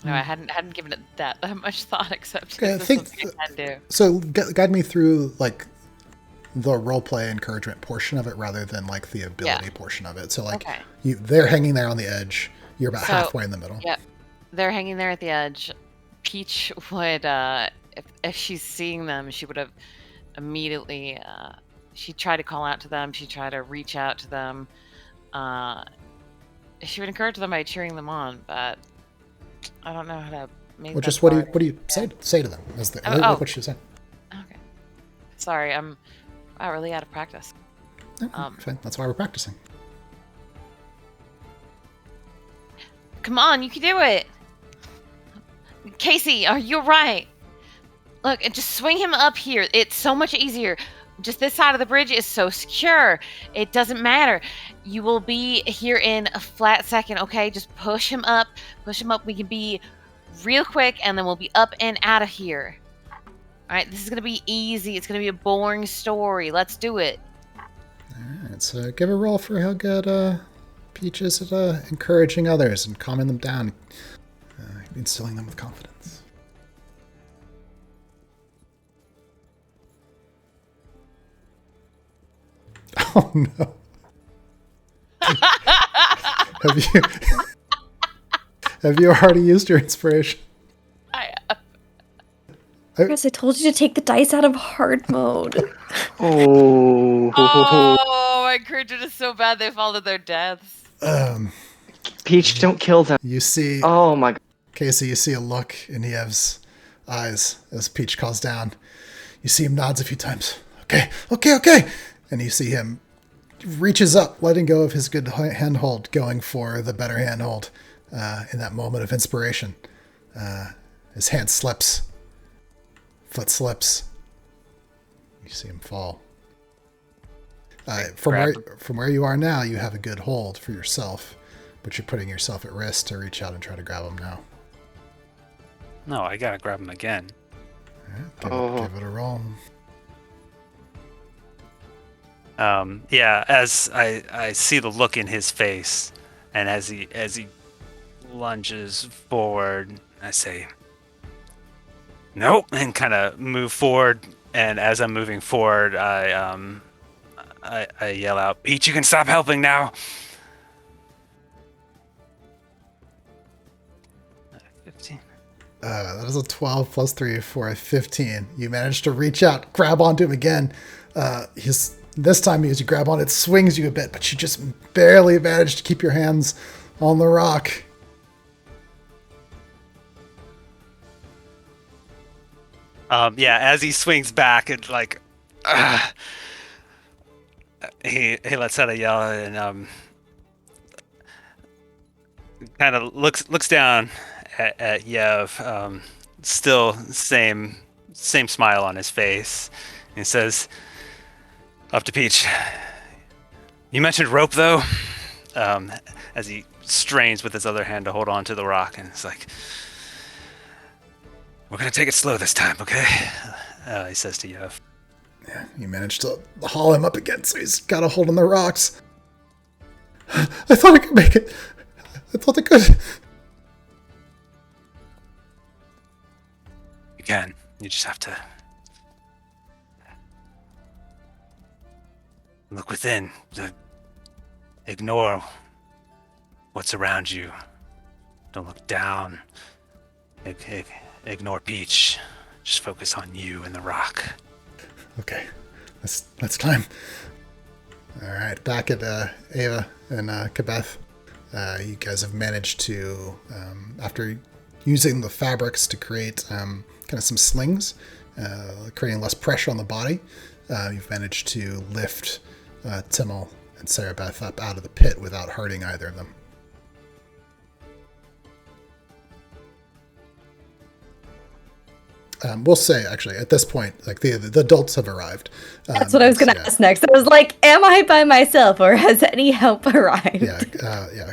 No, I hadn't given it that much thought, except Okay, I think I can do. So guide me through like the roleplay encouragement portion of it rather than like the ability portion of it. So like they're hanging there on the edge. You're about halfway in the middle. Yeah, they're hanging there at the edge. Peach would, if she's seeing them, she would have immediately. She'd try to call out to them. She'd try to reach out to them. She would encourage them by cheering them on, but I don't know how to make. Well, just what do you say to them? Like what she said. Okay. Sorry, I'm really out of practice. Fine. That's why we're practicing. Come on, you can do it. Casey, you're right. Look, just swing him up here. It's so much easier. Just this side of the bridge is so secure. It doesn't matter. You will be here in a flat second, okay? Just push him up. Push him up. We can be real quick, and then we'll be up and out of here. All right, this is going to be easy. It's going to be a boring story. Let's do it. All right, so give a roll for how good Peach is at encouraging others and calming them down, instilling them with confidence. Oh no! Have you already used your inspiration? I Chris, I told you to take the dice out of hard mode. Oh, my encouragement is so bad they fall to their deaths. Peach, don't kill them. You see, Oh my god. Casey, you see a look in Yev's eyes as Peach calls down. You see him nods a few times. Okay. And you see him reaches up, letting go of his good handhold, going for the better handhold in that moment of inspiration. His hand slips. Foot slips. You see him fall. From where you are now, you have a good hold for yourself, but you're putting yourself at risk to reach out and try to grab him now. No, I gotta grab him again. All right, give it a roll. As I see the look in his face, and as he lunges forward, I say, "Nope," and kind of move forward. And as I'm moving forward, I yell out, "Peach, you can stop helping now." 15. That is a 12 plus 3, 4, 15. You manage to reach out, grab onto him again. This time, as you grab on, it swings you a bit, but you just barely manage to keep your hands on the rock. As he swings back, and like, he lets out a yell and kind of looks down at Yev. Still same smile on his face. And he says, "Up to Peach. You mentioned rope though." As he strains with his other hand to hold on to the rock, and it's like, "We're gonna take it slow this time, okay?" He says to Yev. Yeah, you managed to haul him up again, so he's got a hold on the rocks. I thought I could make it. I thought I could. You can. You just have to look within. Ignore what's around you. Don't look down. Ignore Peach. Just focus on you and the rock. Okay, let's climb. All right, back at Ava and Kabeth. You guys have managed to, after using the fabrics to create kind of some slings, creating less pressure on the body, you've managed to lift Timmel and Sarabeth up out of the pit without hurting either of them. We'll say, actually, at this point, like the adults have arrived. That's what I was going to ask next. I was like, am I by myself or has any help arrived? Yeah.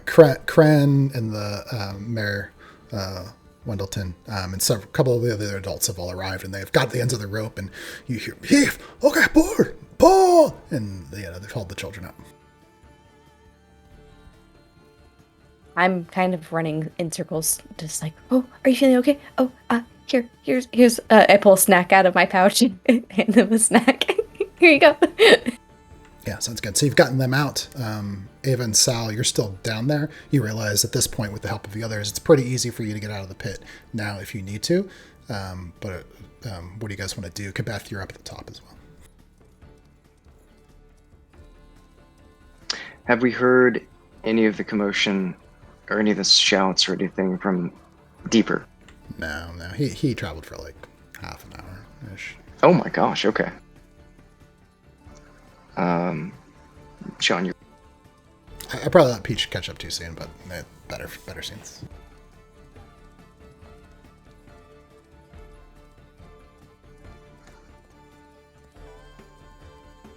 Kren and the Mayor Wendleton and a couple of the other adults have all arrived, and they've got the ends of the rope, and you hear, heave, okay, pull, and they've hauled the children up. I'm kind of running in circles, just like, oh, are you feeling okay? Oh, here's I pull a snack out of my pouch and hand them a snack. Here you go. Yeah, sounds good. So you've gotten them out. Ava and Sal, you're still down there. You realize at this point, with the help of the others, it's pretty easy for you to get out of the pit now if you need to. But what do you guys want to do? Kabeth, you're up at the top as well. Have we heard any of the commotion or any of the shouts or anything from deeper? No. He traveled for like half an hour-ish. Oh my gosh, okay. Sean, you. I probably let Peach catch up too soon, but better scenes.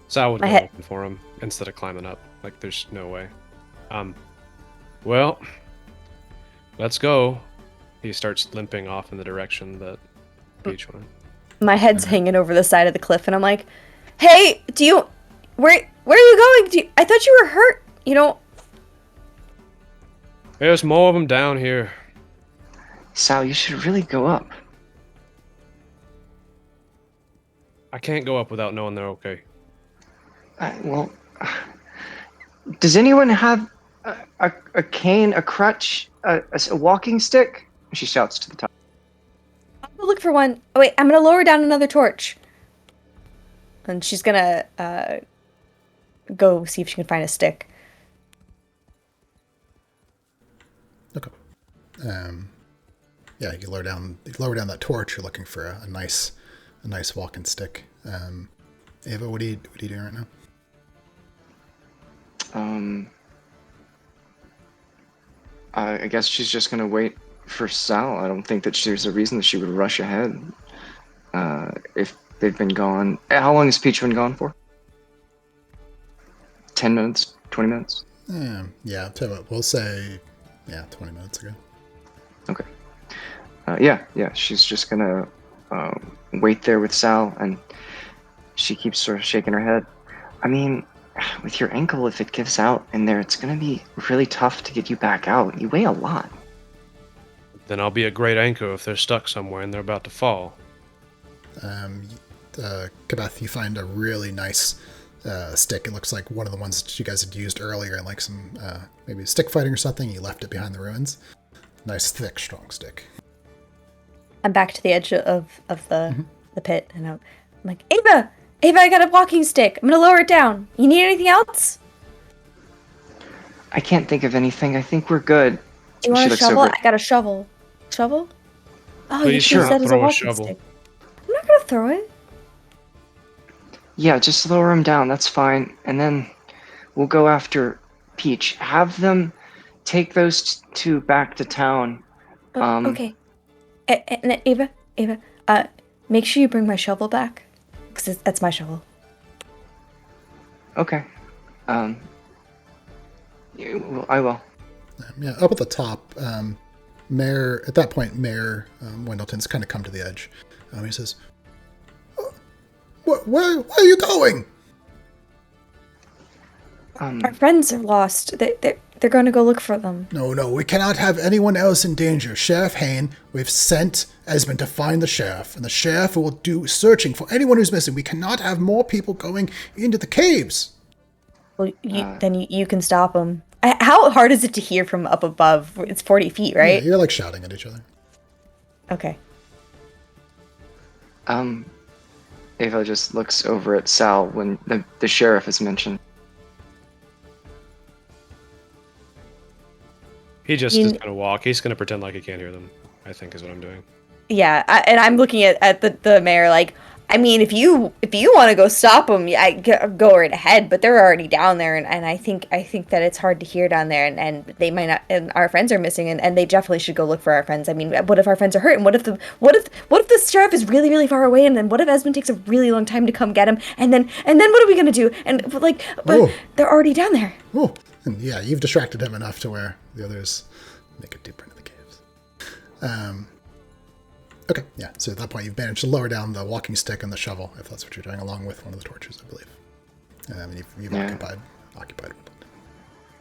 Sal would go open for him instead of climbing up. Like, there's no way. Well, let's go. He starts limping off in the direction that Peach went. My head's hanging over the side of the cliff, and I'm like, hey, where are you going? I thought you were hurt, There's more of them down here. Sal, you should really go up. I can't go up without knowing they're okay. Does anyone have a cane, a crutch, a walking stick? She shouts to the top. I'll go look for one. Oh, wait, I'm going to lower down another torch. And she's going to go see if she can find a stick. Okay. Yeah, you lower down that torch. You're looking for a nice walking stick. Ava, what are you doing right now? I guess she's just gonna wait for Sal. I don't think that there's a reason that she would rush ahead. If they've been gone, how long has Peach been gone for? 10 minutes, 20 minutes? Yeah. Tell you what, we'll say, 20 minutes ago. Okay. Yeah. She's just gonna wait there with Sal, and she keeps sort of shaking her head. I mean, with your ankle, if it gives out in there, it's gonna be really tough to get you back out. You weigh a lot. Then I'll be a great anchor if they're stuck somewhere and they're about to fall. Kabeth, you find a really nice stick. It looks like one of the ones that you guys had used earlier in like some maybe stick fighting or something. You left it behind the ruins. Nice, thick, strong stick. I'm back to the edge of the pit, and I'm like, Ava, I got a walking stick. I'm gonna lower it down. You need anything else? I can't think of anything. I think we're good. Do you want She a looks shovel? over. I got a shovel. Shovel? Oh, you Please should have do said not it was a throw a walking shovel. stick. I'm not gonna throw it. Yeah, just lower him down. That's fine. And then we'll go after Peach. Have them take those two back to town. Okay. And Ava, make sure you bring my shovel back, because that's my shovel. Okay. I will. Yeah, up at the top, Mayor, at that point, Mayor Wendleton's kind of come to the edge. He says, where are you going? Our friends are lost. They're going to go look for them. No, we cannot have anyone else in danger. Sheriff Hain, we've sent Esmond to find the sheriff, and the sheriff will do searching for anyone who's missing. We cannot have more people going into the caves. Well, then you can stop them. How hard is it to hear from up above? It's 40 feet, right? Yeah, you're like shouting at each other. Okay. Ava just looks over at Sal when the sheriff is mentioned. He just is going to walk. He's going to pretend like he can't hear them, I think is what I'm doing. Yeah, and I'm looking at the mayor like, I mean, if you want to go stop them, go right ahead. But they're already down there, and I think that it's hard to hear down there, and they might not. And our friends are missing, and they definitely should go look for our friends. I mean, what if our friends are hurt? And what if the sheriff is really really far away? And then what if Esmond takes a really long time to come get him? And then what are we gonna do? And but they're already down there. Oh, and yeah, you've distracted him enough to where the others make it deeper into the caves. Okay, yeah, so at that point you've managed to lower down the walking stick and the shovel, if that's what you're doing, along with one of the torches, I believe. You've occupied one.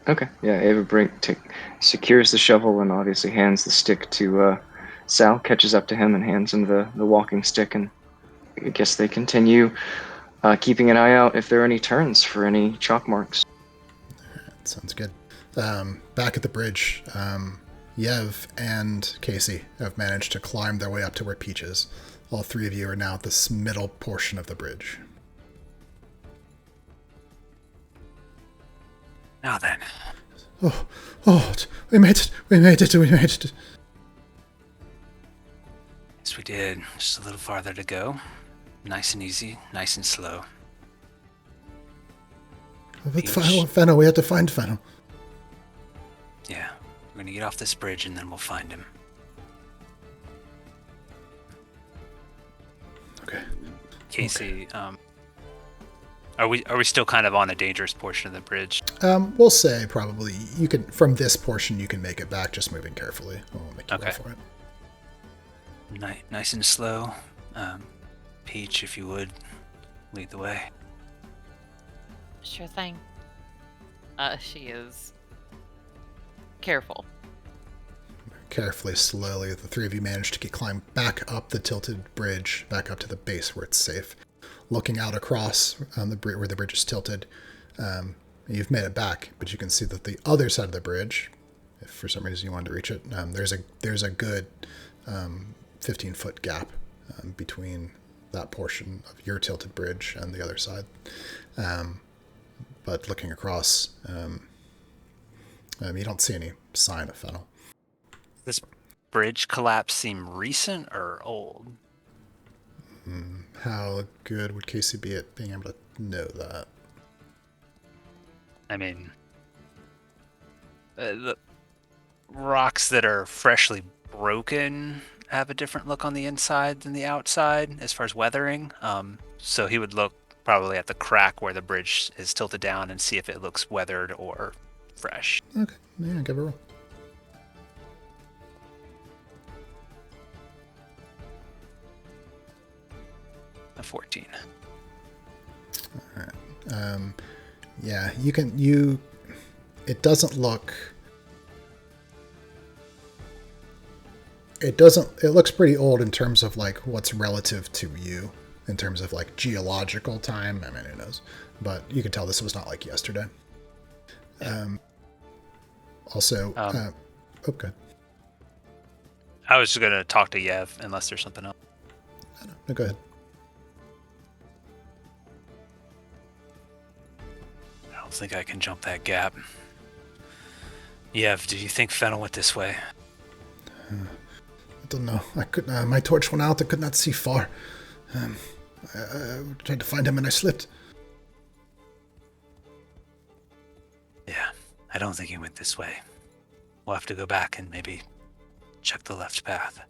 Okay, yeah, Ava secures the shovel and obviously hands the stick to Sal, catches up to him and hands him the walking stick, and I guess they continue keeping an eye out if there are any turns for any chalk marks. That sounds good. Back at the bridge, Yev and Casey have managed to climb their way up to where Peach is. All three of you are now at this middle portion of the bridge. Now then. We made it. Yes, we did. Just a little farther to go. Nice and easy, nice and slow. But Fennel, we have to find Fennel. Yeah, we're gonna get off this bridge and then we'll find him. Okay. Casey, are we still kind of on a dangerous portion of the bridge? We'll say probably you can, from this portion you can make it back, just moving carefully. We'll make you roll for it. Nice and slow. Peach, if you would, lead the way. Sure thing. She is careful. Carefully, slowly, the three of you manage to climb back up the tilted bridge, back up to the base where it's safe. Looking out across on the where the bridge is tilted, you've made it back, but you can see that the other side of the bridge, if for some reason you wanted to reach it, there's a good 15-foot gap between that portion of your tilted bridge and the other side. But looking across, you don't see any sign of Fennel. This bridge collapse seem recent or old? How good would Casey be at being able to know that? I mean, the rocks that are freshly broken have a different look on the inside than the outside as far as weathering. So he would look probably at the crack where the bridge is tilted down and see if it looks weathered or fresh. Okay, yeah, give it a roll. A 14. All right. Yeah, it doesn't look... It looks pretty old in terms of like what's relative to you, in terms of like geological time. I mean, who knows? But you can tell this was not like yesterday. Okay. I was just gonna talk to Yev unless there's something else. No, go ahead. I don't think I can jump that gap. Yev, do you think Fennel went this way? I don't know. I could. My torch went out. I could not see far. I tried to find him and I slipped. Yeah, I don't think he went this way. We'll have to go back and maybe check the left path.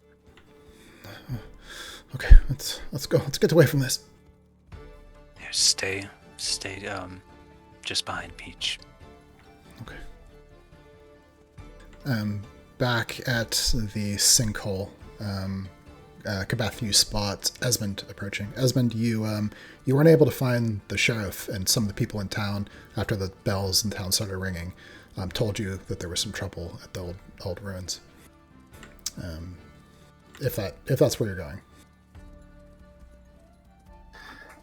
Okay, let's go. Let's get away from this. Here, stay, just behind Peach. Okay. Back at the sinkhole, Kabath, you spot Esmond approaching. Esmond, you weren't able to find the sheriff, and some of the people in town, after the bells in town started ringing, told you that there was some trouble at the old ruins. If that's where you're going.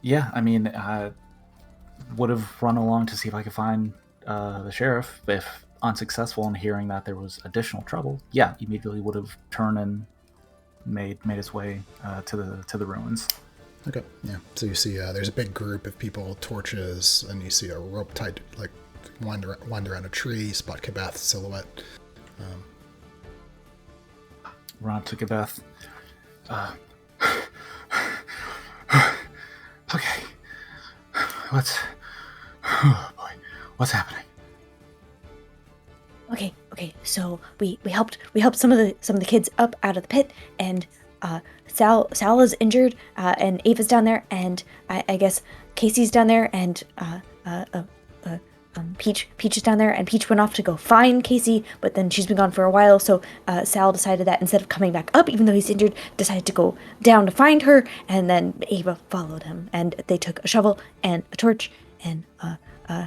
Yeah, I mean, I would have run along to see if I could find the sheriff. If unsuccessful in hearing that there was additional trouble, yeah, immediately would have turned and made his way to the ruins. Okay, yeah. So you see there's a big group of people, torches, and you see a rope tied, like, wind around a tree, spot Kabath's silhouette. Run up to Kabath. Okay. What's happening? Okay. So we helped some of the kids up out of the pit, and Sal is injured, and Ava's down there, and I guess Casey's down there, and Peach is down there, and Peach went off to go find Casey, but then she's been gone for a while, so Sal decided that instead of coming back up, even though he's injured, decided to go down to find her, and then Ava followed him, and they took a shovel and a torch and a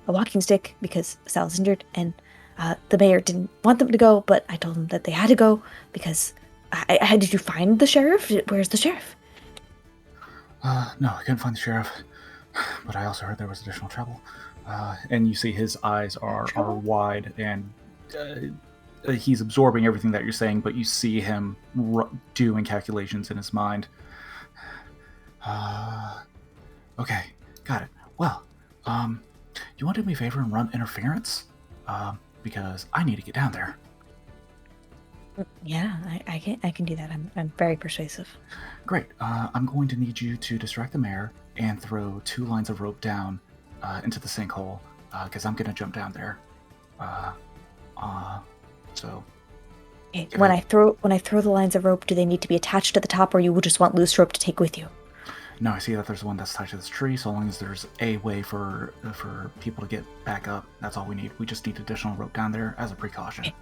walking stick because Sal's injured, and the mayor didn't want them to go, but I told them that they had to go because did you find the sheriff? Where's the sheriff? No, I couldn't find the sheriff, but I also heard there was additional trouble. And you see his eyes are wide, and he's absorbing everything that you're saying, but you see him doing calculations in his mind. Okay, got it. Well, you want to do me a favor and run interference? Because I need to get down there. Yeah, I can do that. I'm very persuasive. Great. I'm going to need you to distract the mayor and throw 2 lines of rope down into the sinkhole, because I'm gonna jump down there. So. Okay, when I throw the lines of rope, do they need to be attached to the top, or you would just want loose rope to take with you? No, I see that there's one that's tied to this tree. So long as there's a way for people to get back up, that's all we need. We just need additional rope down there as a precaution. Okay.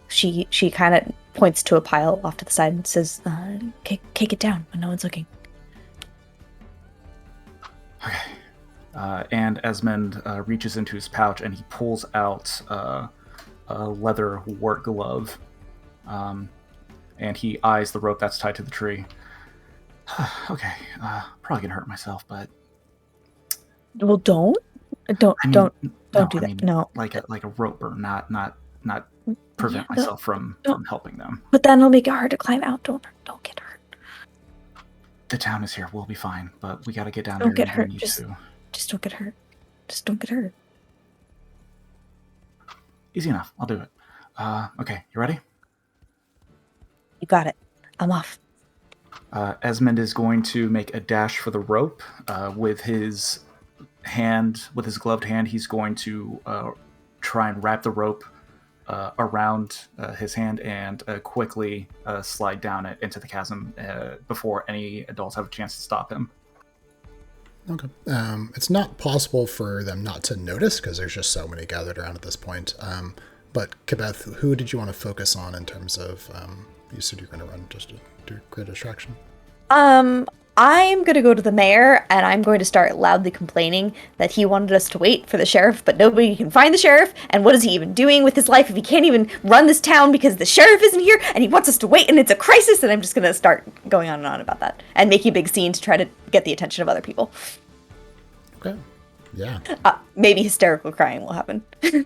She kind of points to a pile off to the side and says, "Kick it down when no one's looking." Okay. And Esmond reaches into his pouch and he pulls out a leather work glove, and he eyes the rope that's tied to the tree. Okay, probably gonna hurt myself, but Well, don't do that. No, like a rope burn, not prevent Yeah, myself from helping them. but then it'll make it hard to climb out. Don't get hurt. The town is here. We'll be fine, but we got to get down Don't there. get hurt. We need Just don't get hurt. Just don't get hurt. Easy enough. I'll do it. Okay, you ready? You got it. I'm off. Esmond is going to make a dash for the rope with his gloved hand. He's going to try and wrap the rope around his hand and quickly slide down it into the chasm before any adults have a chance to stop him. Okay. It's not possible for them not to notice because there's just so many gathered around at this point. But Kabath, who did you want to focus on in terms of? You said you're going to run just to create a distraction. I'm going to go to the mayor, and I'm going to start loudly complaining that he wanted us to wait for the sheriff, but nobody can find the sheriff, and what is he even doing with his life if he can't even run this town because the sheriff isn't here, and he wants us to wait, and it's a crisis, and I'm just going to start going on and on about that, and making a big scene to try to get the attention of other people. Okay. Yeah. Maybe hysterical crying will happen. Okay.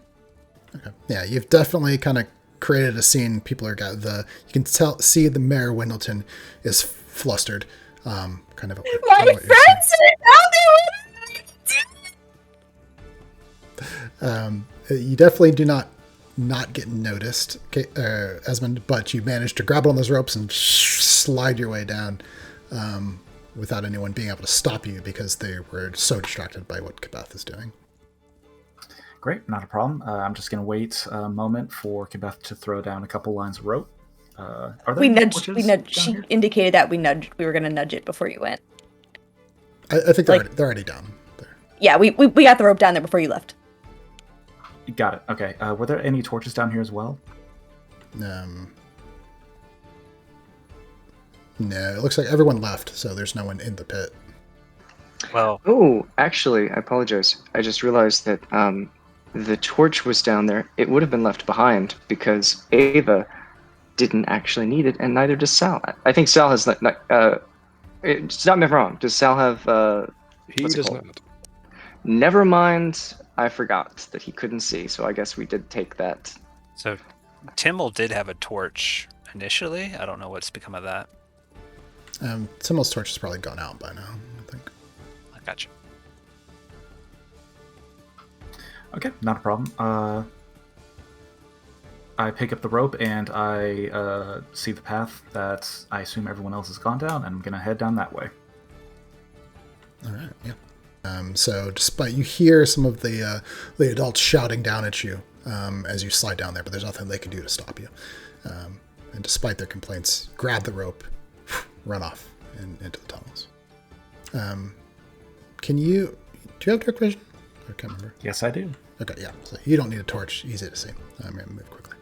Yeah, you've definitely kind of created a scene. People are you can see the Mayor Wendleton is flustered. Kind of My what you're friends are out there. you definitely do not get noticed, Esmond, but you managed to grab on those ropes and slide your way down without anyone being able to stop you because they were so distracted by what Kabeth is doing. Great, not a problem. I'm just going to wait a moment for Kabeth to throw down a couple lines of rope. Are there We any nudged. torches We nudged. down She here? indicated that we were going to nudge it before you went. I think they're Like- they're already down there. Yeah, we got the rope down there before you left. Got it. Okay. Were there any torches down here as well? No, it looks like everyone left, so there's no one in the pit. Well, Oh, actually, I apologize. I just realized that the torch was down there. It would have been left behind because Ava didn't actually need it, and neither does Sal. I think Sal has stop me if I'm wrong. Does Sal have? He What's it does called? not. Never mind. I forgot that he couldn't see, so I guess we did take that. so Timmel did have a torch initially. I don't know what's become of that. Timmel's torch has probably gone out by now, I think. I gotcha. Okay, not a problem. I pick up the rope and I see the path that I assume everyone else has gone down, and I'm gonna head down that way. All right, yeah. So despite you hear some of the adults shouting down at you as you slide down there, but there's nothing they can do to stop you. And despite their complaints, grab the rope, run off into the tunnels. Do you have direct vision? I can't remember. Yes, I do. Okay, yeah. So you don't need a torch. Easy to see. I'm going to move quickly.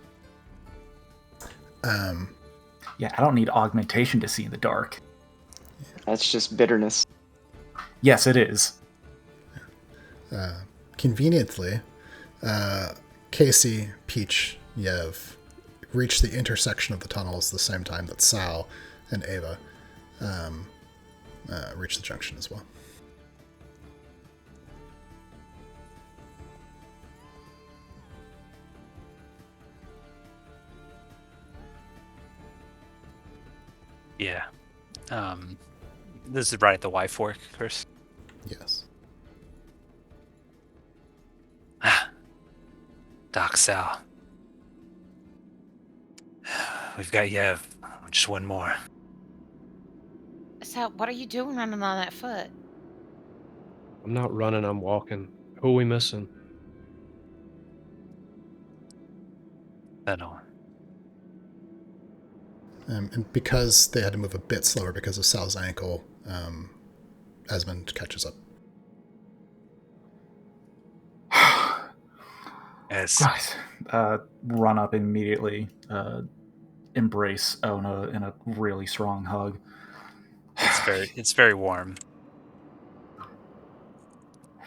Yeah, I don't need augmentation to see in the dark. That's just bitterness. Yes, it is. Conveniently, Casey, Peach, Yev reach the intersection of the tunnels the same time that Sal and Ava reach the junction as well. Yeah. This is right at the Y fork, Chris. Yes. Doc Sal. We've got Yev. Just one more. So, what are you doing running on that foot? I'm not running, I'm walking. Who are we missing? Fennel. And because they had to move a bit slower because of Sal's ankle, Esmond catches up. As Guys, run up immediately, embrace Ona in a really strong hug. it's very warm.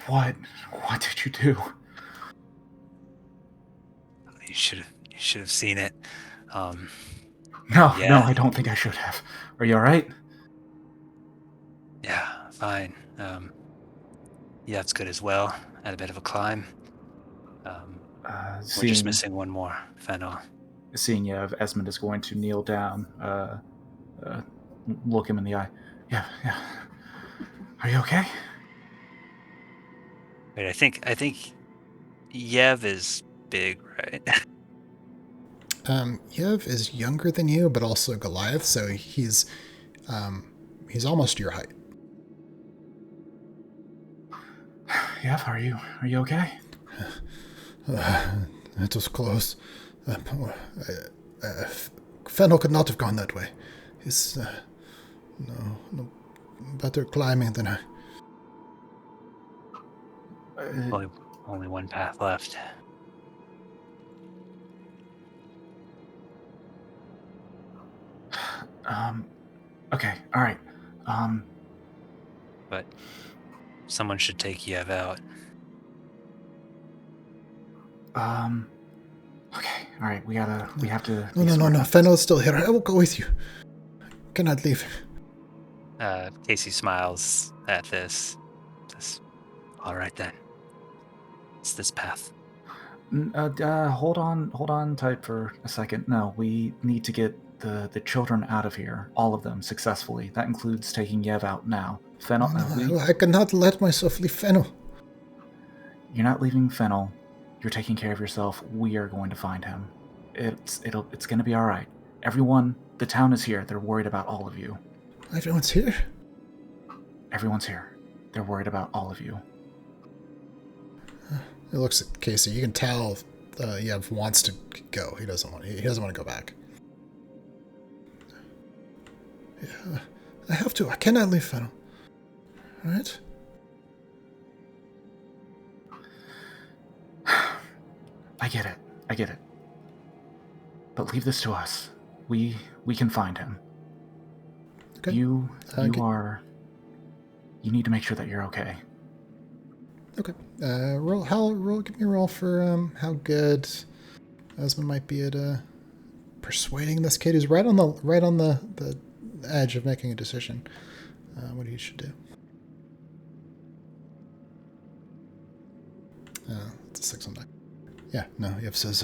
What did you do? You should have seen it. No, Yeah. I don't think I should have. Are you all right? Yeah, fine. Yeah, it's good as well. Had a bit of a climb. We're just missing one more, Fennel. Seeing Yev, Esmond is going to kneel down, look him in the eye. Yeah. Are you okay? Wait, I think Yev is big, right? Yev is younger than you, but also Goliath, so he's almost your height. Yev, are you okay? It was close. Fennel could not have gone that way. He's no better climbing than I. Only one path left. Okay, all right. But someone should take Yev out. Okay, all right. We have to. No. Fennel is still here. I will go with you. Cannot leave. Casey smiles at this. Says, all right then. It's this path. Hold on tight for a second. No, we need to get the children out of here, all of them, successfully. That includes taking Yev out now. Fennel, No, I cannot let myself leave Fennel. You're not leaving Fennel. You're taking care of yourself. We are going to find him. It's going to be all right. Everyone, the town is here. They're worried about all of you. Everyone's here? Everyone's here. They're worried about all of you. He looks at Casey. You can tell Yev wants to go. He doesn't want to go back. Yeah, I have to. I cannot leave Fennel. All right? I get it. But leave this to us. We can find him. Okay. You need to make sure that you're okay. Okay. Give me a roll for how good Esmond might be at persuading this kid who's right on the edge of making a decision. What he should do. It's a 6 on die. Yeah, no, Yev says,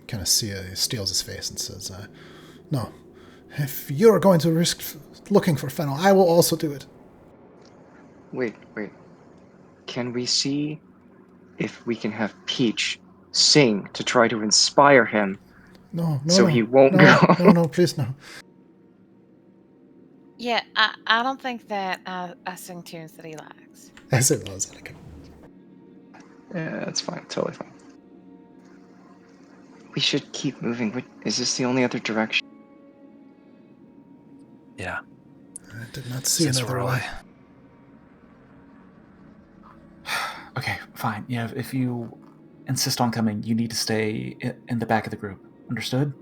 kind of steals his face and says, no, if you're going to risk looking for Fennel, I will also do it. Wait. Can we see if we can have Peach sing to try to inspire him? No, he won't go. No, please, no. Yeah, I don't think that I sing tunes that he likes. As it was, Annika. Yeah, that's fine. Totally fine. We should keep moving. Is this the only other direction? Yeah. I did not see another way. Okay, fine. Yeah, if you insist on coming, you need to stay in the back of the group. Understood?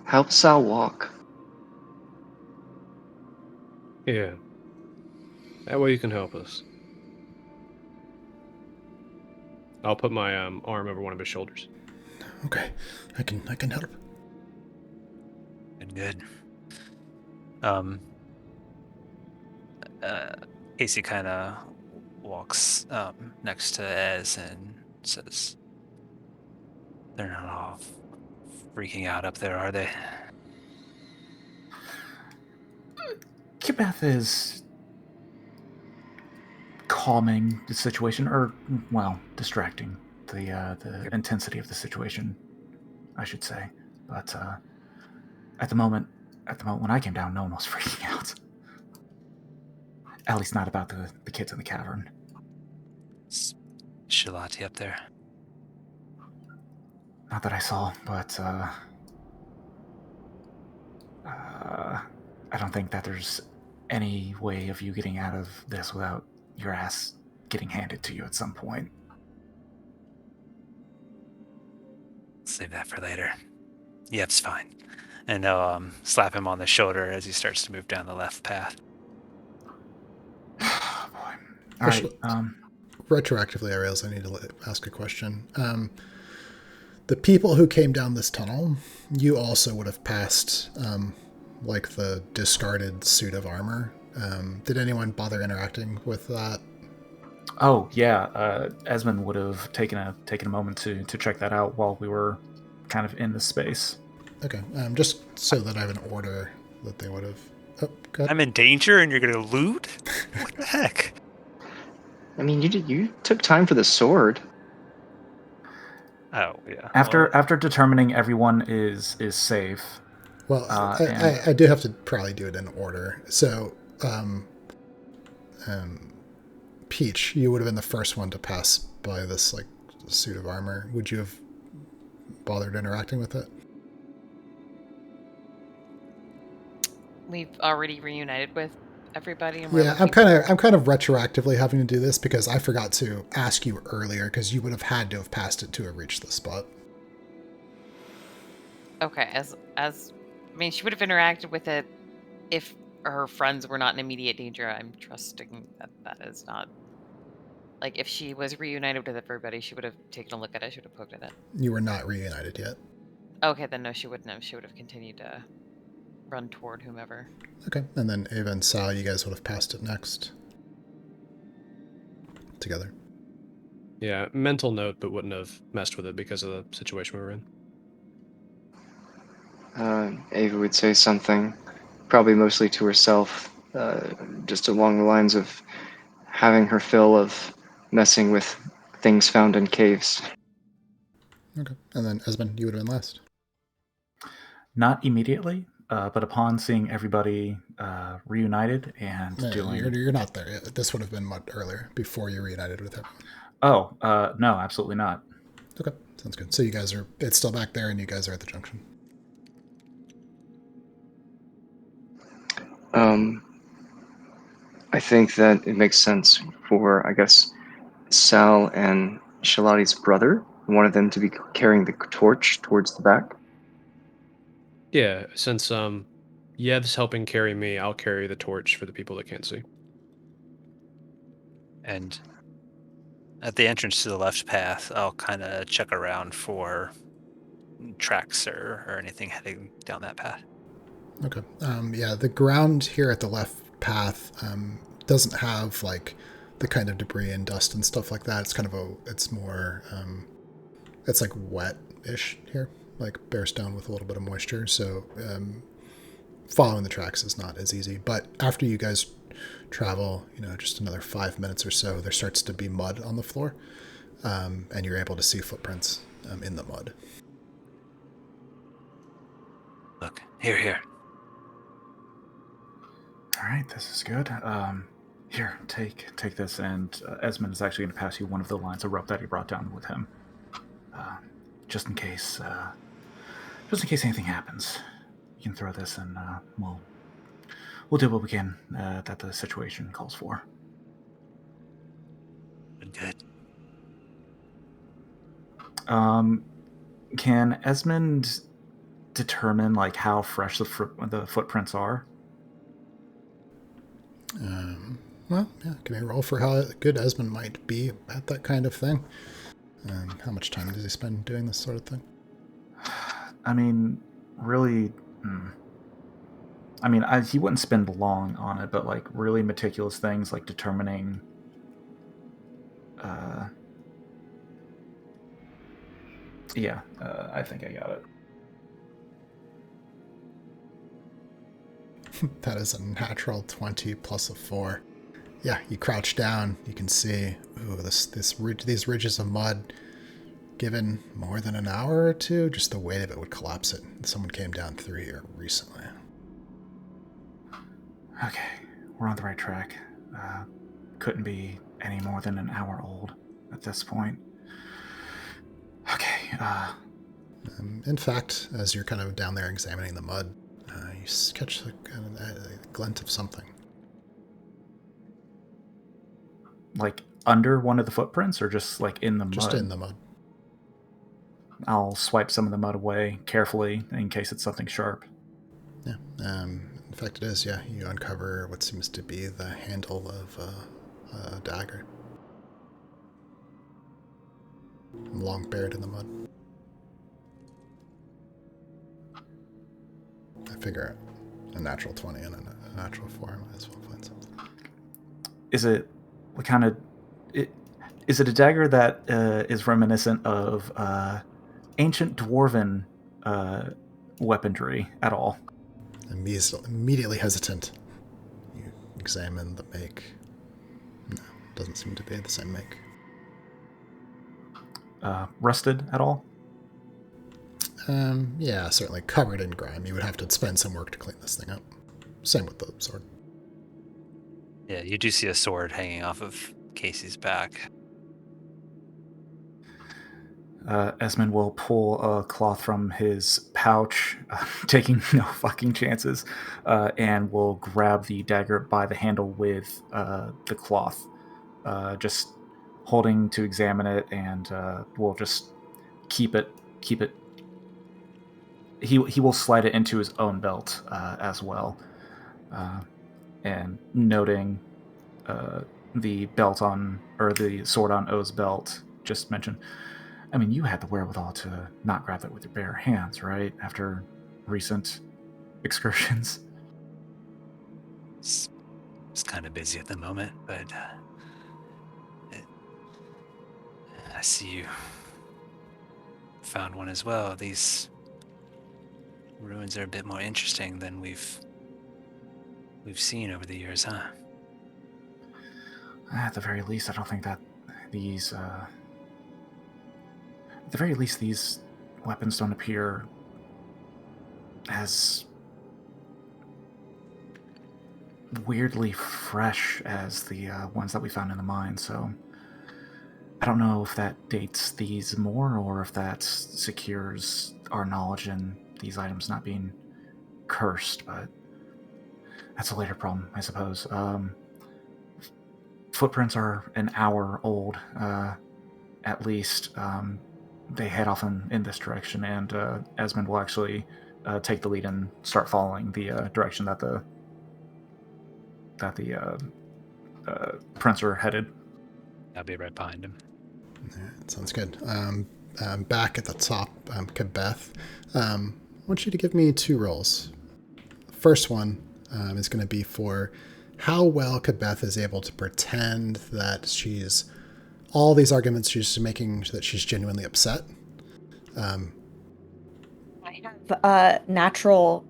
Help Sal walk. Yeah. That way you can help us. I'll put my arm over one of his shoulders. Okay, I can help. Good. Casey kind of walks next to Ez and says, "They're not all freaking out up there, are they?" Kibeth is calming the situation, or, well, distracting the intensity of the situation, I should say. But at the moment when I came down, no one was freaking out. At least not about the kids in the cavern. Is Shalati up there? Not that I saw, but I don't think that there's any way of you getting out of this without your ass getting handed to you at some point. Save that for later. Yep's fine. And they'll slap him on the shoulder as he starts to move down the left path. Oh, boy. All right. Retroactively, I realize I need to ask a question. The people who came down this tunnel, you also would have passed, like the discarded suit of armor. Did anyone bother interacting with that? Oh yeah, Esmond would have taken a moment to check that out while we were kind of in the space. Okay, just so that I have an order that they would have. Oh, God. I'm in danger, and you're gonna loot? What the heck? I mean, you took time for the sword. Oh yeah. After determining everyone is safe. Well, I do have to probably do it in order. So, Peach, you would have been the first one to pass by this like suit of armor. Would you have bothered interacting with it? We've already reunited with everybody. And yeah, I'm kind of retroactively having to do this because I forgot to ask you earlier because you would have had to have passed it to have reached the spot. Okay, as I mean, she would have interacted with it if her friends were not in immediate danger. I'm trusting that is not. Like, if she was reunited with everybody, she would have taken a look at it. She would have poked at it. You were not reunited yet. Okay, then no, she wouldn't have. She would have continued to run toward whomever. Okay, and then Ava and Sal, you guys would have passed it next. Together. Yeah, mental note, but wouldn't have messed with it because of the situation we were in. Ava would say something, probably mostly to herself, just along the lines of having her fill of messing with things found in caves. Okay. And then Esmond, you would have been last. Not immediately, but upon seeing everybody reunited and doing. You're not there. This would have been much earlier, before you reunited with everyone. Oh, no, absolutely not. Okay, sounds good. So you guys are, it's still back there and you guys are at the junction. I think that it makes sense for, I guess, Sal and Shalati's brother, one of them to be carrying the torch towards the back. Yeah, since Yev's helping carry me, I'll carry the torch for the people that can't see. And at the entrance to the left path, I'll kind of check around for tracks or anything heading down that path. Okay. Yeah, the ground here at the left path doesn't have like the kind of debris and dust and stuff like that. It's kind of it's more, it's like wet-ish here, like bare stone with a little bit of moisture. So following the tracks is not as easy. But after you guys travel, just another 5 minutes or so, there starts to be mud on the floor, and you're able to see footprints in the mud. Look, here. All right, this is good. Here, take this, and Esmond is actually going to pass you one of the lines of rope that he brought down with him, just in case anything happens. You can throw this, and we'll do what we can that the situation calls for. Good. Can Esmond determine like how fresh the footprints are? Well, yeah, can I roll for how good Esmond might be at that kind of thing? How much time does he spend doing this sort of thing? I mean, really, he wouldn't spend long on it, but like really meticulous things like determining I think I got it. That is a natural 20 plus a 4. Yeah, you crouch down, you can see these ridges of mud. Given more than an hour or two, just the weight of it would collapse it. Someone came down through here recently. Okay, we're on the right track. Couldn't be any more than an hour old at this point. Okay. In fact, as you're kind of down there examining the mud, you catch a glint of something. Like under one of the footprints, or just like in the mud? Just in the mud. I'll swipe some of the mud away carefully in case it's something sharp. Yeah. In fact, it is. Yeah, you uncover what seems to be the handle of a dagger, long buried in the mud. I figure a natural 20 and a natural 4. I might as well find something. Is it what kind of? Is it a dagger that is reminiscent of ancient dwarven weaponry at all? Immediately hesitant. You examine the make. No, doesn't seem to be the same make. Rusted at all? Yeah, certainly covered in grime. You would have to spend some work to clean this thing up. Same with the sword. Yeah, you do see a sword hanging off of Casey's back. Esmond will pull a cloth from his pouch, taking no fucking chances, and will grab the dagger by the handle with the cloth, just holding to examine it, and will just keep it. He will slide it into his own belt as well, and noting the belt on, or the sword on O's belt, just mention. I mean, you had the wherewithal to not grab it with your bare hands, right? After recent excursions. It's kind of busy at the moment, but I see you found one as well. These ruins are a bit more interesting than we've seen over the years, huh? At the very least, I don't think that these... at the very least, these weapons don't appear as weirdly fresh as the ones that we found in the mine, so I don't know if that dates these more or if that secures our knowledge in these items not being cursed, but that's a later problem, I suppose. Footprints are an hour old, at least. They head off in this direction, and Esmond will actually take the lead and start following the direction that the prints are headed. I'll be right behind him. Alright, sounds good. Back at the top, Kabeth, I want you to give me 2 rolls. First one is going to be for how well Kabeth is able to pretend that she's all these arguments she's making that she's genuinely upset. I have natural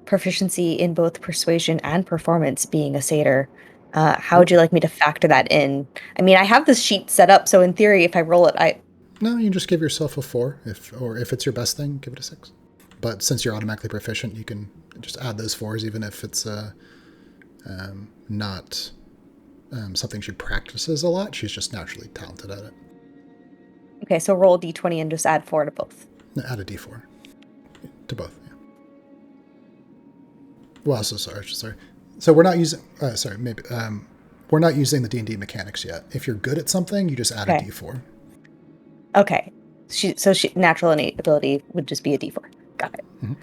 proficiency in both persuasion and performance, being a satyr. How would you like me to factor that in? I mean, I have this sheet set up, so in theory, if I roll it, No, you just give yourself a 4, if it's your best thing, give it a 6. But since you're automatically proficient, you can just add those 4s, even if it's not something she practices a lot. She's just naturally talented at it. Okay, so roll a d20 and just add 4 to both. No, add a d4 to both. Yeah. Well, sorry. So we're not using. We're not using the D&D mechanics yet. If you're good at something, you just add a d4. Okay. Natural innate ability would just be a d4. Got it. Mm-hmm.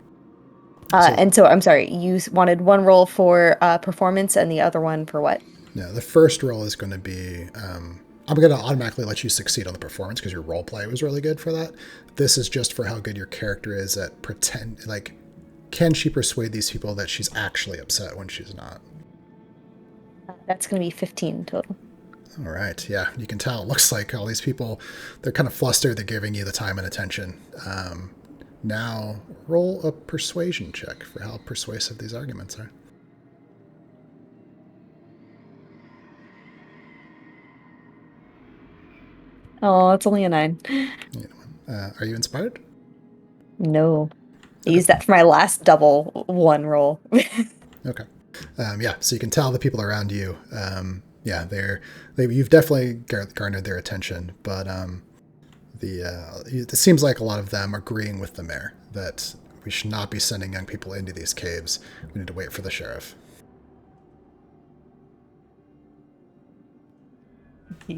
And so, I'm sorry, you wanted one roll for performance and the other one for what? No, the first roll is going to be... I'm going to automatically let you succeed on the performance because your role play was really good for that. This is just for how good your character is at pretend... Like, can she persuade these people that she's actually upset when she's not? That's going to be 15 total. All right, yeah, you can tell. It looks like all these people, they're kind of flustered. They're giving you the time and attention. Now, roll a persuasion check for how persuasive these arguments are. Oh, it's only a 9. Are you inspired? No. I used that for my last double 1 roll. Okay. Yeah, so you can tell the people around you, you've definitely garnered their attention, but it seems like a lot of them are agreeing with the mayor that we should not be sending young people into these caves. We need to wait for the sheriff.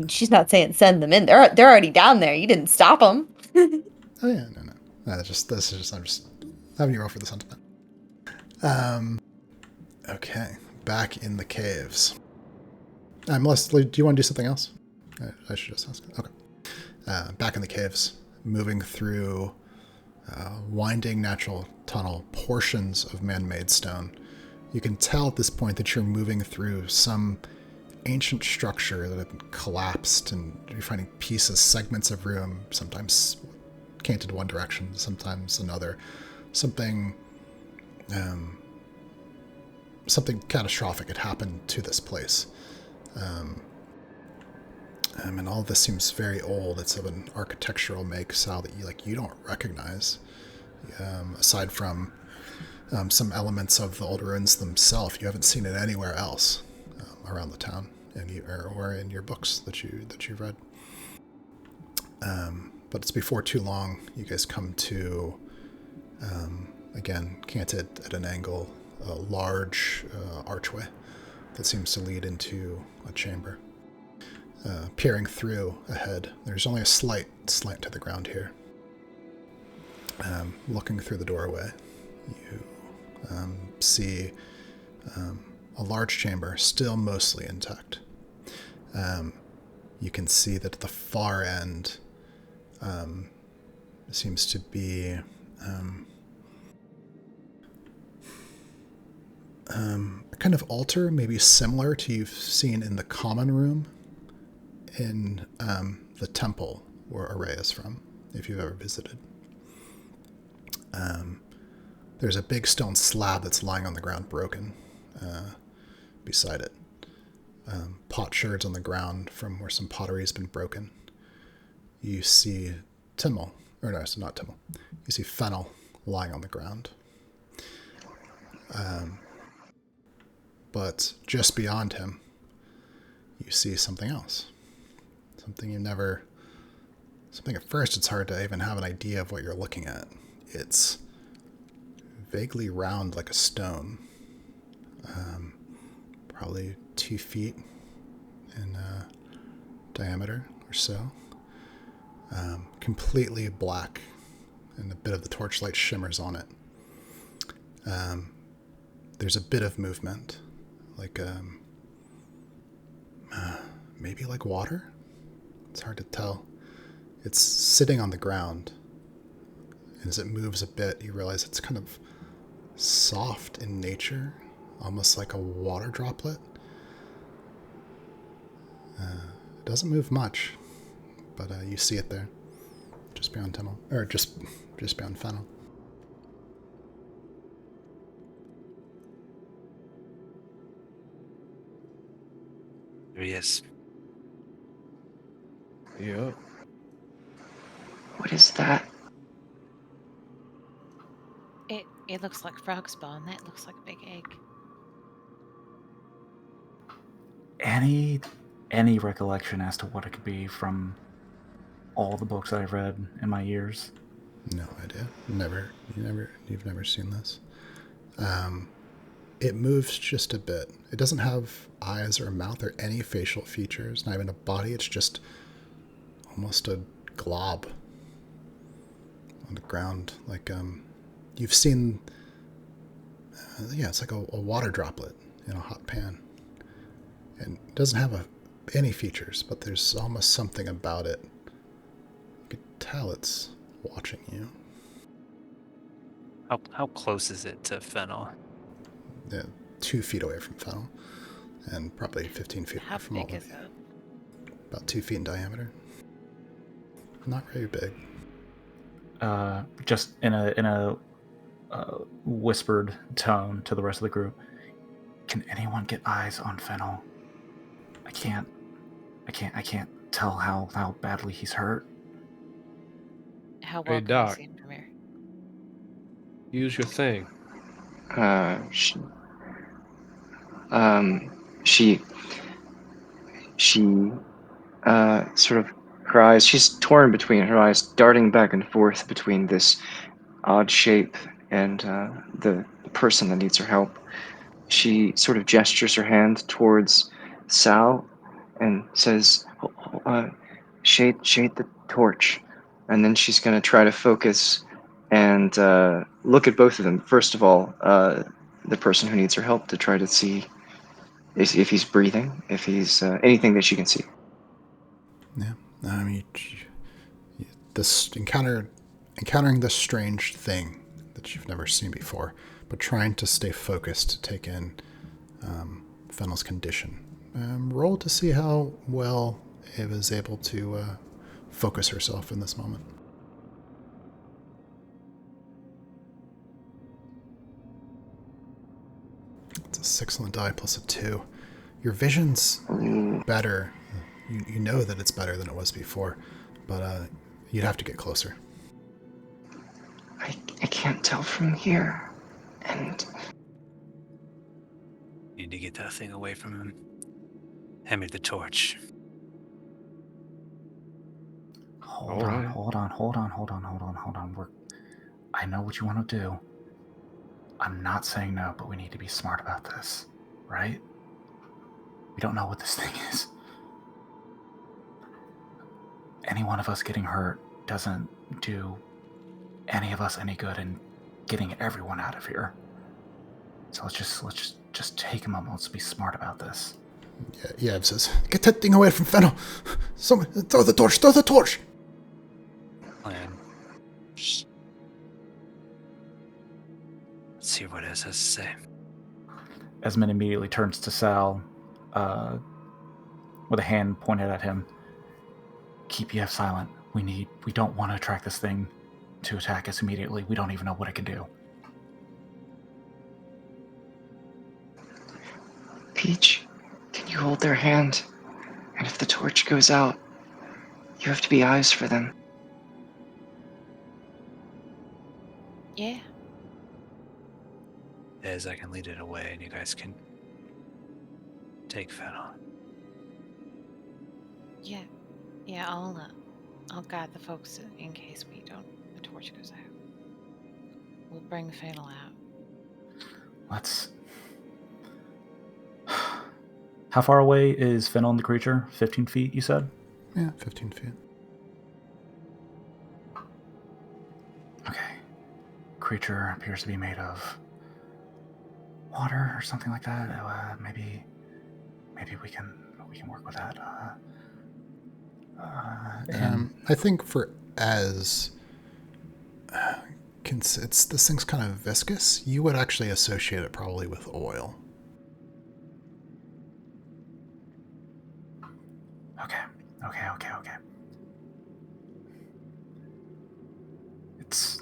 She's not saying send them in. They're already down there. You didn't stop them. Oh yeah, no. I'm just having you roll for the sentiment. Okay, back in the caves. Leslie, do you want to do something else? I should just ask. Okay. Back in the caves, moving through winding natural tunnel, portions of man-made stone. You can tell at this point that you're moving through some ancient structure that had collapsed, and you're finding pieces, segments of room, sometimes canted one direction, sometimes another. Something catastrophic had happened to this place. And all this seems very old. It's of an architectural make style that you don't recognize, aside from some elements of the old ruins themselves. You haven't seen it anywhere else around the town, or in your books that you've read. But it's before too long you guys come to, again, canted at an angle, a large archway that seems to lead into a chamber. Peering through ahead, there's only a slight slant to the ground here. Looking through the doorway, you see a large chamber, still mostly intact. You can see that at the far end seems to be a kind of altar, maybe similar to you've seen in the common room in the temple where Array is from, if you've ever visited. There's a big stone slab that's lying on the ground broken beside it. Potsherds on the ground from where some pottery has been broken. You see Timmel, or no, it's not Timmel. You see Fennel lying on the ground. But just beyond him, you see something else. Something at first it's hard to even have an idea of what you're looking at. It's vaguely round like a stone. Probably 2 feet in diameter or so. Completely black, and a bit of the torchlight shimmers on it. There's a bit of movement, like maybe like water? It's hard to tell. It's sitting on the ground. And as it moves a bit, you realize it's kind of soft in nature, almost like a water droplet. It doesn't move much, but you see it there, just beyond Timmel, or just beyond Fennel. There he is. Yep. What is that? It looks like frog spawn. That looks like a big egg. Any recollection as to what it could be from all the books I've read in my years? No idea. You've never seen this. It moves just a bit. It doesn't have eyes or a mouth or any facial features, not even a body. It's just almost a glob on the ground. Like, you've seen, it's like a water droplet in a hot pan. And it doesn't have any features, but there's almost something about it. You could tell it's watching you. How close is it to Fennel? 2 feet away from Fennel, and probably 15 feet How away from all big of is you. it? About 2 feet in diameter. Not very big. Just in a whispered tone to the rest of the group. Can anyone get eyes on Fennel? I can't tell how badly he's hurt. How well Hey, can Doc. you see him from here? Use your thing. She sort of, her eyes, she's torn between her eyes, darting back and forth between this odd shape and the person that needs her help. She sort of gestures her hand towards Sal and says, shade the torch. And then she's going to try to focus and look at both of them. First of all, the person who needs her help, to try to see if he's breathing, if he's anything that she can see. Yeah. I mean, this encountering this strange thing that you've never seen before, but trying to stay focused to take in Fennel's condition. Roll to see how well Ava is able to focus herself in this moment. It's a 6 on the die plus a 2. Your vision's better. You know that it's better than it was before, but you'd have to get closer. I can't tell from here. And Need to get that thing away from him. Hand me the torch. Hold on. I know what you want to do. I'm not saying no, but we need to be smart about this, right? We don't know what this thing is. Any one of us getting hurt doesn't do any of us any good in getting everyone out of here. So let's just take a moment. Let's be smart about this. Yeah, Yev says, "Get that thing away from Fennel! Someone, throw the torch! Throw the torch!" Plan. Just... Let's see what it has to say. Esmond immediately turns to Sal, with a hand pointed at him. keep EF silent. We don't want to attract this thing to attack us immediately. We don't even know what it can do. Peach, can you hold their hand? And if the torch goes out, you have to be eyes for them. Yeah. As I can lead it away, and you guys can take Fennel. Yeah. Yeah, I'll guide the folks in case the torch goes out. We'll bring Fennel out. Let's... How far away is Fennel and the creature? 15 feet, you said? Yeah, 15 feet. Okay. Creature appears to be made of water or something like that. Maybe we can work with that. I think for this thing's kind of viscous. You would actually associate it probably with oil. Okay.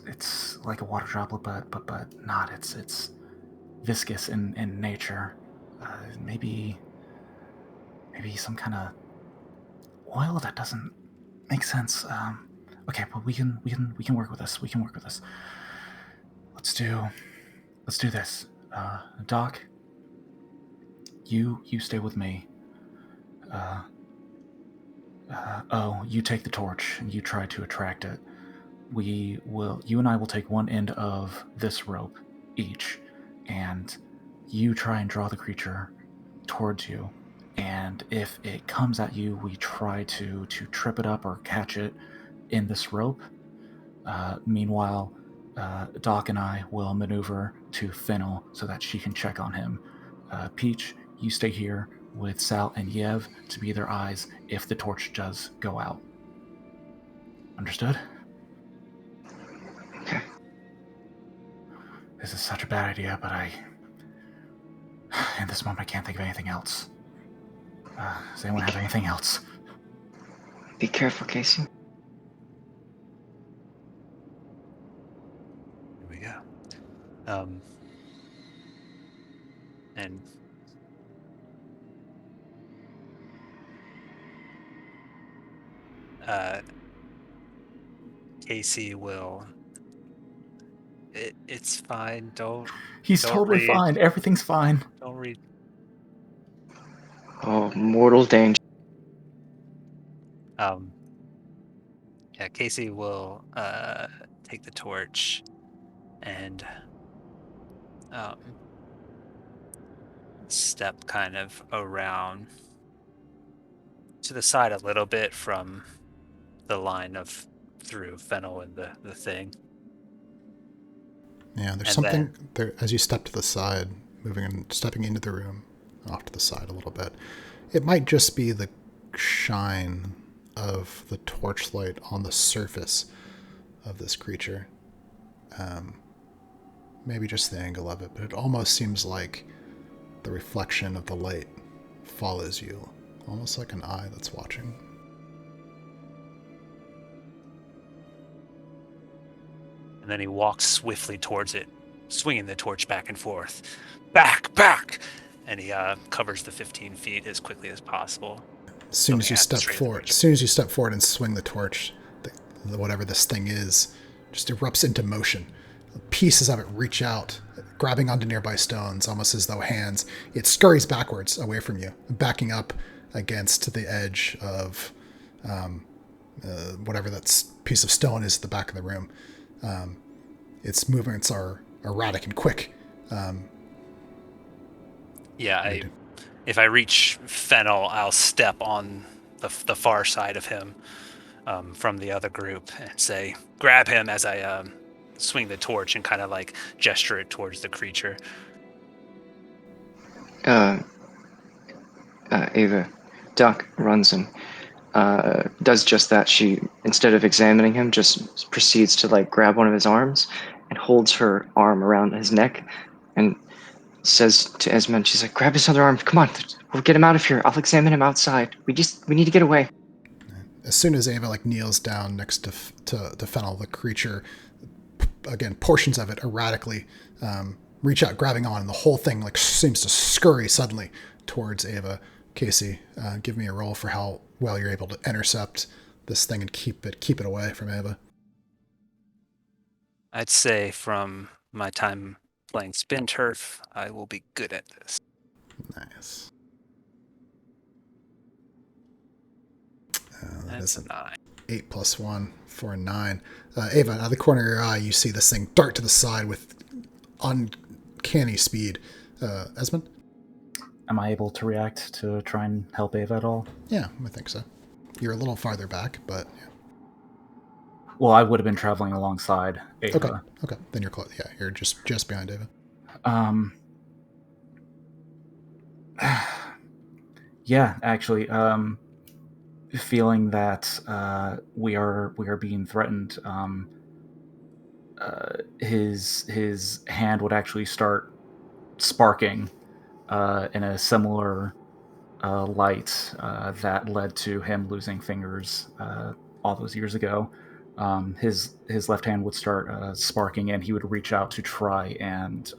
It's like a water droplet, but not. It's viscous in nature. Maybe some kind of oil. That doesn't make sense. Okay, but we can work with this. We can work with this. Let's do this. Doc, you stay with me. You take the torch and you try to attract it. You and I will take one end of this rope each, and you try and draw the creature towards you. And if it comes at you, we try to trip it up or catch it in this rope. Meanwhile, Doc and I will maneuver to Fennel so that she can check on him. Peach, you stay here with Sal and Yev to be their eyes if the torch does go out. Understood? Okay. This is such a bad idea, but in this moment I can't think of anything else. Does anyone have anything else? Be careful, Casey. Here we go. And Casey will. It's fine. He's don't totally read. fine. Everything's fine. Don't read. Oh, mortal danger. Yeah, Casey will take the torch and step kind of around to the side a little bit from the line of through Fennel and the thing. Yeah, there's And something there as you step to the side, moving and stepping into the room, off to the side a little bit. It might just be the shine of the torchlight on the surface of this creature. Maybe just the angle of it, but it almost seems like the reflection of the light follows you, almost like an eye that's watching. And then he walks swiftly towards it, swinging the torch back and forth. Back! And he covers the 15 feet as quickly as possible. As soon as you step forward and swing the torch, whatever this thing is, just erupts into motion. Pieces of it reach out, grabbing onto nearby stones, almost as though hands. It scurries backwards away from you, backing up against the edge of whatever that piece of stone is at the back of the room. Its movements are erratic and quick. If I reach Fennel, I'll step on the far side of him from the other group and say, grab him as I swing the torch and kind of like gesture it towards the creature. Ava, Doc runs and does just that. She, instead of examining him, just proceeds to like grab one of his arms and holds her arm around his neck and says to Esmond, she's like, grab his other arm, come on, we'll get him out of here. I'll examine him outside. We need to get away. as soon as Ava like kneels down next to Fennel, the creature, again, portions of it erratically reach out, grabbing on, and the whole thing like seems to scurry suddenly towards Ava. Casey, give me a roll for how well you're able to intercept this thing and keep it away from Ava. I'd say from my time playing spin turf, I will be good at this. Nice. That That's is a an 9. 8 plus 1 for a 9. Ava, out of the corner of your eye, you see this thing dart to the side with uncanny speed. Esmond? Am I able to react to try and help Ava at all? Yeah, I think so. You're a little farther back, but yeah. Well, I would have been traveling alongside Ava. Okay. Then you're close. Yeah, you're just behind Ava. Yeah, actually, feeling that we are being threatened, his hand would actually start sparking in a similar light that led to him losing fingers all those years ago. His left hand would start sparking, and he would reach out to try and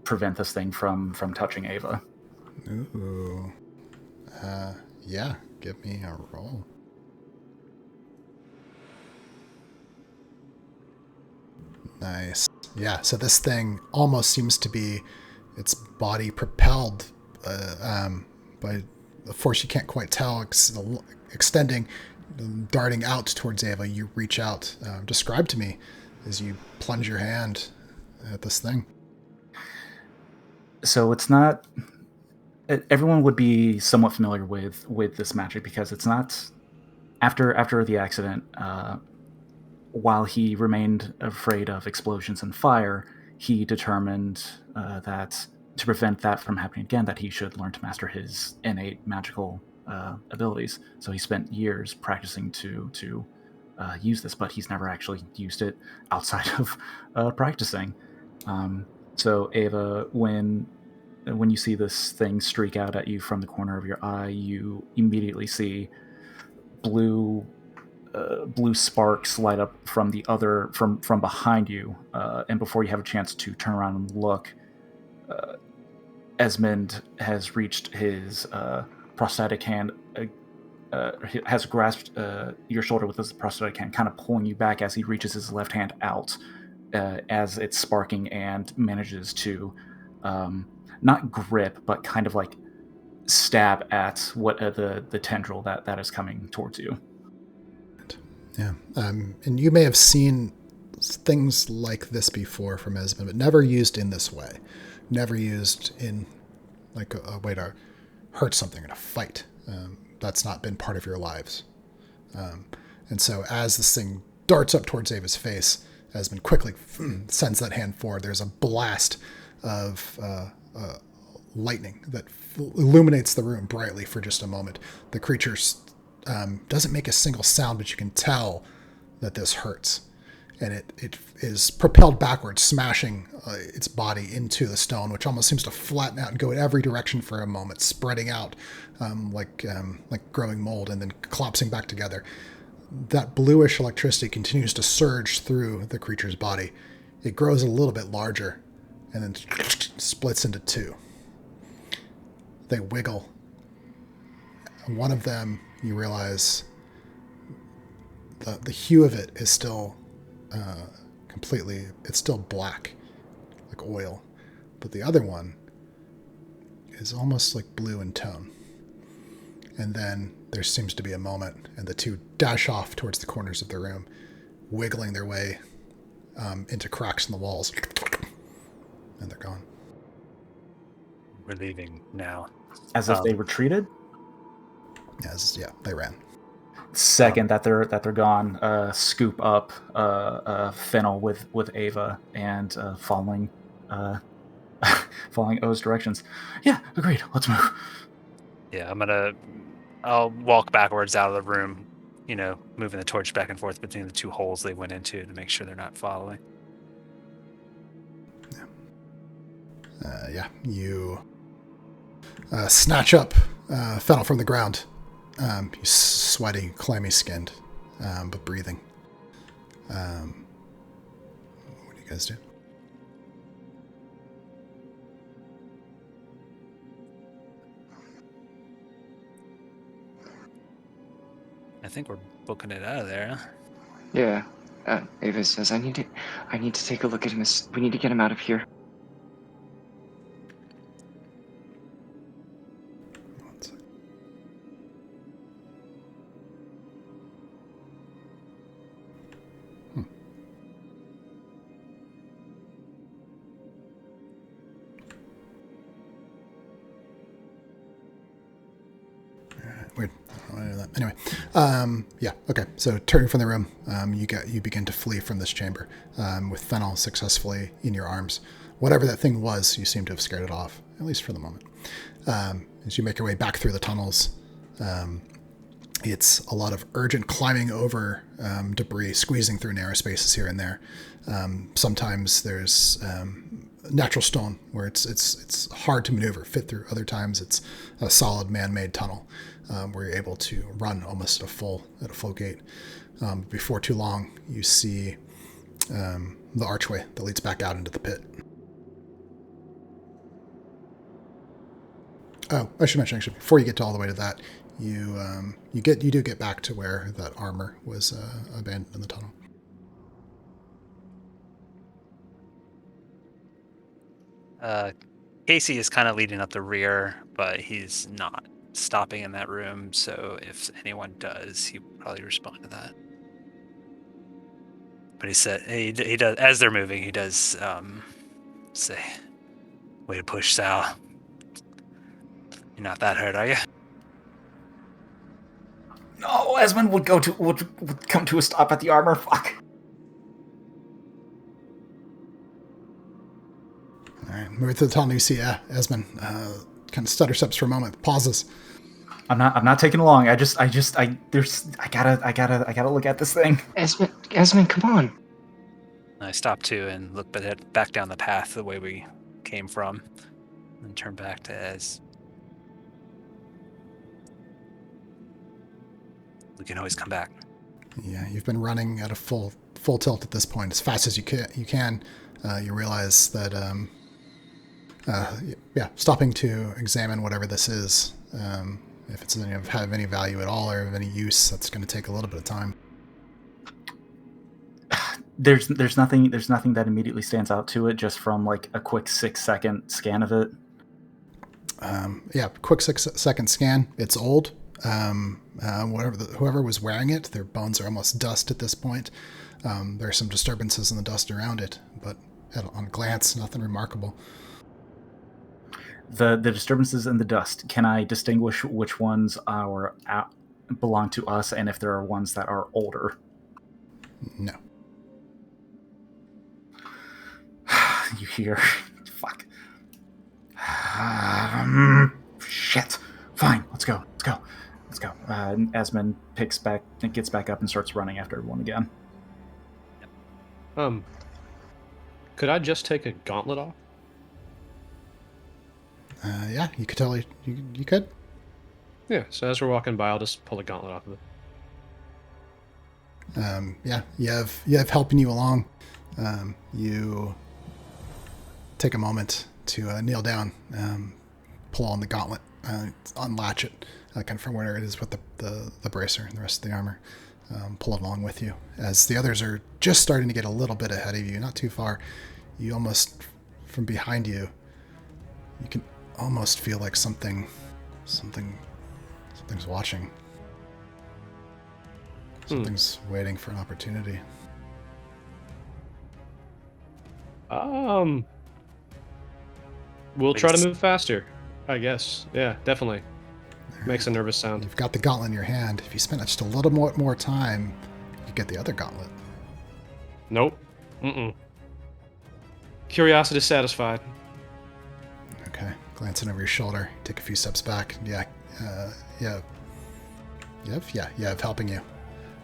prevent this thing from touching Ava. Ooh. Yeah, give me a roll. Nice. Yeah, so this thing almost seems to be its body propelled by a force you can't quite tell, extending, darting out towards Ava. You reach out. Describe to me as you plunge your hand at this thing. So it's not. Everyone would be somewhat familiar with this magic because it's not. After the accident, while he remained afraid of explosions and fire, he determined that to prevent that from happening again, that he should learn to master his innate magical abilities. So he spent years practicing to use this, but he's never actually used it outside of practicing. So Ava, when you see this thing streak out at you from the corner of your eye, you immediately see blue sparks light up from from behind you, and before you have a chance to turn around and look, Esmond has reached his prosthetic hand, has grasped your shoulder with his prosthetic hand, kind of pulling you back as he reaches his left hand out as it's sparking, and manages to not grip, but kind of like stab at what the tendril that is coming towards you. Yeah, and you may have seen things like this before from Esmond, but never used in this way. Never used in like a way to hurt something in a fight. That's not been part of your lives. And so as this thing darts up towards Ava's face, Esmond quickly sends that hand forward. There's a blast of lightning that illuminates the room brightly for just a moment. The creature doesn't make a single sound, but you can tell that this hurts. And it is propelled backwards, smashing its body into the stone, which almost seems to flatten out and go in every direction for a moment, spreading out like growing mold, and then collapsing back together. That bluish electricity continues to surge through the creature's body. It grows a little bit larger, and then splits into two. They wiggle. One of them, you realize, the hue of it is still it's still black, like oil. But the other one is almost like blue in tone. And then there seems to be a moment, and the two dash off towards the corners of the room, wiggling their way into cracks in the walls. And they're gone. We're leaving now. As if they retreated? Yeah, they ran. Second that they're gone, scoop up Fennel with Ava and following O's directions. Yeah, agreed. Let's move. Yeah, I'll walk backwards out of the room, moving the torch back and forth between the two holes they went into to make sure they're not following. You snatch up Fennel from the ground He's sweaty, clammy-skinned, but breathing. What do you guys do? I think we're booking it out of there. Huh? Yeah. Ava says, I need to take a look at him. We need to get him out of here. One sec. Weird. I don't know that. Anyway, yeah, okay. So turning from the room, you begin to flee from this chamber with Fennel successfully in your arms. Whatever that thing was, you seem to have scared it off, at least for the moment. As you make your way back through the tunnels, it's a lot of urgent climbing over debris, squeezing through narrow spaces here and there. Sometimes there's natural stone where it's hard to maneuver, fit through. Other times it's a solid man-made tunnel where you're able to run almost at a full gait. Before too long, you see the archway that leads back out into the pit. Oh, I should mention, actually, before you get to all the way to that, you do get back to where that armor was abandoned in the tunnel. Casey is kind of leading up the rear, but he's not stopping in that room. So if anyone does, he will probably respond to that. But he said he does, as they're moving, he does say, "Way to push, Sal. You're not that hurt, are you?" No, Esmond would come to a stop at the armor. Fuck. All right, moving through the tunnel, you see Esmond kind of stutter steps for a moment, pauses. I'm not taking long. I gotta look at this thing. Esmond, come on. I stop too and look back down the path the way we came from, and turn back to Ez. We can always come back. Yeah, you've been running at a full tilt at this point, as fast as you can. You realize that, stopping to examine whatever this is, if it's going to have any value at all or of any use, that's going to take a little bit of time. There's nothing that immediately stands out to it, just from like a quick 6-second scan of it. Quick 6-second scan. It's old. Whoever was wearing it, their bones are almost dust at this point. There are some disturbances in the dust around it, but on a glance, nothing remarkable. The disturbances in the dust, can I distinguish which ones belong to us, and if there are ones that are older? No. You hear? Fuck. Shit. Fine. Let's go. Esmond gets back up and starts running after everyone again. Could I just take a gauntlet off? Yeah, you could totally. You could. Yeah. So as we're walking by, I'll just pull a gauntlet off of it. You have helping you along. You take a moment to kneel down, pull on the gauntlet, unlatch it, kind of from where it is with the bracer and the rest of the armor. Pull it along with you. As the others are just starting to get a little bit ahead of you, not too far, you almost, from behind you, you can almost feel like something's watching. Something's waiting for an opportunity. We'll try to move faster, I guess. Yeah, definitely. Makes a nervous sound. You've got the gauntlet in your hand. If you spend just a little more time, you get the other gauntlet. Nope. Curiosity satisfied. Okay. Glancing over your shoulder, take a few steps back. You have helping you.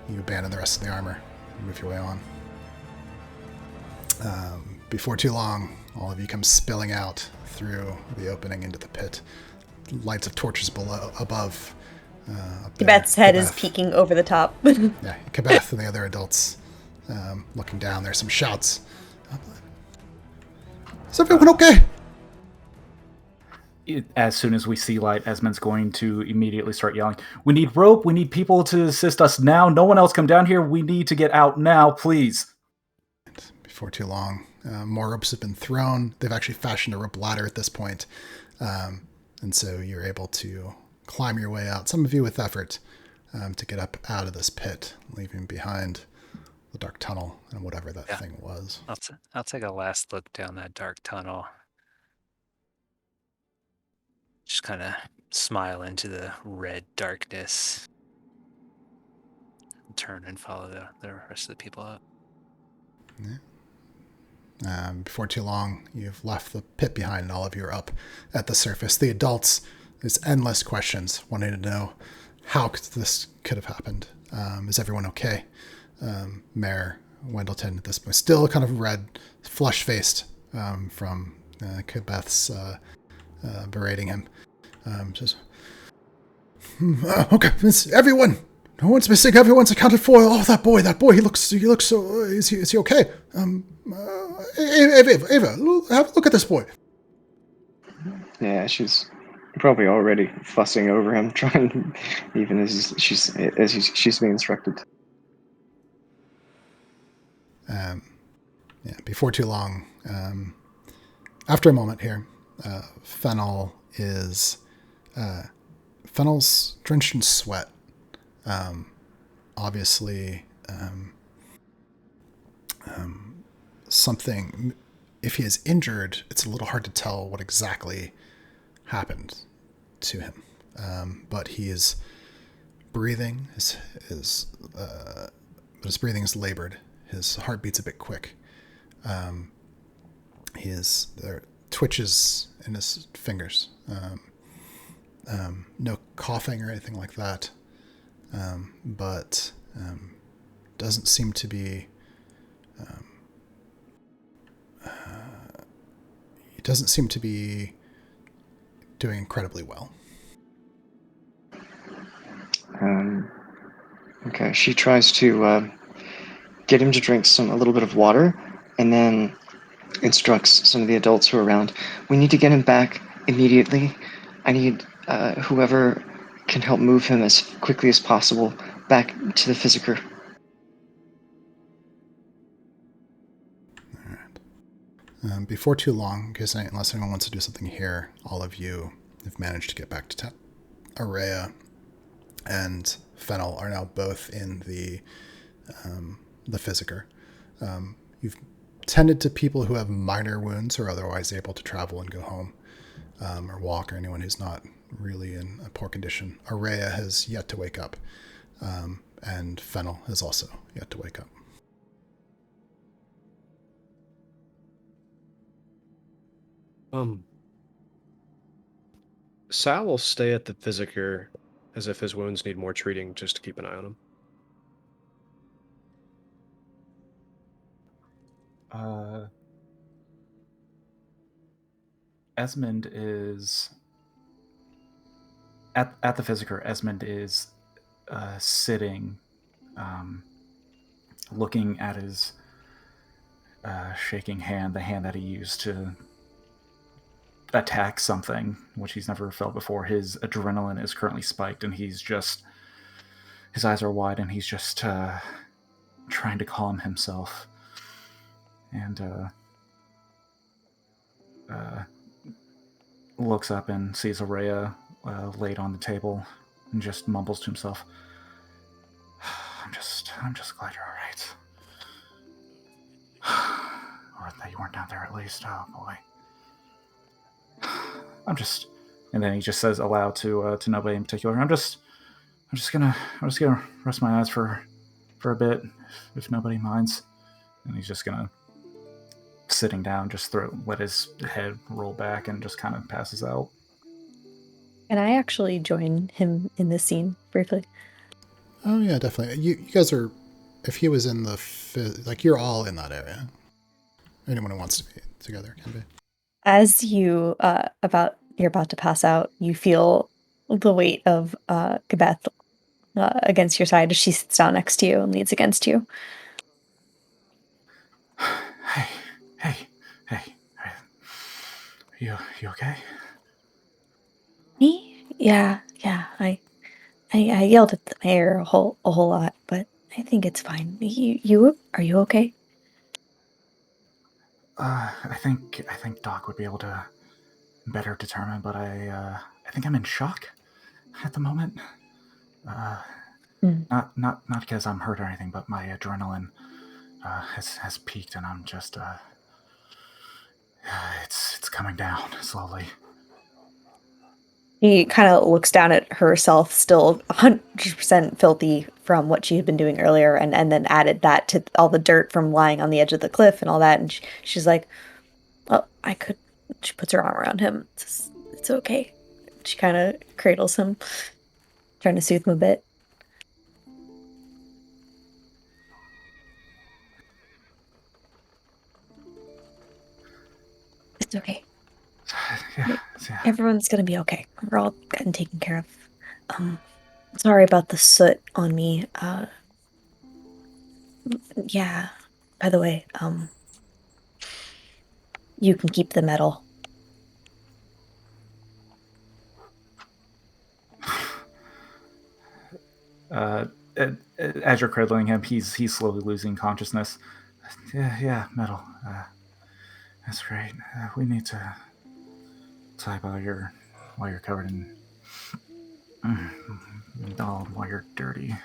You abandon the rest of the armor. You move your way on. Before too long, all of you come spilling out through the opening into the pit. Lights of torches above Up there. Tibet's head is Kabeth. peeking over the top. Yeah, Kabeth and the other adults looking down. There's some shouts. Is everyone okay? As soon as we see light, Esmond's going to immediately start yelling, "We need rope! We need people to assist us now! No one else come down here! We need to get out now, please!" Before too long, more ropes have been thrown. They've actually fashioned a rope ladder at this point. And so you're able to climb your way out, some of you with effort, to get up out of this pit, leaving behind the dark tunnel and whatever that thing was. I'll take a last look down that dark tunnel. Just kind of smile into the red darkness. Turn and follow the rest of the people up. Yeah. Before too long, you've left the pit behind and all of you are up at the surface. The adults, there's endless questions wanting to know how this could have happened. Is everyone okay? Mayor Wendelton at this point, still kind of red, flush-faced from Kabeth's berating him. Says, okay, everyone, no one's missing. Everyone's accounted for. Oh, that boy, he looks so. Is he okay? Ava, have a look at this boy. Yeah, she's probably already fussing over him, trying, even as she's being instructed. Yeah, before too long, after a moment here, Fennel is Fennel's drenched in sweat. Obviously, something. If he is injured, it's a little hard to tell what exactly happened to him. But he is breathing. His breathing is labored. His heartbeat's a bit quick. There are twitches in his fingers. No coughing or anything like that. But doesn't seem to be. He doesn't seem to be doing incredibly well. Okay, she tries to get him to drink a little bit of water, and then instructs some of the adults who are around. We need to get him back immediately. I need whoever can help move him as quickly as possible back to the Physiker. Before too long, because unless anyone wants to do something here, all of you have managed to get back to town. Araya and Fennel are now both in the Physiker. You've tended to people who have minor wounds or otherwise able to travel and go home, or walk, or anyone who's not really in a poor condition. Araya has yet to wake up, and Fennel has also yet to wake up. Sal will stay at the Physiker as if his wounds need more treating, just to keep an eye on him. Esmond is at the Physiker. Esmond is sitting, looking at his shaking hand, the hand that he used to attack something which he's never felt before. His adrenaline is currently spiked, and his eyes are wide, and he's just trying to calm himself. And looks up and sees Araya laid on the table, and just mumbles to himself, I'm just glad you're all right. Or that you weren't down there at least. Oh boy. And then he just says aloud to nobody in particular, I'm just gonna rest my eyes for a bit, if nobody minds. And he's just gonna, sitting down, just let his head roll back and just kind of passes out. Can I actually join him in this scene briefly? Oh yeah, definitely. You guys are, if he was in you're all in that area. Anyone who wants to be together can be. As you're about to pass out, you feel the weight of Kabeth against your side as she sits down next to you and leans against you. Hey. You okay? Me? Yeah. I yelled at the mayor a whole lot, but I think it's fine. Are you okay? I think Doc would be able to better determine, but I think I'm in shock at the moment. Not because I'm hurt or anything, but my adrenaline has peaked, and I'm just it's coming down slowly. He kind of looks down at herself, still 100% filthy from what she had been doing earlier, and then added that to all the dirt from lying on the edge of the cliff and all that. And she's like, "Oh, I could." She puts her arm around him. It's okay. She kind of cradles him, trying to soothe him a bit. It's okay. Yeah. Everyone's gonna be okay. We're all getting taken care of. Sorry about the soot on me. Yeah. By the way, you can keep the medal. As you're cradling him, he's slowly losing consciousness. Yeah, metal. That's great. We need to type while you're covered in while you're dirty.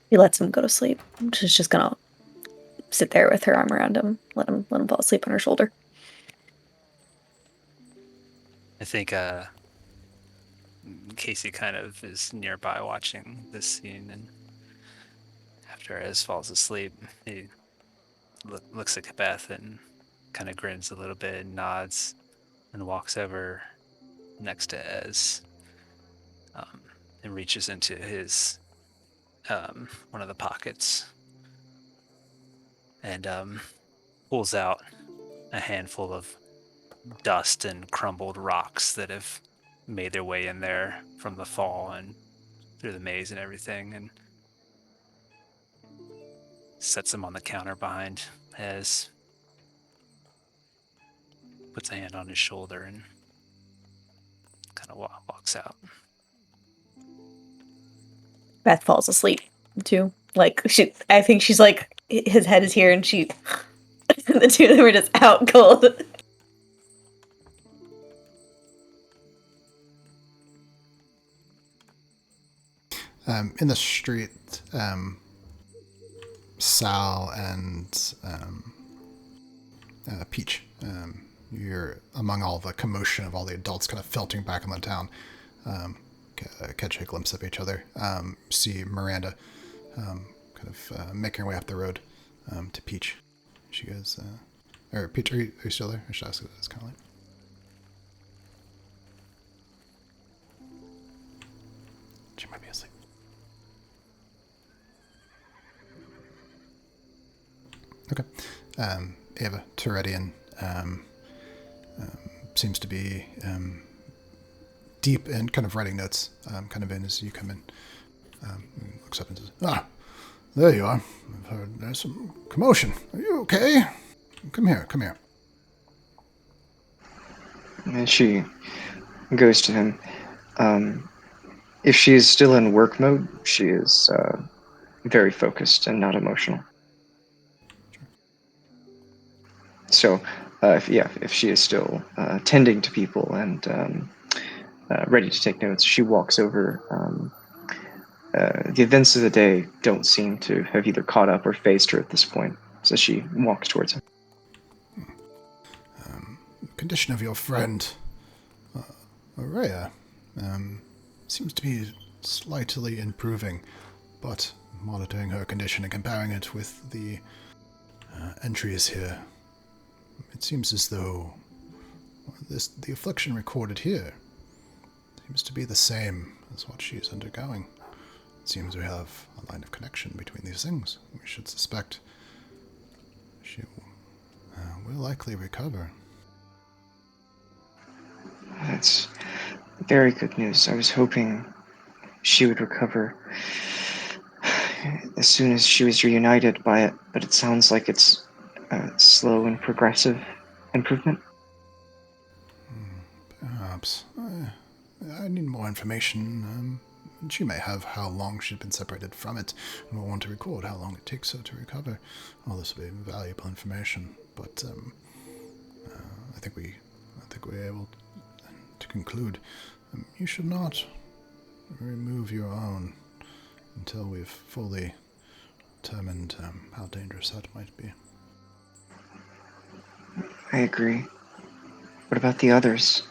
He lets him go to sleep. She's just gonna sit there with her arm around him, let him fall asleep on her shoulder. I think Casey kind of is nearby watching this scene, and after Ez falls asleep, he looks at Beth and kind of grins a little bit and nods and walks over next to Ez and reaches into his one of the pockets and pulls out a handful of dust and crumbled rocks that have made their way in there from the fall and through the maze and everything, and sets them on the counter behind Ez, puts a hand on his shoulder and kind of walks out. Beth falls asleep too. Like I think she's like, his head is here, and the two of them are just out cold. In the street, Sal and Peach, you're among all the commotion of all the adults kind of filtering back on the town. Catch a glimpse of each other. See Miranda kind of making her way up the road to Peach. She goes, or Peach, are you still there? I should ask you this, Caroline. She might be asleep. Okay. Ava Turetian seems to be deep in kind of writing notes, kind of in as you come in. Looks up and says, there you are. I've heard there's some commotion. Are you okay? Come here. And she goes to him. If she is still in work mode, she is very focused and not emotional. So, if she is still tending to people and ready to take notes, she walks over. The events of the day don't seem to have either caught up or phased her at this point, so she walks towards him. Condition of your friend, Araya, seems to be slightly improving, but monitoring her condition and comparing it with the entries here, it seems as though the affliction recorded here seems to be the same as what she is undergoing. It seems we have a line of connection between these things. We should suspect she will likely recover. Very good news. I was hoping she would recover as soon as she was reunited by it, but it sounds like it's a slow and progressive improvement. Perhaps. I need more information. She may have how long she's been separated from it, and will want to record how long it takes her to recover. All this will be valuable information, but I think we're able to conclude. You should not remove your own until we've fully determined how dangerous that might be. I agree. What about the others?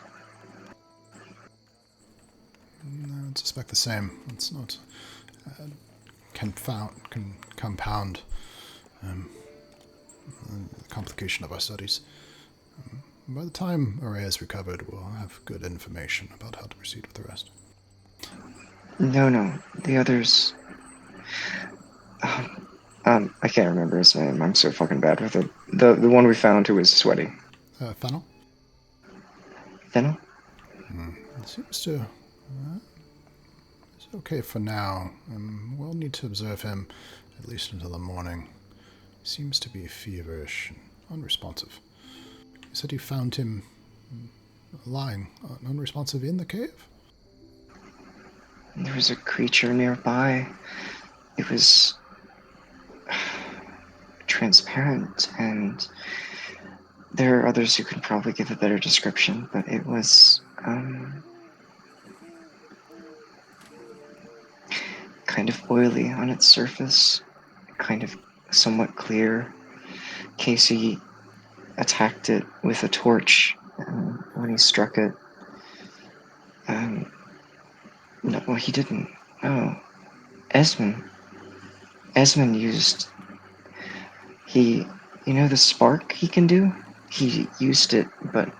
I would suspect the same. It's not compound the complication of our studies. By the time Array is recovered, we'll have good information about how to proceed with the rest. No, the others. I can't remember his name. I'm so fucking bad with it. The one we found who was sweaty. Fennel? Fennel? It seems to... it's okay for now. We'll need to observe him at least until the morning. He seems to be feverish and unresponsive. You said you found him lying, unresponsive in the cave? There was a creature nearby. It was transparent, and there are others who could probably give a better description, but it was kind of oily on its surface, kind of somewhat clear. Casey attacked it with a torch when he struck it. No, well, he didn't. Oh, Esmond used... you know the spark he can do? He used it, but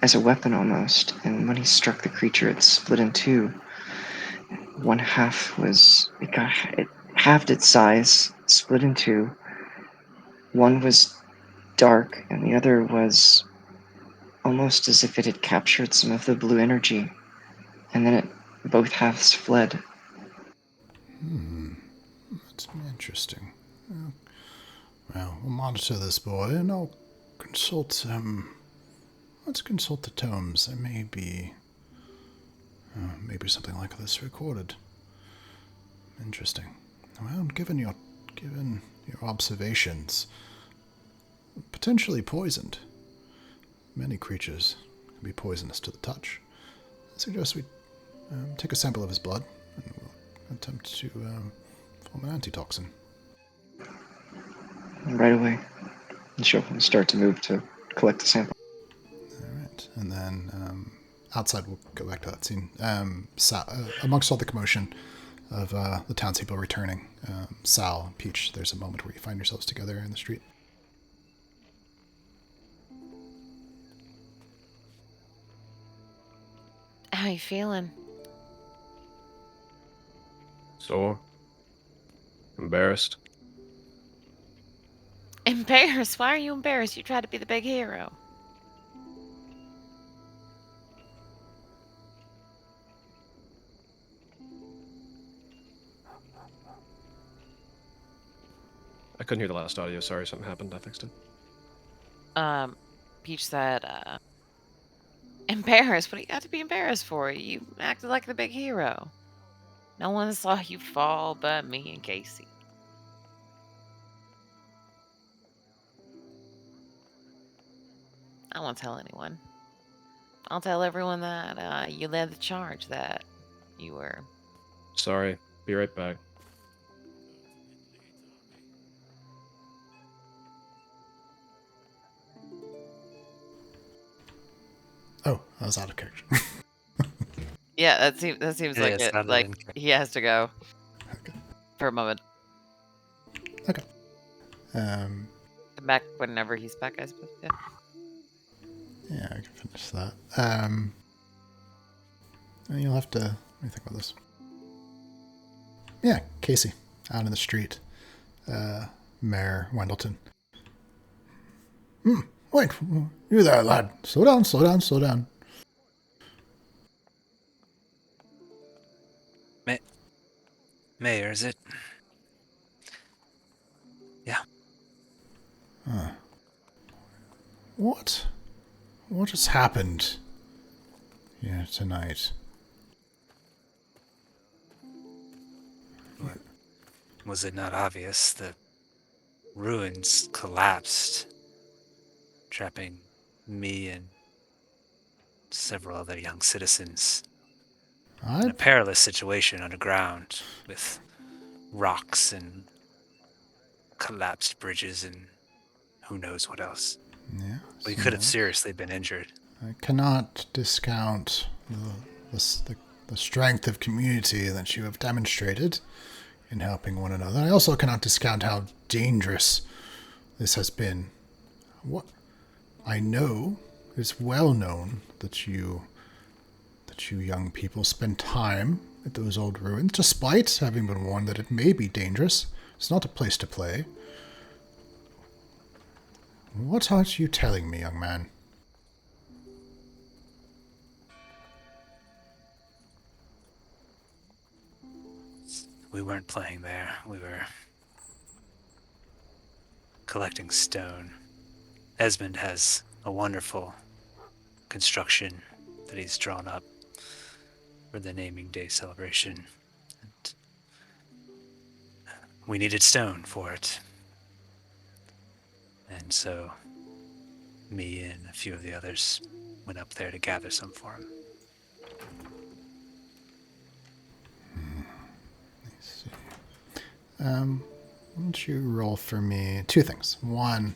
as a weapon almost. And when he struck the creature, it split in two. One half it halved its size, split in two. One was dark, and the other was almost as if it had captured some of the blue energy. And then both halves fled. That's interesting. Well, we'll monitor this boy, and I'll consult, let's consult the tomes. There may be, maybe something like this recorded. Interesting. Well, given your observations, potentially poisoned. Many creatures can be poisonous to the touch. I suggest we take a sample of his blood, and we'll attempt to form an antitoxin. Right away. And she'll start to move to collect the sample. Alright, and then outside, we'll go back to that scene. Amongst all the commotion of the townspeople returning, Sal, Peach, there's a moment where you find yourselves together in the street. How you feeling? Sore. Embarrassed. Embarrassed? Why are you embarrassed? You tried to be the big hero. I couldn't hear the last audio. Sorry, something happened. I fixed it. Peach said, embarrassed? What do you got to be embarrassed for? You acted like the big hero. No one saw you fall but me and Casey. I won't tell anyone. I'll tell everyone that you led the charge, that you were... Sorry. Be right back. Oh, I was out of character. Yeah, that seems Yeah, like it's it. not Like, in- he has to go. Okay. For a moment. Okay. Back whenever he's back, I suppose. Yeah. Yeah, I can finish that. And you'll have to... Let me think about this. Yeah, Casey, out in the street. Mayor Wendleton. Wait, you there, lad. Slow down, slow down, slow down. Mayor, is it? Yeah. What has happened here tonight? Was it not obvious? The ruins collapsed, trapping me and several other young citizens in a perilous situation underground with rocks and collapsed bridges and who knows what else. Yeah, We could have seriously been injured. I cannot discount the strength of community that you have demonstrated in helping one another. I also cannot discount how dangerous this has been. What I know, it's well known that you young people spend time at those old ruins, despite having been warned that it may be dangerous. It's not a place to play. What are you telling me, young man? We weren't playing there. We were collecting stone. Esmond has a wonderful construction that he's drawn up for the naming day celebration. And we needed stone for it. And so me and a few of the others went up there to gather some for him. Let's see. Why don't you roll for me 2 things. One,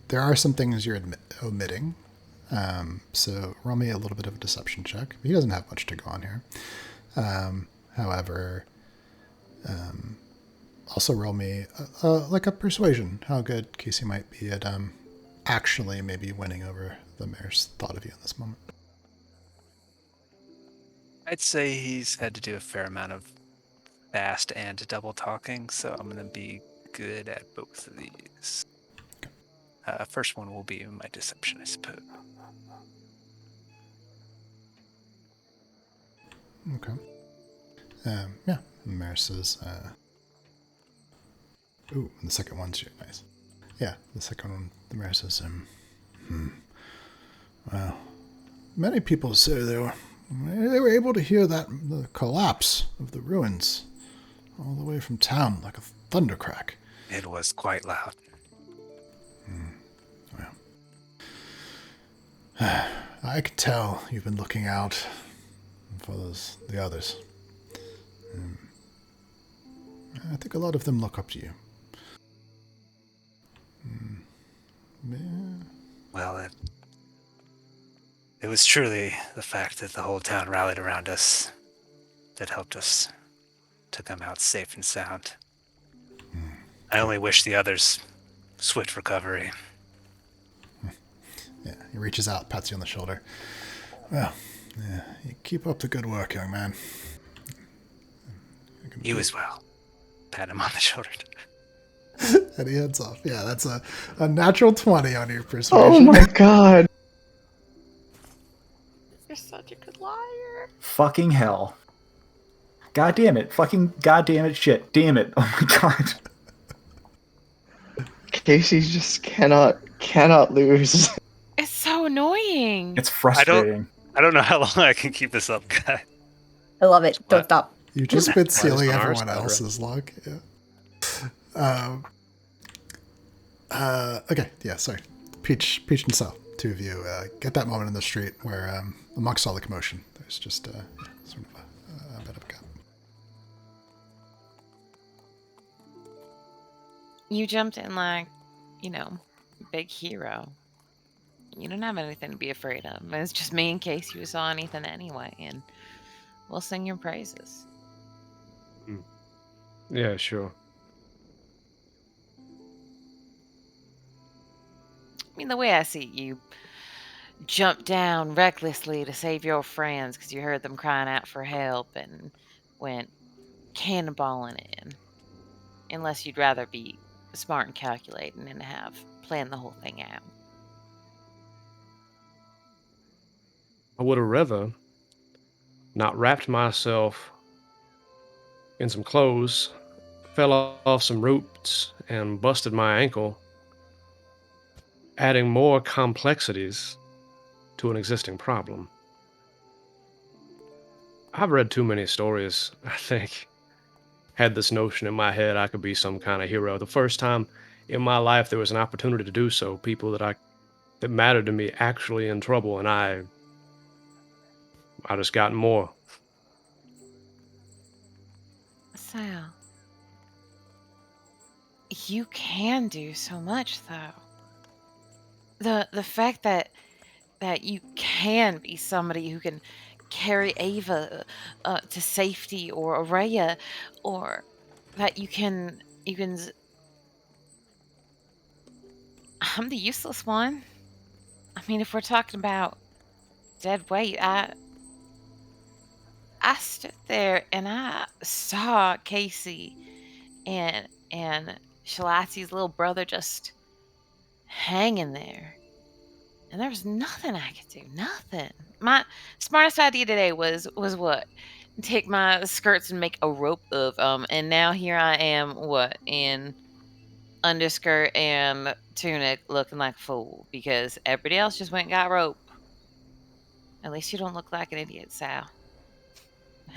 there are some things you're omitting. So roll me a little bit of a deception check. He doesn't have much to go on here. However, also roll me like a persuasion. How good Casey might be at actually maybe winning over the mayor's thought of you in this moment. I'd say he's had to do a fair amount of fast and double talking, so I'm going to be good at both of these. First one will be my deception, I suppose. Okay. Yeah, the mayor says, ooh, and the second one's nice. Yeah, the second one, the mayor says, well, many people say they were able to hear the collapse of the ruins all the way from town like a thundercrack. It was quite loud. Well, I can tell you've been looking out for the others. I think a lot of them look up to you. Yeah. Well, it was truly the fact that the whole town rallied around us that helped us to come out safe and sound. I only wish the others swift recovery. Yeah, he reaches out, pats you on the shoulder. Well, yeah, you keep up the good work, young man. You as well. Pat him on the shoulder. And he heads off. Yeah, that's a natural 20 on your persuasion. Oh my god. You're such a good liar. Fucking hell. God damn it. Fucking goddamn it shit. Damn it. Oh my god. Casey just cannot lose. It's so annoying. It's frustrating. I don't know how long I can keep this up, guy. I love it. Don't stop. You've just been Why stealing is everyone ours else's luck. Yeah. Okay, yeah, sorry. Peach and Sal, 2 of you, get that moment in the street where, amongst all the commotion, there's just sort of a bit of a gap. You jumped in like, big hero. You don't have anything to be afraid of. It's just me in case you saw anything anyway, and we'll sing your praises. Yeah, sure. I mean, the way I see it, you jumped down recklessly to save your friends because you heard them crying out for help and went cannonballing in. Unless you'd rather be smart and calculating and have planned the whole thing out. I would have rather not wrapped myself in some clothes, fell off some roots, and busted my ankle, adding more complexities to an existing problem. I've read too many stories, I think. Had this notion in my head I could be some kind of hero. The first time in my life there was an opportunity to do so, people that mattered to me actually in trouble, and I just got more. Sal, you can do so much, though. The fact that you can be somebody who can carry Ava to safety, or Araya, or that you can I'm the useless one. I mean, if we're talking about dead weight, I stood there and I saw Casey and Shalatsi's little brother just hanging there. And there was nothing I could do. Nothing. My smartest idea today was what? Take my skirts and make a rope of them. And now here I am, what, in underskirt and tunic, looking like a fool because everybody else just went and got rope. At least you don't look like an idiot, Sal.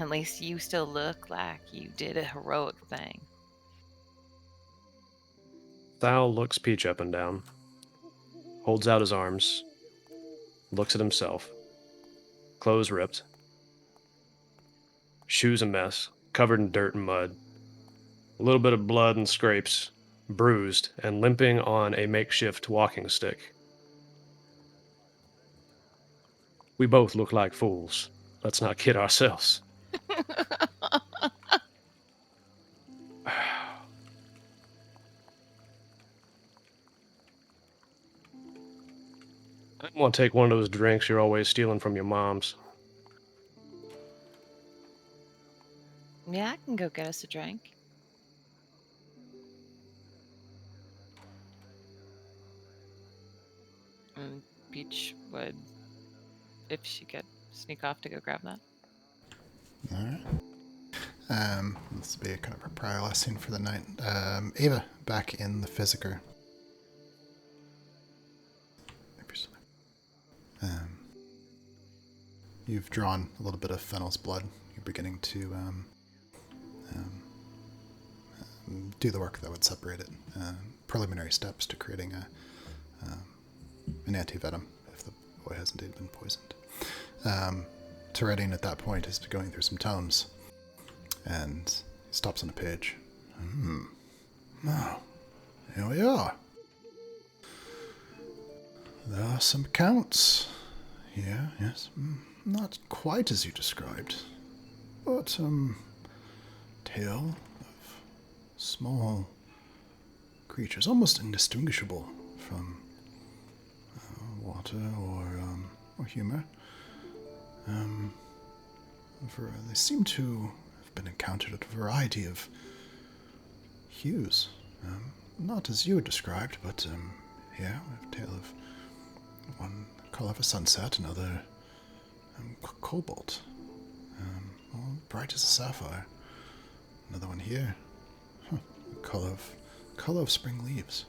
At least you still look like you did a heroic thing. Sal looks Peach up and down, holds out his arms, looks at himself. Clothes ripped, shoes a mess, covered in dirt and mud, a little bit of blood and scrapes, bruised, and limping on a makeshift walking stick. We both look like fools. Let's not kid ourselves. I didn't want to take one of those drinks you're always stealing from your mom's. Yeah, I can go get us a drink. And Peach would, if she could, sneak off to go grab that. All right. This will be kind of a prior last scene for the night. Ava, back in the Physiker. You've drawn a little bit of Fennel's blood. You're beginning to do the work that would separate it. Preliminary steps to creating an anti-venom if the boy has indeed been poisoned. Toreadine at that point is going through some tomes, and he stops on a page. Now, here we are. There are some accounts here, yes. Not quite as you described, but tale of small creatures, almost indistinguishable from water or humor. They seem to have been encountered at a variety of hues. Not as you described, but here we have a tale of one color of a sunset, another cobalt, all bright as a sapphire. Another one here, color of spring leaves.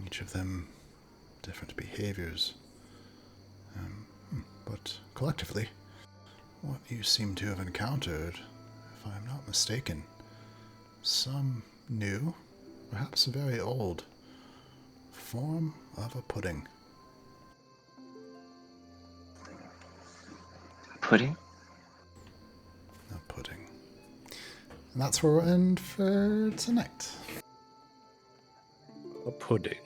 Each of them different behaviors. But collectively, what you seem to have encountered, if I am not mistaken, some new, perhaps very old, form of a pudding. Pudding? A pudding. And that's where we'll end for tonight. A pudding.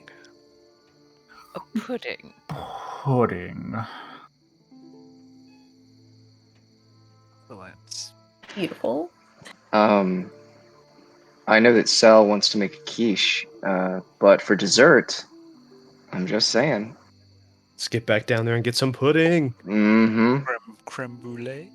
A pudding. Pudding. Excellent. Beautiful. I know that Sal wants to make a quiche, but for dessert, I'm just saying. Let's get back down there and get some pudding. Mm-hmm. Creme brulee.